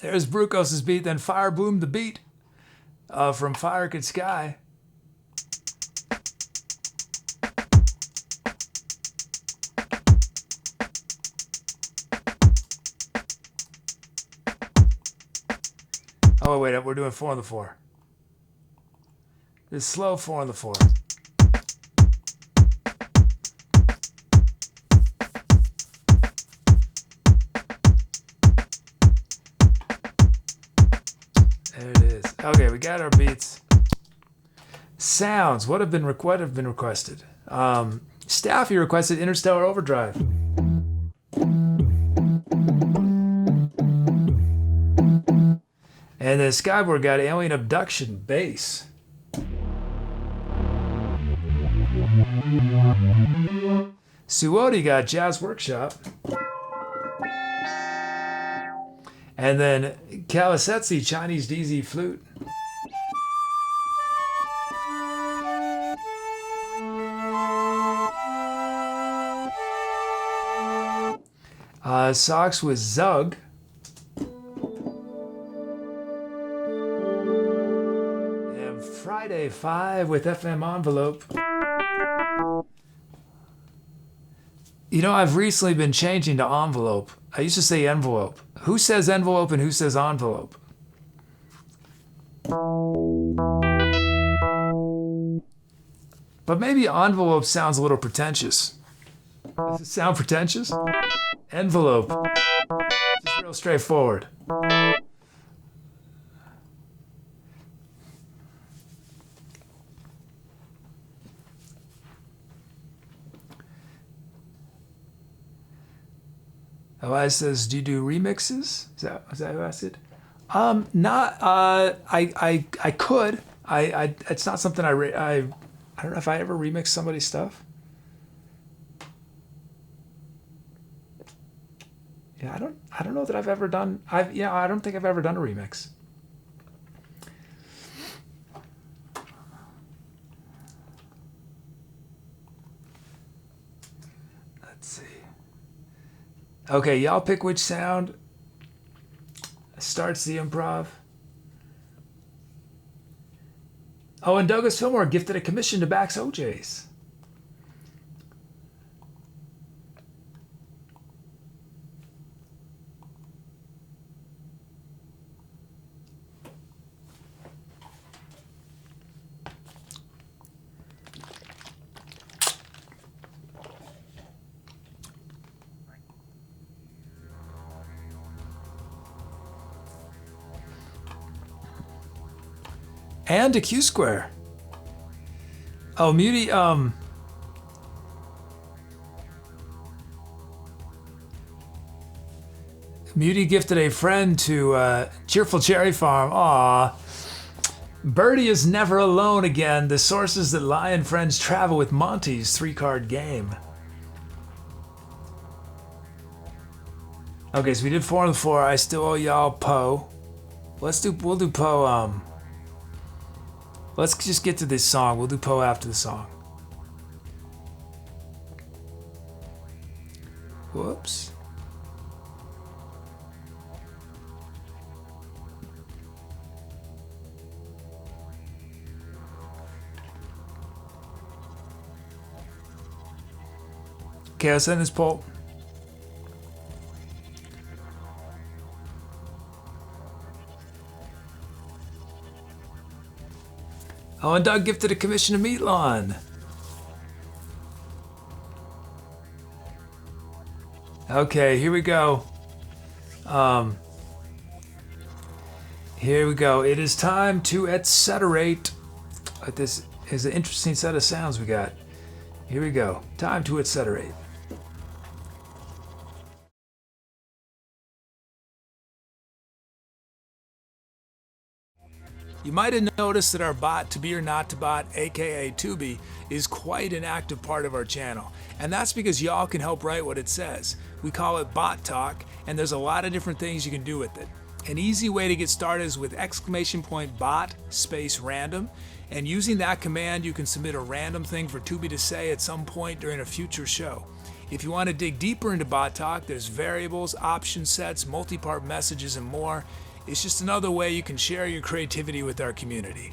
There's Brukos' beat, then Fire Bloom the Beat from Fire Could Sky. Oh, wait, we're doing 4 on the 4. This slow 4 on the 4. There it is. Okay, we got our beats. Sounds. What have been requested? Staffy requested Interstellar Overdrive. And then Skyboard got Alien Abduction bass. Suodi got Jazz Workshop. And then Kalasetsi Chinese DZ flute. Socks with Zug. And Friday 5 with FM Envelope. You know, I've recently been changing to envelope. I used to say envelope. Who says envelope and who says envelope? But maybe envelope sounds a little pretentious. Does it sound pretentious? Envelope. Just real straightforward. Elias says, "Do you do remixes?" Is that who asked it? Not. I could. It's not something I don't know if I ever remix somebody's stuff. Yeah, I don't know that I've ever done. I don't think I've ever done a remix. Let's see. Okay, y'all pick which sound starts the improv. Oh, and Douglas Fillmore gifted a commission to Bax OJs. And a Q square. Oh, Muty, Muty gifted a friend to Cheerful Cherry Farm. Aw. Birdie is never alone again. The sources that lie and friends travel with Monty's 3-card game. Okay, so we did 4 on the 4. I still owe y'all Poe. We'll do Poe, let's just get to this song. We'll do Poe after the song. Whoops. Okay, I'll send this poll. Oh, and Doug gifted a commission to Meatlawn. Okay, here we go. Here we go. It is time to etceterate. This is an interesting set of sounds we got. Here we go. Time to etceterate. You might have noticed that our bot, To Be or Not to Bot, aka Tooby, is quite an active part of our channel. And that's because y'all can help write what it says. We call it bot talk, and there's a lot of different things you can do with it. An easy way to get started is with !bot space random, and using that command you can submit a random thing for Tooby to say at some point during a future show. If you want to dig deeper into bot talk, there's variables, option sets, multi-part messages, and more. It's just another way you can share your creativity with our community.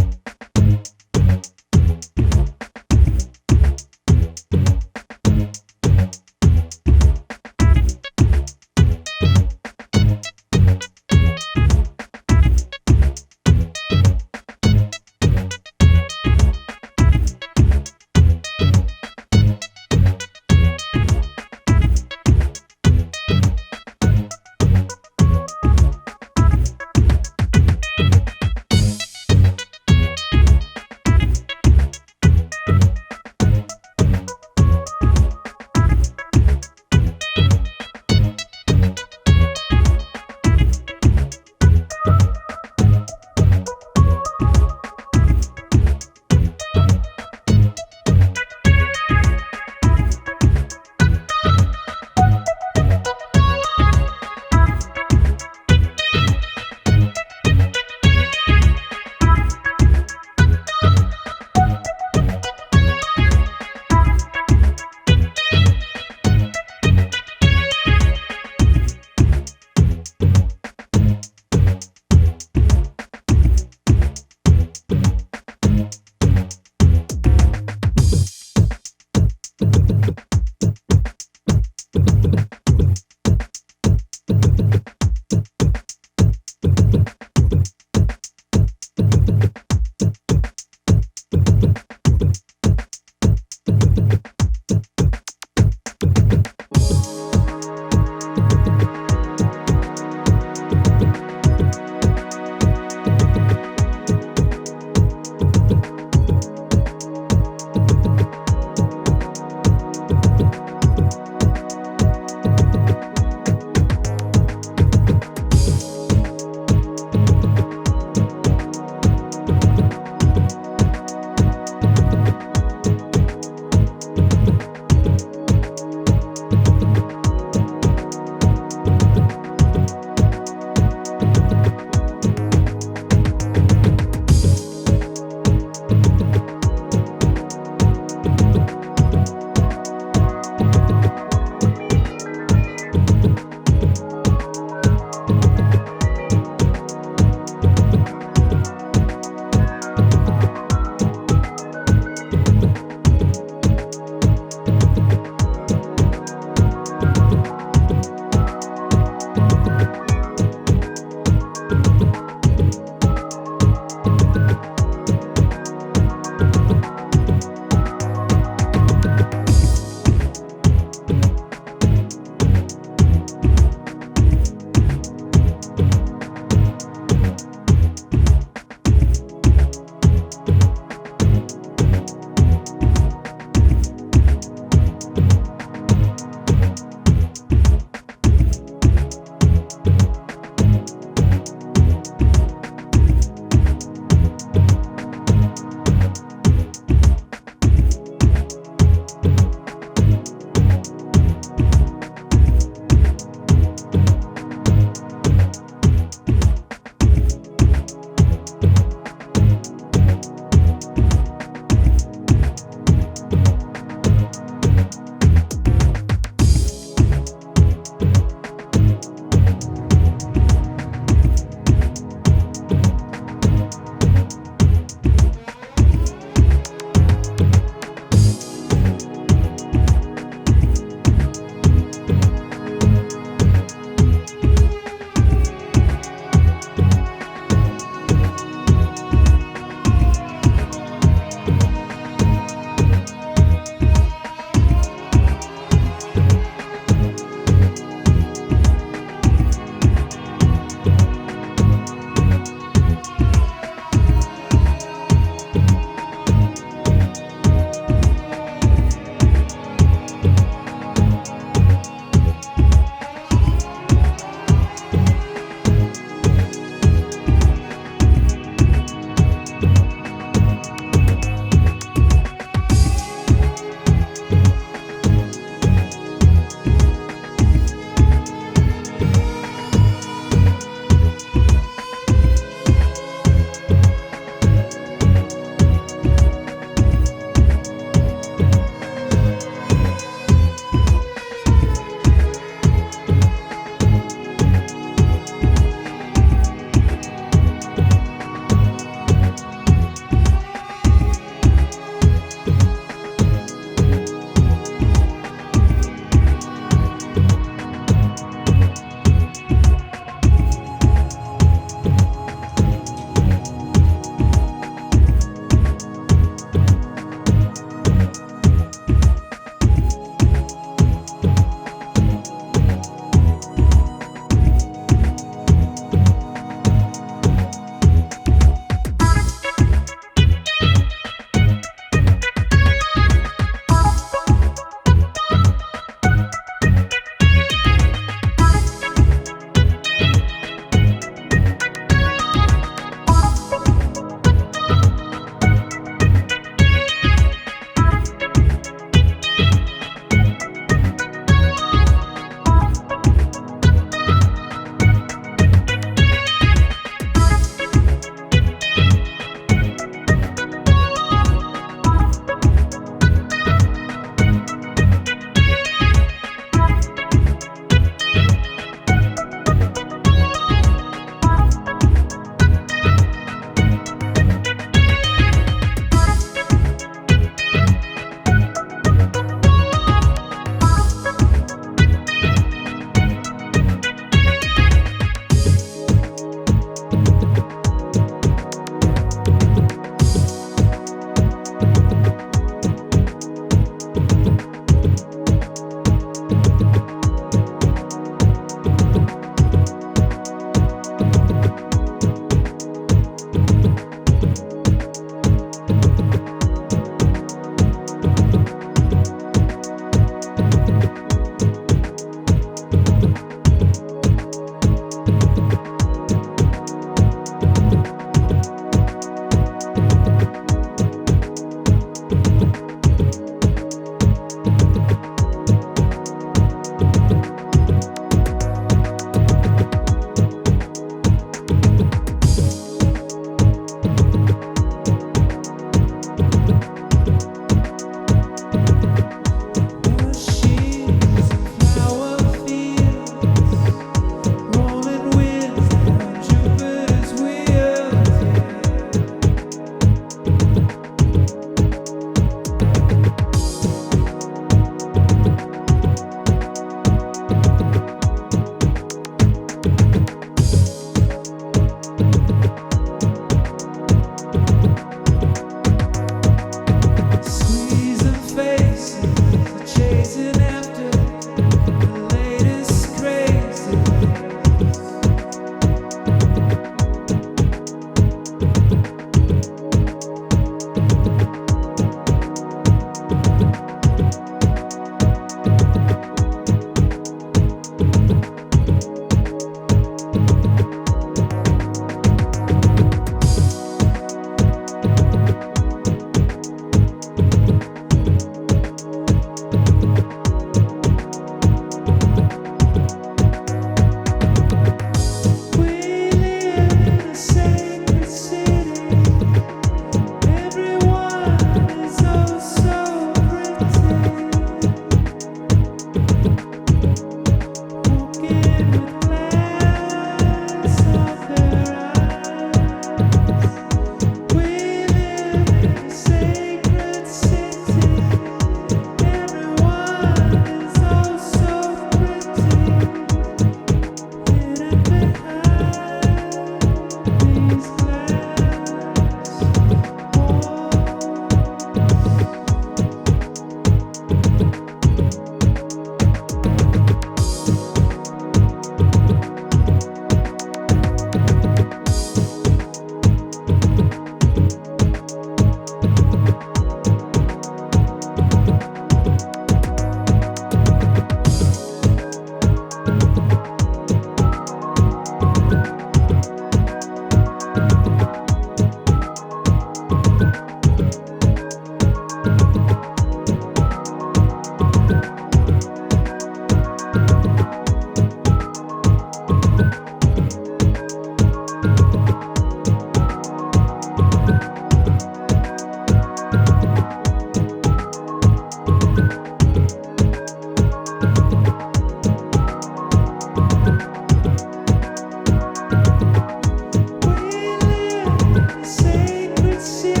Sacred city,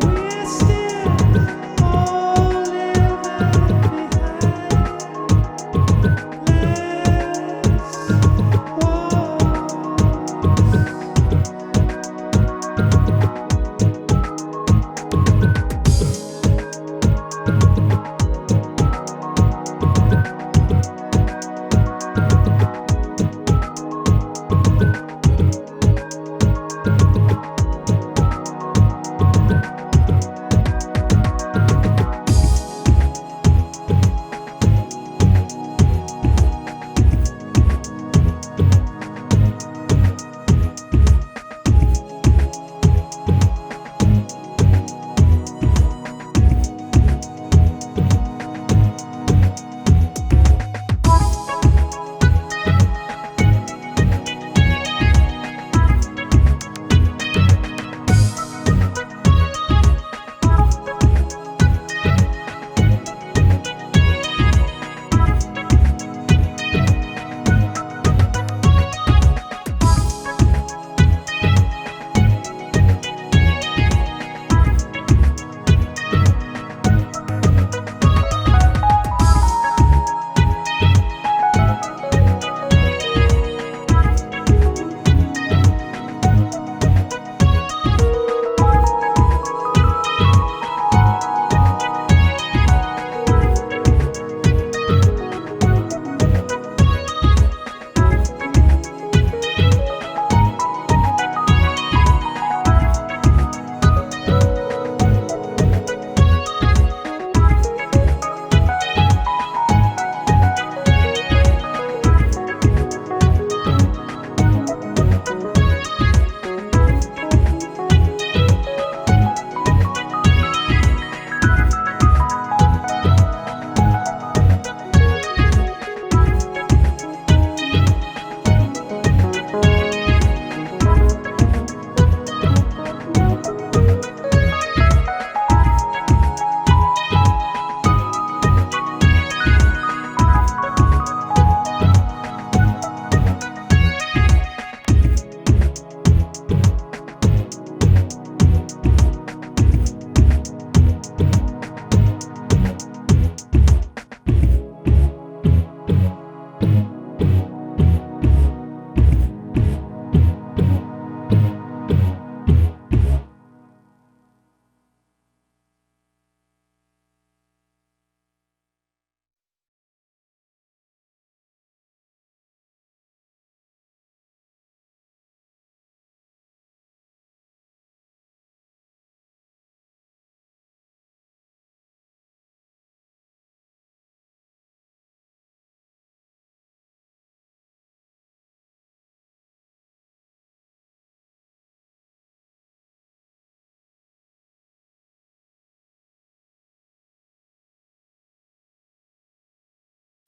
we're still all living behind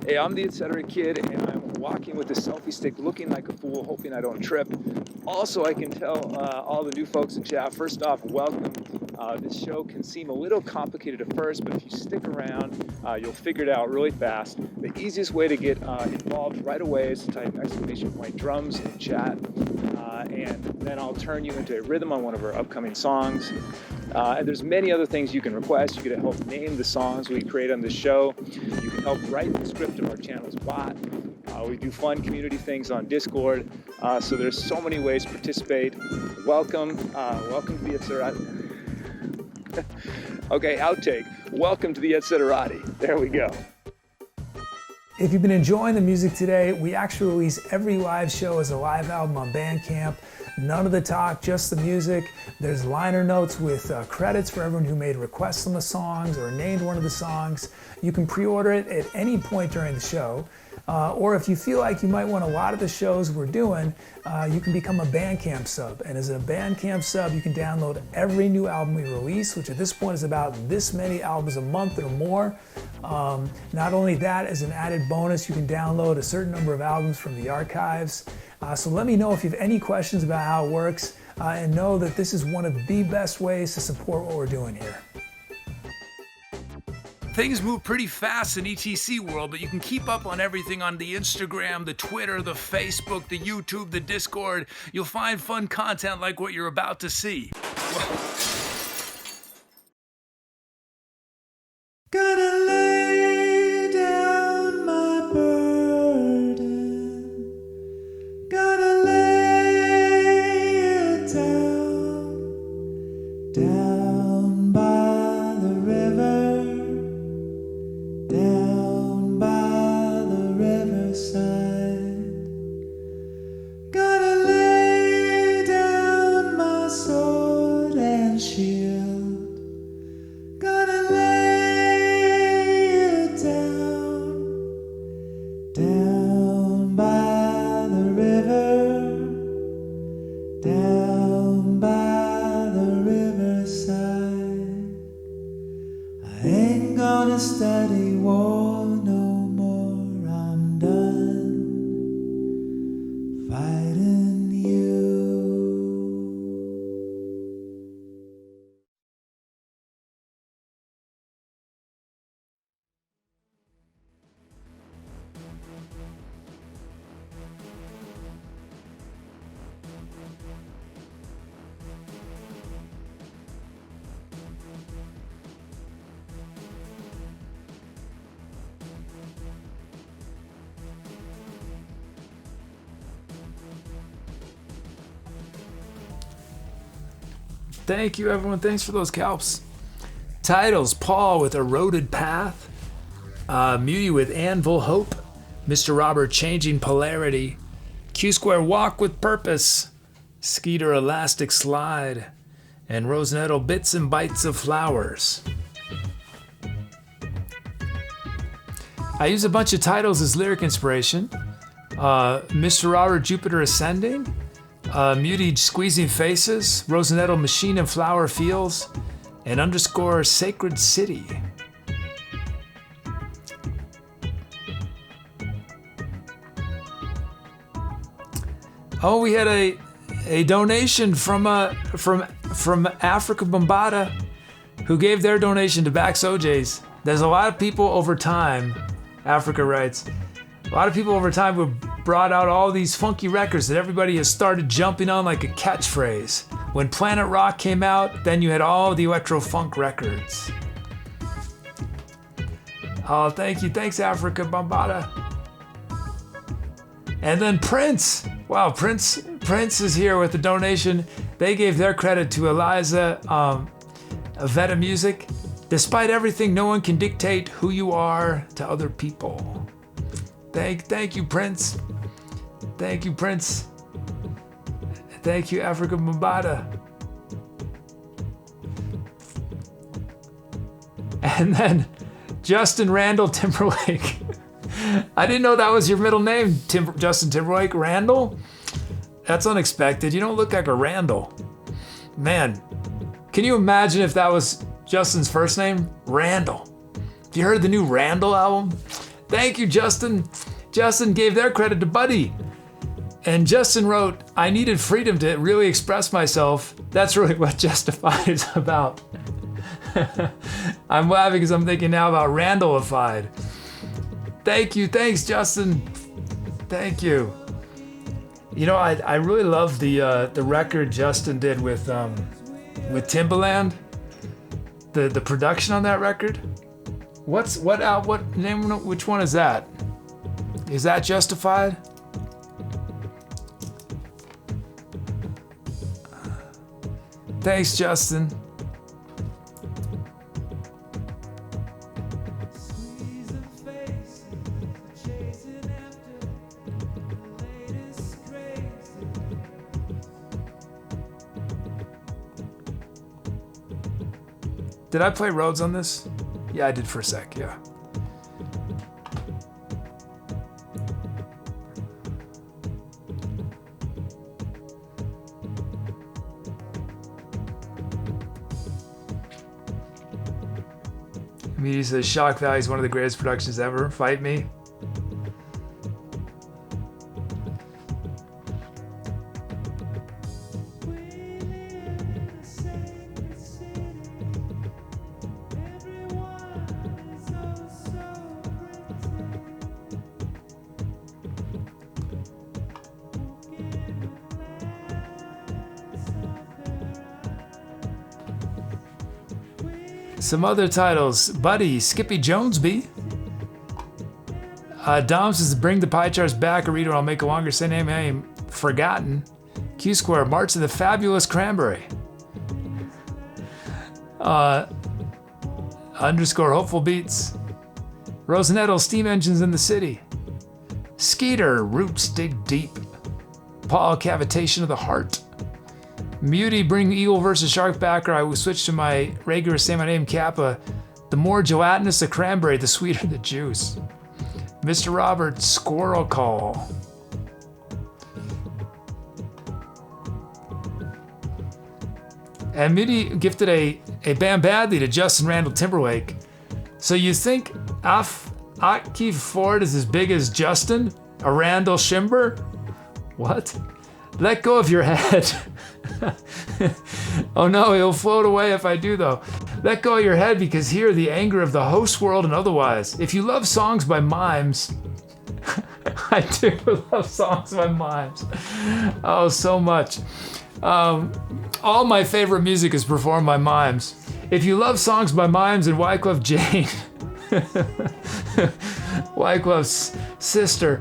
Hey, I'm the Etc. Kid, and I'm walking with a selfie stick looking like a fool, hoping I don't trip. Also, I can tell all the new folks in chat, first off, welcome. This show can seem a little complicated at first, but if you stick around, you'll figure it out really fast. The easiest way to get involved right away is to type !drums in chat, and then I'll turn you into a rhythm on one of our upcoming songs. And there's many other things you can request. You can help name the songs we create on this show. You can help write the script of our channel's bot. We do fun community things on Discord. So there's so many ways to participate. Welcome to the Etc. Okay, outtake. Welcome to the Etceterati. There we go. If you've been enjoying the music today, we actually release every live show as a live album on Bandcamp. None of the talk, just the music. There's liner notes with credits for everyone who made requests on the songs or named one of the songs. You can pre-order it at any point during the show. Or if you feel like you might want a lot of the shows we're doing, you can become a Bandcamp sub. And as a Bandcamp sub, you can download every new album we release, which at this point is about this many albums a month or more. Not only that, as an added bonus, you can download a certain number of albums from the archives. So let me know if you have any questions about how it works, and know that this is one of the best ways to support what we're doing here. things move pretty fast in ETC world, but you can keep up on everything on the Instagram, the Twitter, the Facebook, the YouTube, the Discord. You'll find fun content like what you're about to see. Gotta lay down my burden. Gotta lay it down, down by the river, down by the riverside. Gotta lay down my sword and shield. Gotta lay it down, down by the river, down by the riverside. I ain't gonna study war no more. I'm done fighting you. Thank you, everyone. Thanks for those calps. Titles: Paul with Eroded Path, Muty with Anvil Hope, Mr. Robert Changing Polarity, Q Square Walk with Purpose, Skeeter Elastic Slide, and Rose Nettle Bits and Bites of Flowers. I use a bunch of titles as lyric inspiration. Mr. Robert Jupiter Ascending, Muty Squeezing Faces, Rosinetto Machine and Flower Fields, and _ Sacred City. Oh, we had a donation from Africa Bombada, who gave their donation to Bax OJ's. There's a lot of people over time, Africa writes, a lot of people over time who brought out all these funky records that everybody has started jumping on like a catchphrase. When Planet Rock came out, then you had all the electro funk records. Oh, thank you. Thanks, Africa Bombada. And then Prince. Wow, Prince is here with a donation. They gave their credit to Eliza Veta Music. Despite everything, no one can dictate who you are to other people. Thank you, Prince. Thank you, Prince. Thank you, Africa Bombada. And then Justin Randall Timberlake. I didn't know that was your middle name, Justin Timberlake. Randall? That's unexpected. You don't look like a Randall. Man, can you imagine if that was Justin's first name? Randall. Have you heard the new Randall album? Thank you, Justin. Justin gave their credit to Buddy. And Justin wrote, I needed freedom to really express myself. That's really what Justified is about. I'm laughing because I'm thinking now about Randallified. Thank you. Thanks, Justin. Thank you. You know, I really love the record Justin did with Timbaland. The production on that record. What name? Which one is that? Is that Justified? Thanks, Justin. Did I play Rhodes on this? Yeah, I did for a sec, yeah. He says Shock Value is one of the greatest productions ever. Fight me. Some other titles. Buddy, Skippy Jonesby. Dom says, bring the pie charts back. Arito, I'll make a longer say name. Forgotten. Q Square, March of the Fabulous Cranberry. Underscore Hopeful Beats. Rosenettle, Steam Engines in the City. Skeeter, Roots Dig Deep. Paul, Cavitation of the Heart. Muty, bring Eagle versus Shark back, or I will switch to my regular say my name Kappa. The more gelatinous the cranberry, the sweeter the juice. Mr. Robert, Squirrel Call. And Muty gifted a Bam Badly to Justin Randall Timberlake. So you think Akif Ford is as big as Justin? A Randall Shimber? What? Let go of your head. Oh no, he'll float away if I do though. Let go of your head, because here the anger of the host world and otherwise. If you love songs by mimes, I do love songs by mimes. Oh, so much. All my favorite music is performed by mimes. If you love songs by mimes and Wyclef Jane, Wyclef's sister,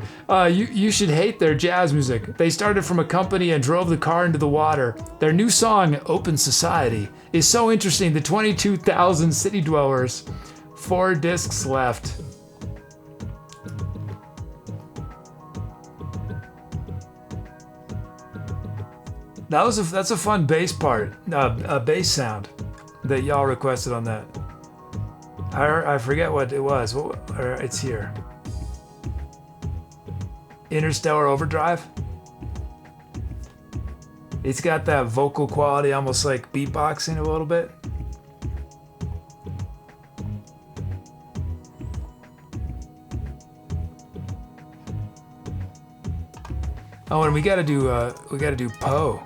you should hate their jazz music. They started from a company and drove the car into the water. Their new song, Open Society, is so interesting. The 22,000 city dwellers, 4 discs left. That's a fun bass part, a bass sound that y'all requested on that. I forget what it was. It's here. Interstellar Overdrive. It's got that vocal quality, almost like beatboxing a little bit. Oh, and we gotta do Poe.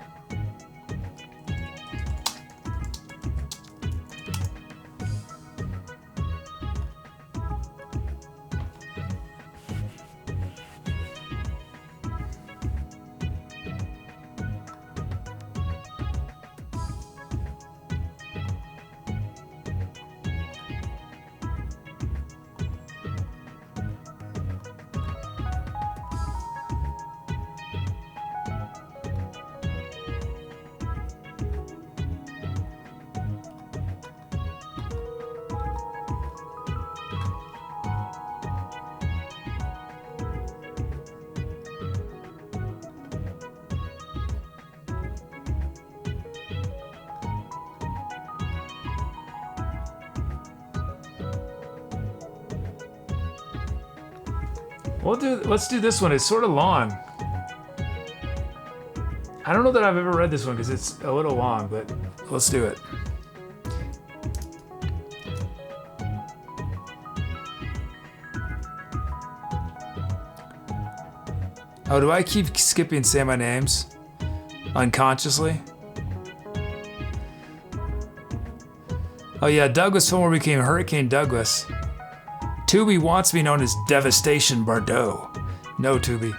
Let's do this one. It's sort of long. I don't know that I've ever read this one because it's a little long, but let's do it. Oh, do I keep skipping say my names unconsciously? Oh yeah, Douglas Fillmore became Hurricane Douglas. Tooby wants to be known as Devastation Bardot. No, Tooby.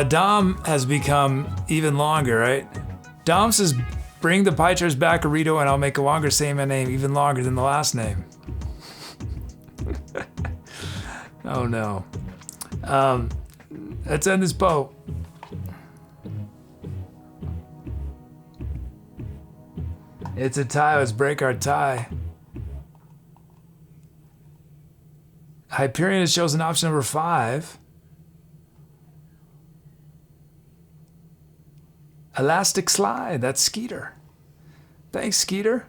Dom has become even longer, right? Dom says, bring the pie charts back, Arito, and I'll make a longer say my name, even longer than the last name. Oh no. Let's end this Poe. It's a tie, let's break our tie. Hyperion has chosen option number 5. Elastic Slide, that's Skeeter. Thanks, Skeeter.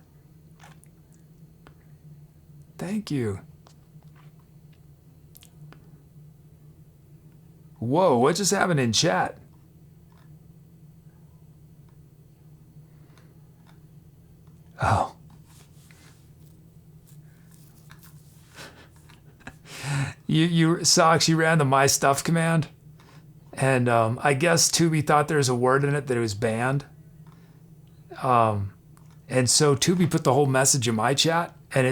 Thank you. Whoa, what just happened in chat? Oh. Socks, you ran the My Stuff command, and I guess Tooby thought there was a word in it that it was banned. And so Tooby put the whole message in my chat, and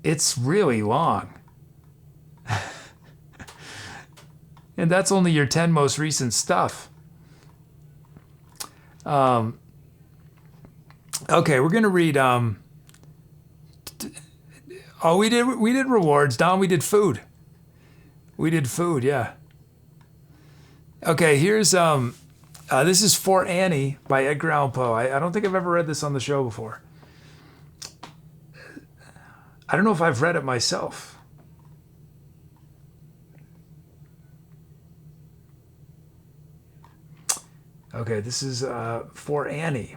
it's really long. And that's only your 10 most recent stuff. Okay, we're gonna read Oh, we did rewards, Don. We did food. We did food, yeah. Okay, here's this is For Annie by Edgar Allan Poe. I don't think I've ever read this on the show before. I don't know if I've read it myself. Okay, this is For Annie.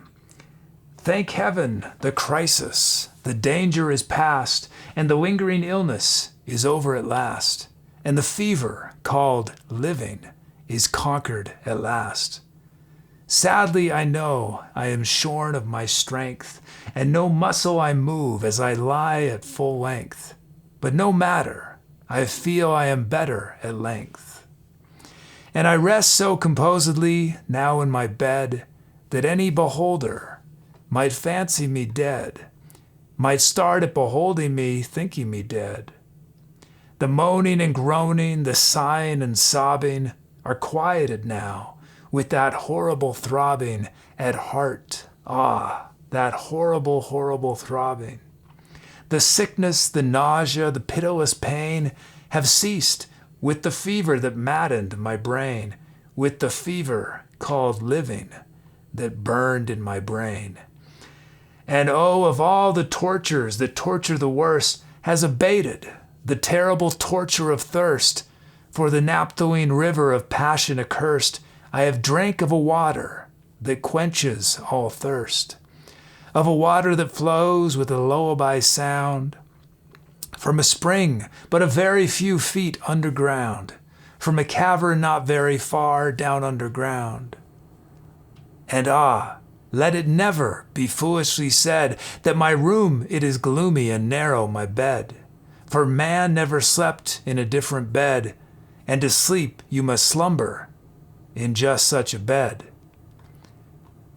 Thank heaven, the crisis, the danger is past, and the lingering illness is over at last, and the fever called living is conquered at last. Sadly, I know I am shorn of my strength, and no muscle I move as I lie at full length. But no matter, I feel I am better at length. And I rest so composedly now in my bed that any beholder might fancy me dead, might start at beholding me thinking me dead. The moaning and groaning, the sighing and sobbing are quieted now with that horrible throbbing at heart. Ah, that horrible, horrible throbbing. The sickness, the nausea, the pitiless pain have ceased with the fever that maddened my brain, with the fever called living that burned in my brain. And oh, of all the tortures that torture the worst, has abated the terrible torture of thirst. For the naphthaline river of passion accursed, I have drank of a water that quenches all thirst, of a water that flows with a lullaby sound, from a spring but a very few feet underground, from a cavern not very far down underground. And ah, let it never be foolishly said that my room it is gloomy and narrow my bed, for man never slept in a different bed, and to sleep you must slumber in just such a bed.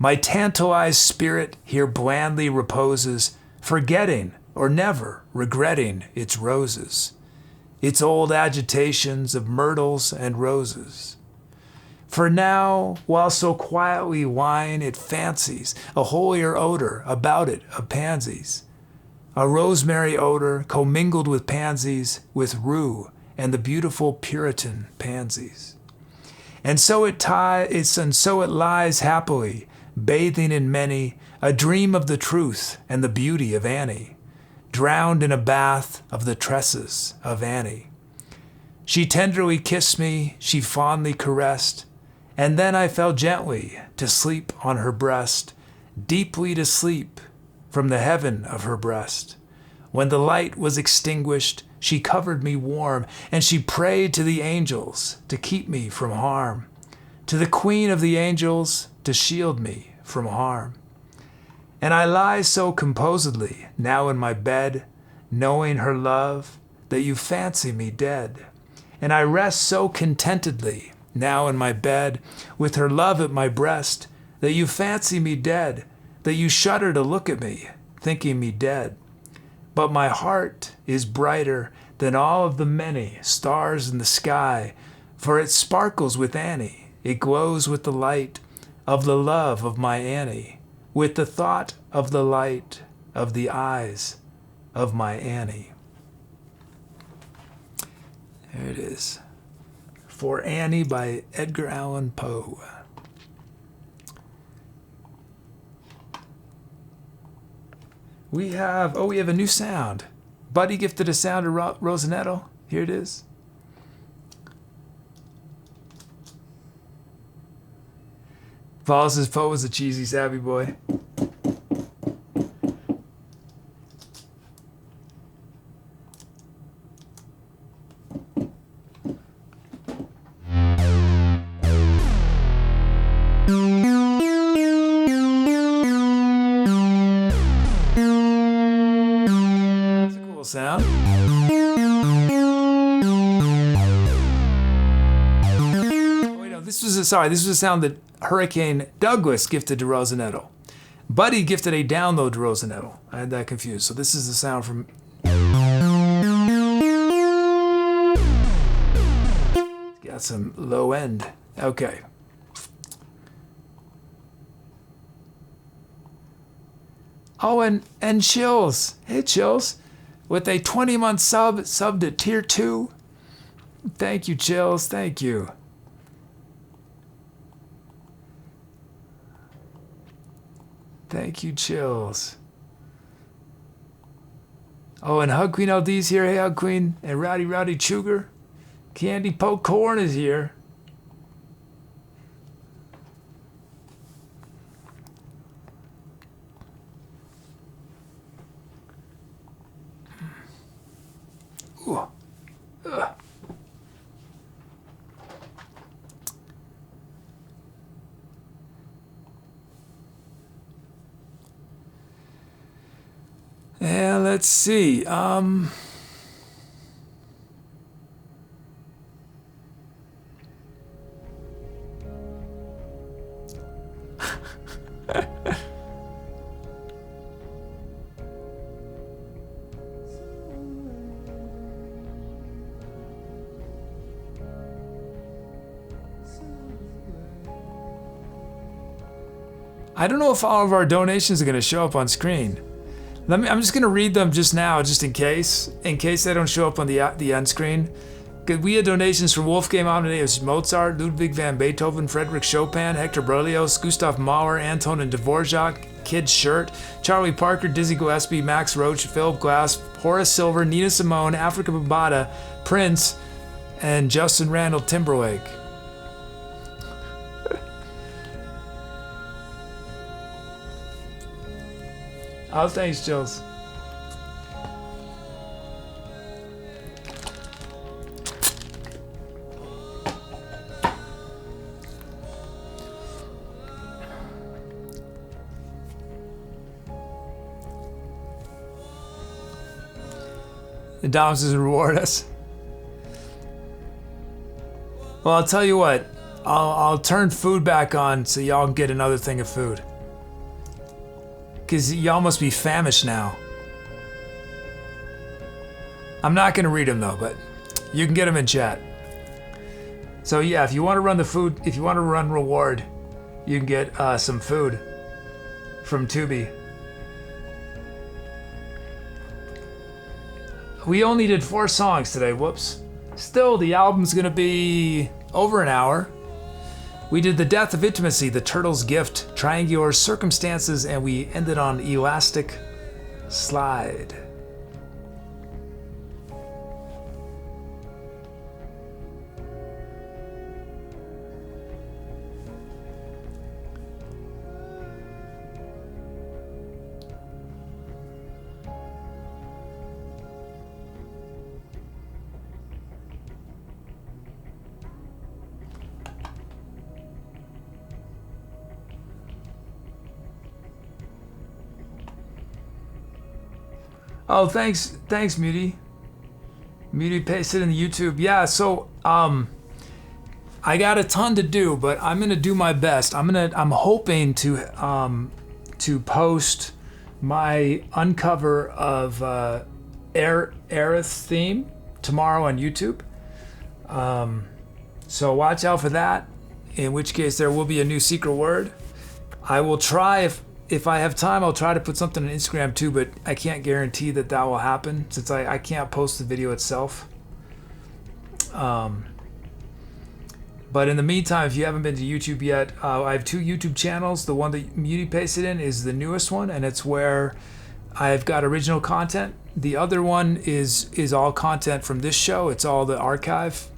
My tantalized spirit here blandly reposes, forgetting or never regretting its roses, its old agitations of myrtles and roses. For now, while so quietly wine, it fancies a holier odor about it of pansies, a rosemary odor commingled with pansies, with rue and the beautiful Puritan pansies. And so it lies happily, bathing in many a dream of the truth and the beauty of Annie, drowned in a bath of the tresses of Annie. She tenderly kissed me, she fondly caressed, and then I fell gently to sleep on her breast, deeply to sleep from the heaven of her breast. When the light was extinguished, she covered me warm, and she prayed to the angels to keep me from harm, to the queen of the angels to shield me from harm. And I lie so composedly now in my bed, knowing her love, that you fancy me dead. And I rest so contentedly now in my bed, with her love at my breast, that you fancy me dead, that you shudder to look at me, thinking me dead. But my heart is brighter than all of the many stars in the sky, for it sparkles with Annie, it glows with the light of the love of my Annie, with the thought of the light of the eyes of my Annie. There it is. For Annie by Edgar Allan Poe. We have a new sound. Buddy gifted a sound to Rosanetto. Here it is. Paul says Poe was a cheesy, savvy boy. That's a cool sound. This was a sound that Hurricane Douglas gifted to Rosanetto. Buddy gifted a download to Rosanetto. I had that confused. So this is the sound from... Got some low end. Okay. Oh, and Chills. Hey, Chills. with a 20-month sub to tier 2. Thank you, Chills. Thank you. Thank you, Chills. Oh, and Hug Queen LD's here. Hey, Hug Queen. And Rowdy Chuger. Candy Poke Corn is here. Ooh. Ugh. And let's see. I don't know if all of our donations are going to show up on screen. I'm just going to read them just now, just in case they don't show up on the end screen. We had donations from Wolfgang Amadeus Mozart, Ludwig van Beethoven, Frederick Chopin, Hector Berlioz, Gustav Mahler, Antonin Dvorak, Kid Shirt, Charlie Parker, Dizzy Gillespie, Max Roach, Philip Glass, Horace Silver, Nina Simone, Africa Bambaataa, Prince, and Justin Randall Timberlake. Oh, thanks, Jules. The Doms doesn't reward us. Well, I'll tell you what. I'll turn food back on so y'all can get another thing of food. Because y'all must be famished now. I'm not going to read them though, but you can get them in chat. So yeah, if you want to run the food, if you want to run reward, you can get some food from Tooby. We only did 4 songs today, whoops. Still, the album's going to be over an hour. We did The Death of Intimacy, The Turtle's Gift, Triangular Circumstances, and we ended on Elastic Slide. Oh, thanks, Muty. Muty pasted in the YouTube. Yeah, so I got a ton to do, but I'm gonna do my best. I'm hoping to post my uncover of Aerith's theme tomorrow on YouTube. So watch out for that. In which case there will be a new secret word. I will try if I have time, I'll try to put something on Instagram too, but I can't guarantee that will happen since I can't post the video itself. But in the meantime, if you haven't been to YouTube yet, I have 2 YouTube channels. The one that Muty pasted in is the newest one, and it's where I've got original content. The other one is all content from this show. It's all the archive.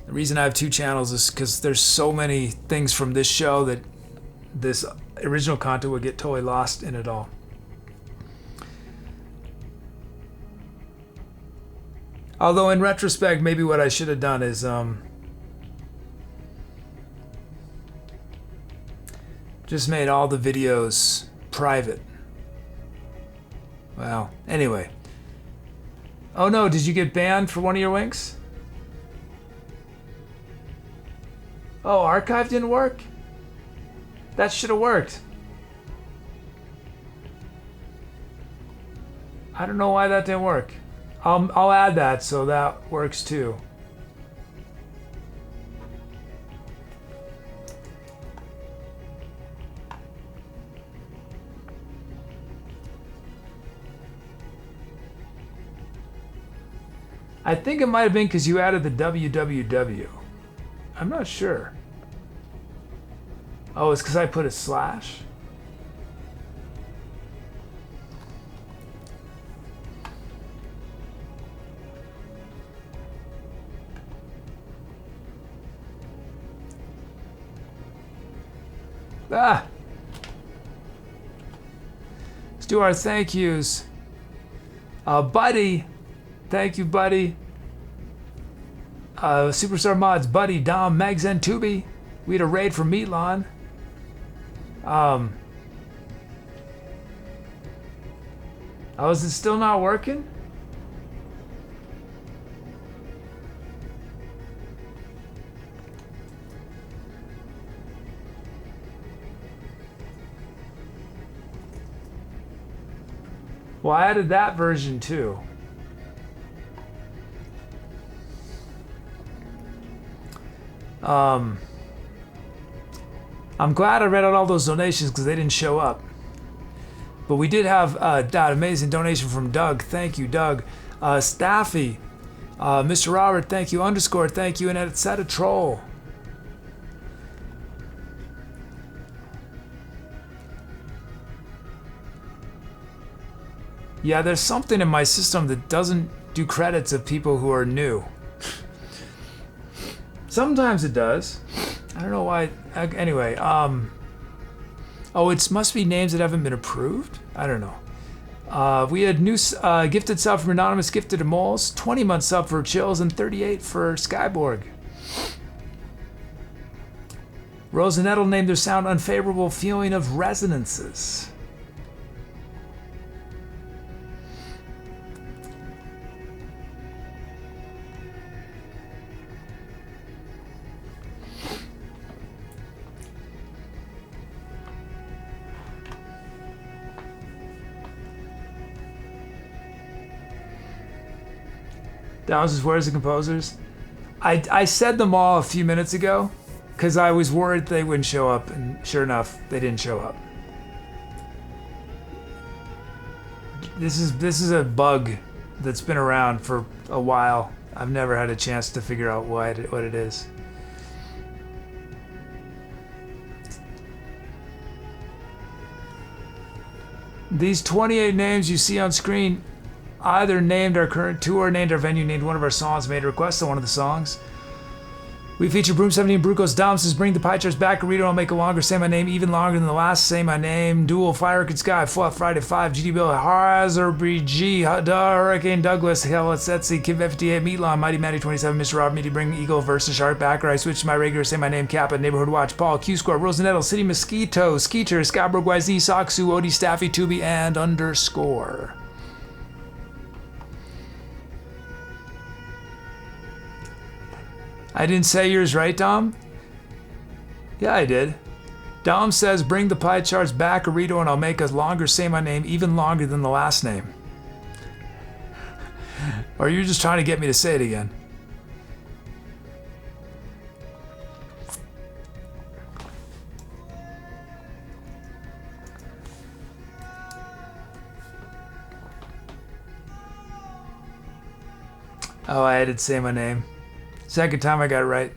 The reason I have 2 channels is because there's so many things from this show that this original content would get totally lost in it all. Although in retrospect, maybe what I should have done is just made all the videos private. Well, anyway. Oh no, did you get banned for one of your winks? Oh, archive didn't work? That should have worked. I don't know why that didn't work. I'll add that so that works too. I think it might have been because you added the www. I'm not sure. Oh, it's because I put a slash? Ah! Let's do our thank yous. Buddy. Thank you, Buddy. Superstar Mods, Buddy, Dom, Megs, and Tooby. We had a raid from Meatlon. Oh, is it still not working? Well, I added that version too. I'm glad I read out all those donations because they didn't show up. But we did have that amazing donation from Doug. Thank you, Doug. Staffy, Mr. Robert, thank you. Underscore, thank you. And etc. Troll. Yeah, there's something in my system that doesn't do credits of people who are new. Sometimes it does. I don't know why. Anyway, oh, it must be names that haven't been approved? I don't know. We had new gifted sub from Anonymous, gifted to Moles, 20-month sub for Chills, and 38 for Skyborg. Rose and Nettle named their sound Unfavorable Feeling of Resonances. Downs is where's the composers? I said them all a few minutes ago because I was worried they wouldn't show up, and sure enough, they didn't show up. This is a bug that's been around for a while. I've never had a chance to figure out what it is. These 28 names you see on screen either named our current tour, named our venue, named one of our songs, made a request on one of the songs. We feature Broom 17, Brucos, Dom says, bring the pie charts back. Rito, I'll make it longer. Say my name even longer than the last. Say my name. Duel, Fire Record Sky, Fluff, Friday 5, GD Bill, Hazard, Hurricane Douglas, Hell, Etsy, Kid 58, Meatlon, Mighty Matty 27, Mr. Rob, Meaty, Bring Eagle, Versus Shark, Backer. I switched to my regular. Say my name, Kappa, Neighborhood Watch, Paul, Q Square, Rosenettle, City Mosquito, Skeeter, Scarborough, YZ, Soxu, Odie, Staffy, Tooby, and underscore. I didn't say yours right, Dom? Yeah, I did. Dom says, bring the pie charts back, Arito, and I'll make a longer say my name, even longer than the last name. Or you're just trying to get me to say it again. Oh, I did say my name. Second time I got it right.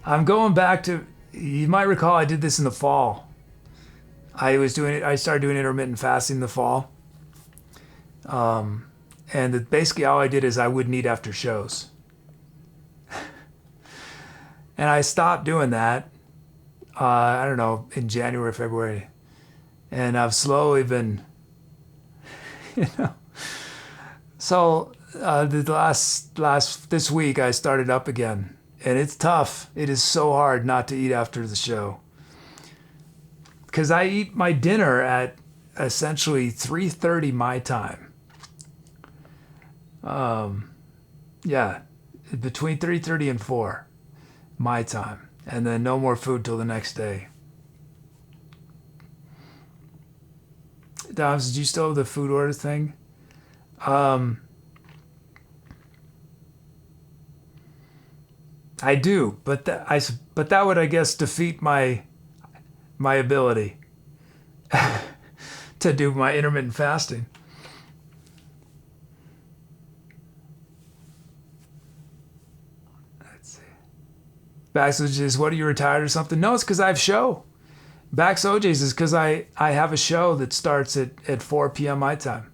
I'm going back to, you might recall I did this in the fall. I started doing intermittent fasting in the fall. And basically all I did is I wouldn't eat after shows. And I stopped doing that, I don't know, in January, February. And I've slowly been, you know. So this week I started up again, and it's tough. It is so hard not to eat after the show, because I eat my dinner at essentially 3:30 my time. Yeah, between 3:30 and 4 my time, and then no more food till the next day. Doms, did you still have the food order thing? I do, but that would, I guess, defeat my ability to do my intermittent fasting. Let's see. Bax OJs, what, are you retired or something? No, it's because I have show. Bax OJs is because I have a show that starts at 4 p.m. my time.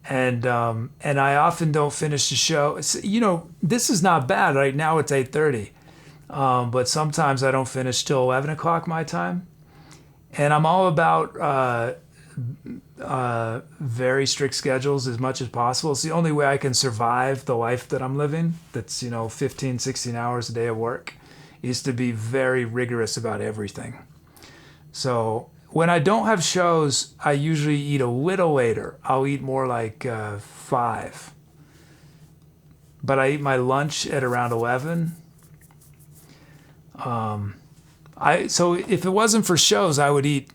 And I often don't finish the show. This is not bad. Right now it's 8:30. But sometimes I don't finish till 11 o'clock my time. And I'm all about very strict schedules as much as possible. It's the only way I can survive the life that I'm living. That's, 15, 16 hours a day of work, is to be very rigorous about everything. So when I don't have shows, I usually eat a little later. I'll eat more like 5. But I eat my lunch at around 11. So if it wasn't for shows, I would eat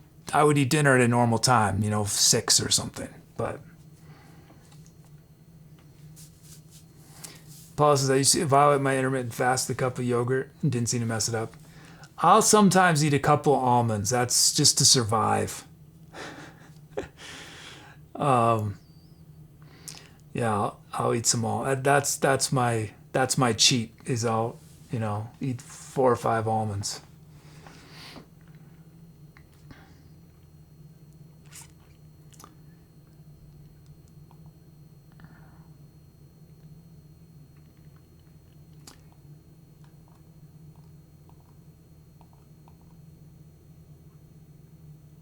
dinner at a normal time, 6 or something. But Paul says, I used to violate my intermittent fast with a cup of yogurt and didn't seem to mess it up. I'll sometimes eat a couple of almonds. That's just to survive. Yeah, I'll eat some almonds. That's my cheat, is I'll eat 4 or 5 almonds.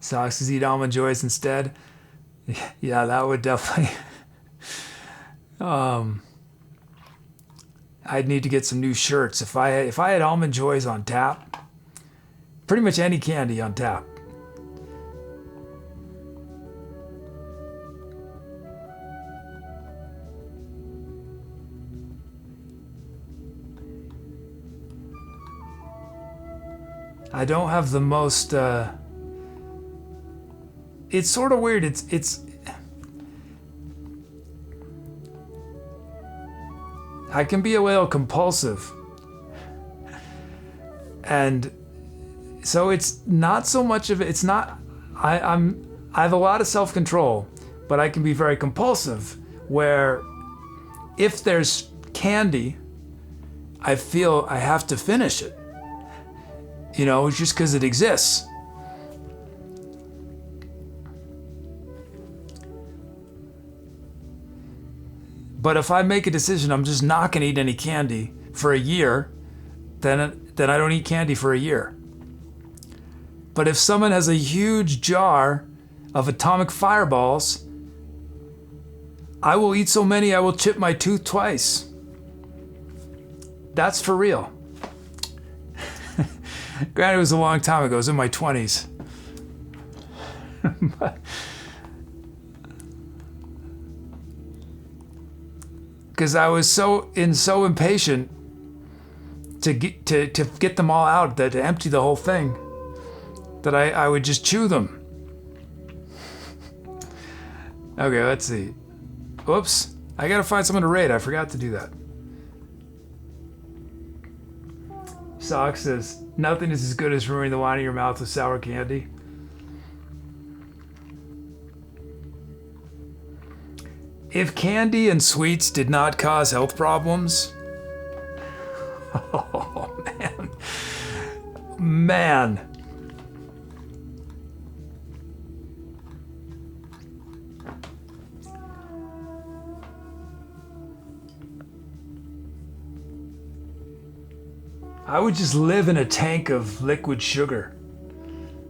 Socks says, eat almond joys instead. Yeah, that would definitely. I'd need to get some new shirts. If I had almond joys on tap, pretty much any candy on tap. I don't have the most. It's sort of weird. It's. I can be a little compulsive. And so it's not so much of it. It's not. I have a lot of self-control, but I can be very compulsive. Where, if there's candy, I feel I have to finish it. Just because it exists. But if I make a decision, I'm just not going to eat any candy for a year, then I don't eat candy for a year. But if someone has a huge jar of atomic fireballs, I will eat so many I will chip my tooth twice. That's for real. Granted, it was a long time ago. It was in my 20s. Because I was so impatient to get them all out, to empty the whole thing, that I would just chew them. Okay, let's see. Whoops. I gotta find someone to raid. I forgot to do that. Sock says, nothing is as good as ruining the wine in your mouth with sour candy. If candy and sweets did not cause health problems, oh man. I would just live in a tank of liquid sugar.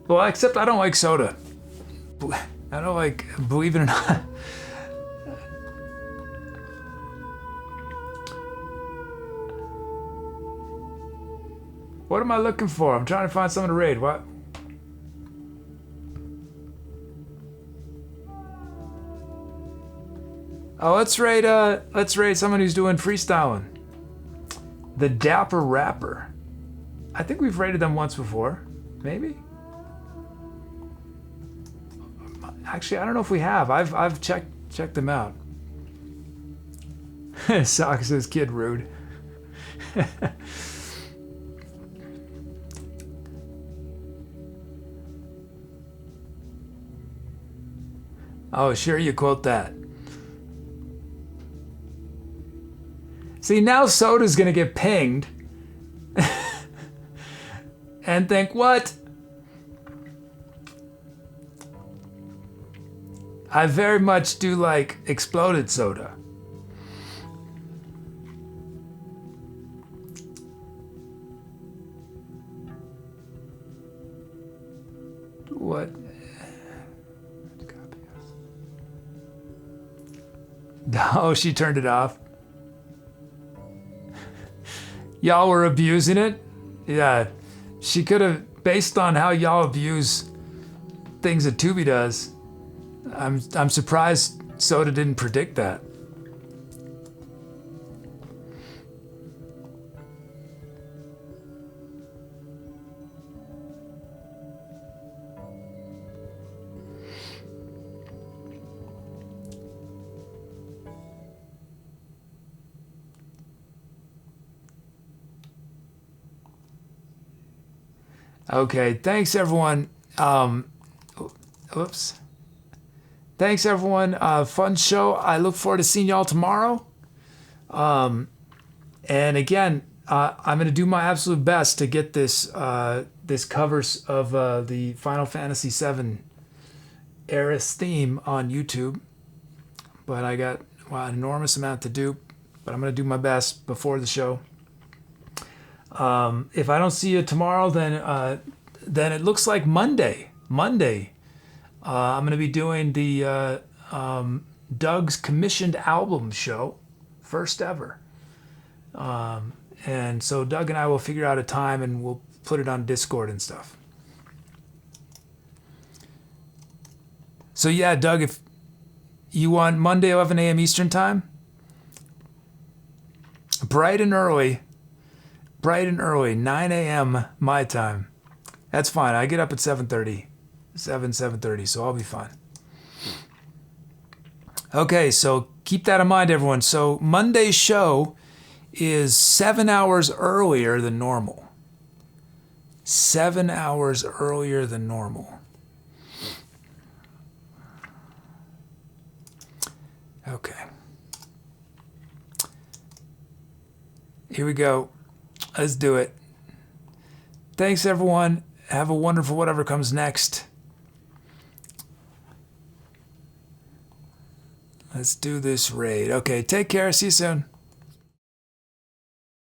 Well, except I don't like soda. I don't like, believe it or not. What am I looking for? I'm trying to find someone to raid. What? Oh, let's raid someone who's doing freestyling. The Dapper Rapper. I think we've raided them once before. Maybe? Actually, I don't know if we have. I've checked them out. Sock says kid rude. Oh, sure, you quote that. See, now Soda's gonna get pinged and think, what? I very much do like exploded soda. What? Oh, she turned it off. Y'all were abusing it? Yeah. She could have, based on how y'all abuse things that Tooby does, I'm surprised Soda didn't predict that. Okay, thanks everyone. Oops. Thanks everyone. Fun show. I look forward to seeing y'all tomorrow. And again, I'm gonna do my absolute best to get this this covers of the Final Fantasy VII Eris theme on YouTube. But I got an enormous amount to do. But I'm gonna do my best before the show. If I don't see you tomorrow, then it looks like Monday. I'm going to be doing the Doug's commissioned album show, first ever. And so Doug and I will figure out a time and we'll put it on Discord and stuff. So yeah, Doug, if you want Monday 11 a.m. Eastern time, bright and early, 9 a.m. my time. That's fine. I get up at 7:30, 7:30, so I'll be fine. Okay, so keep that in mind, everyone. So Monday's show is 7 hours earlier than normal. 7 hours earlier than normal. Okay. Here we go. Let's do it. Thanks, everyone. Have a wonderful whatever comes next. Let's do this raid. Okay, take care. See you soon.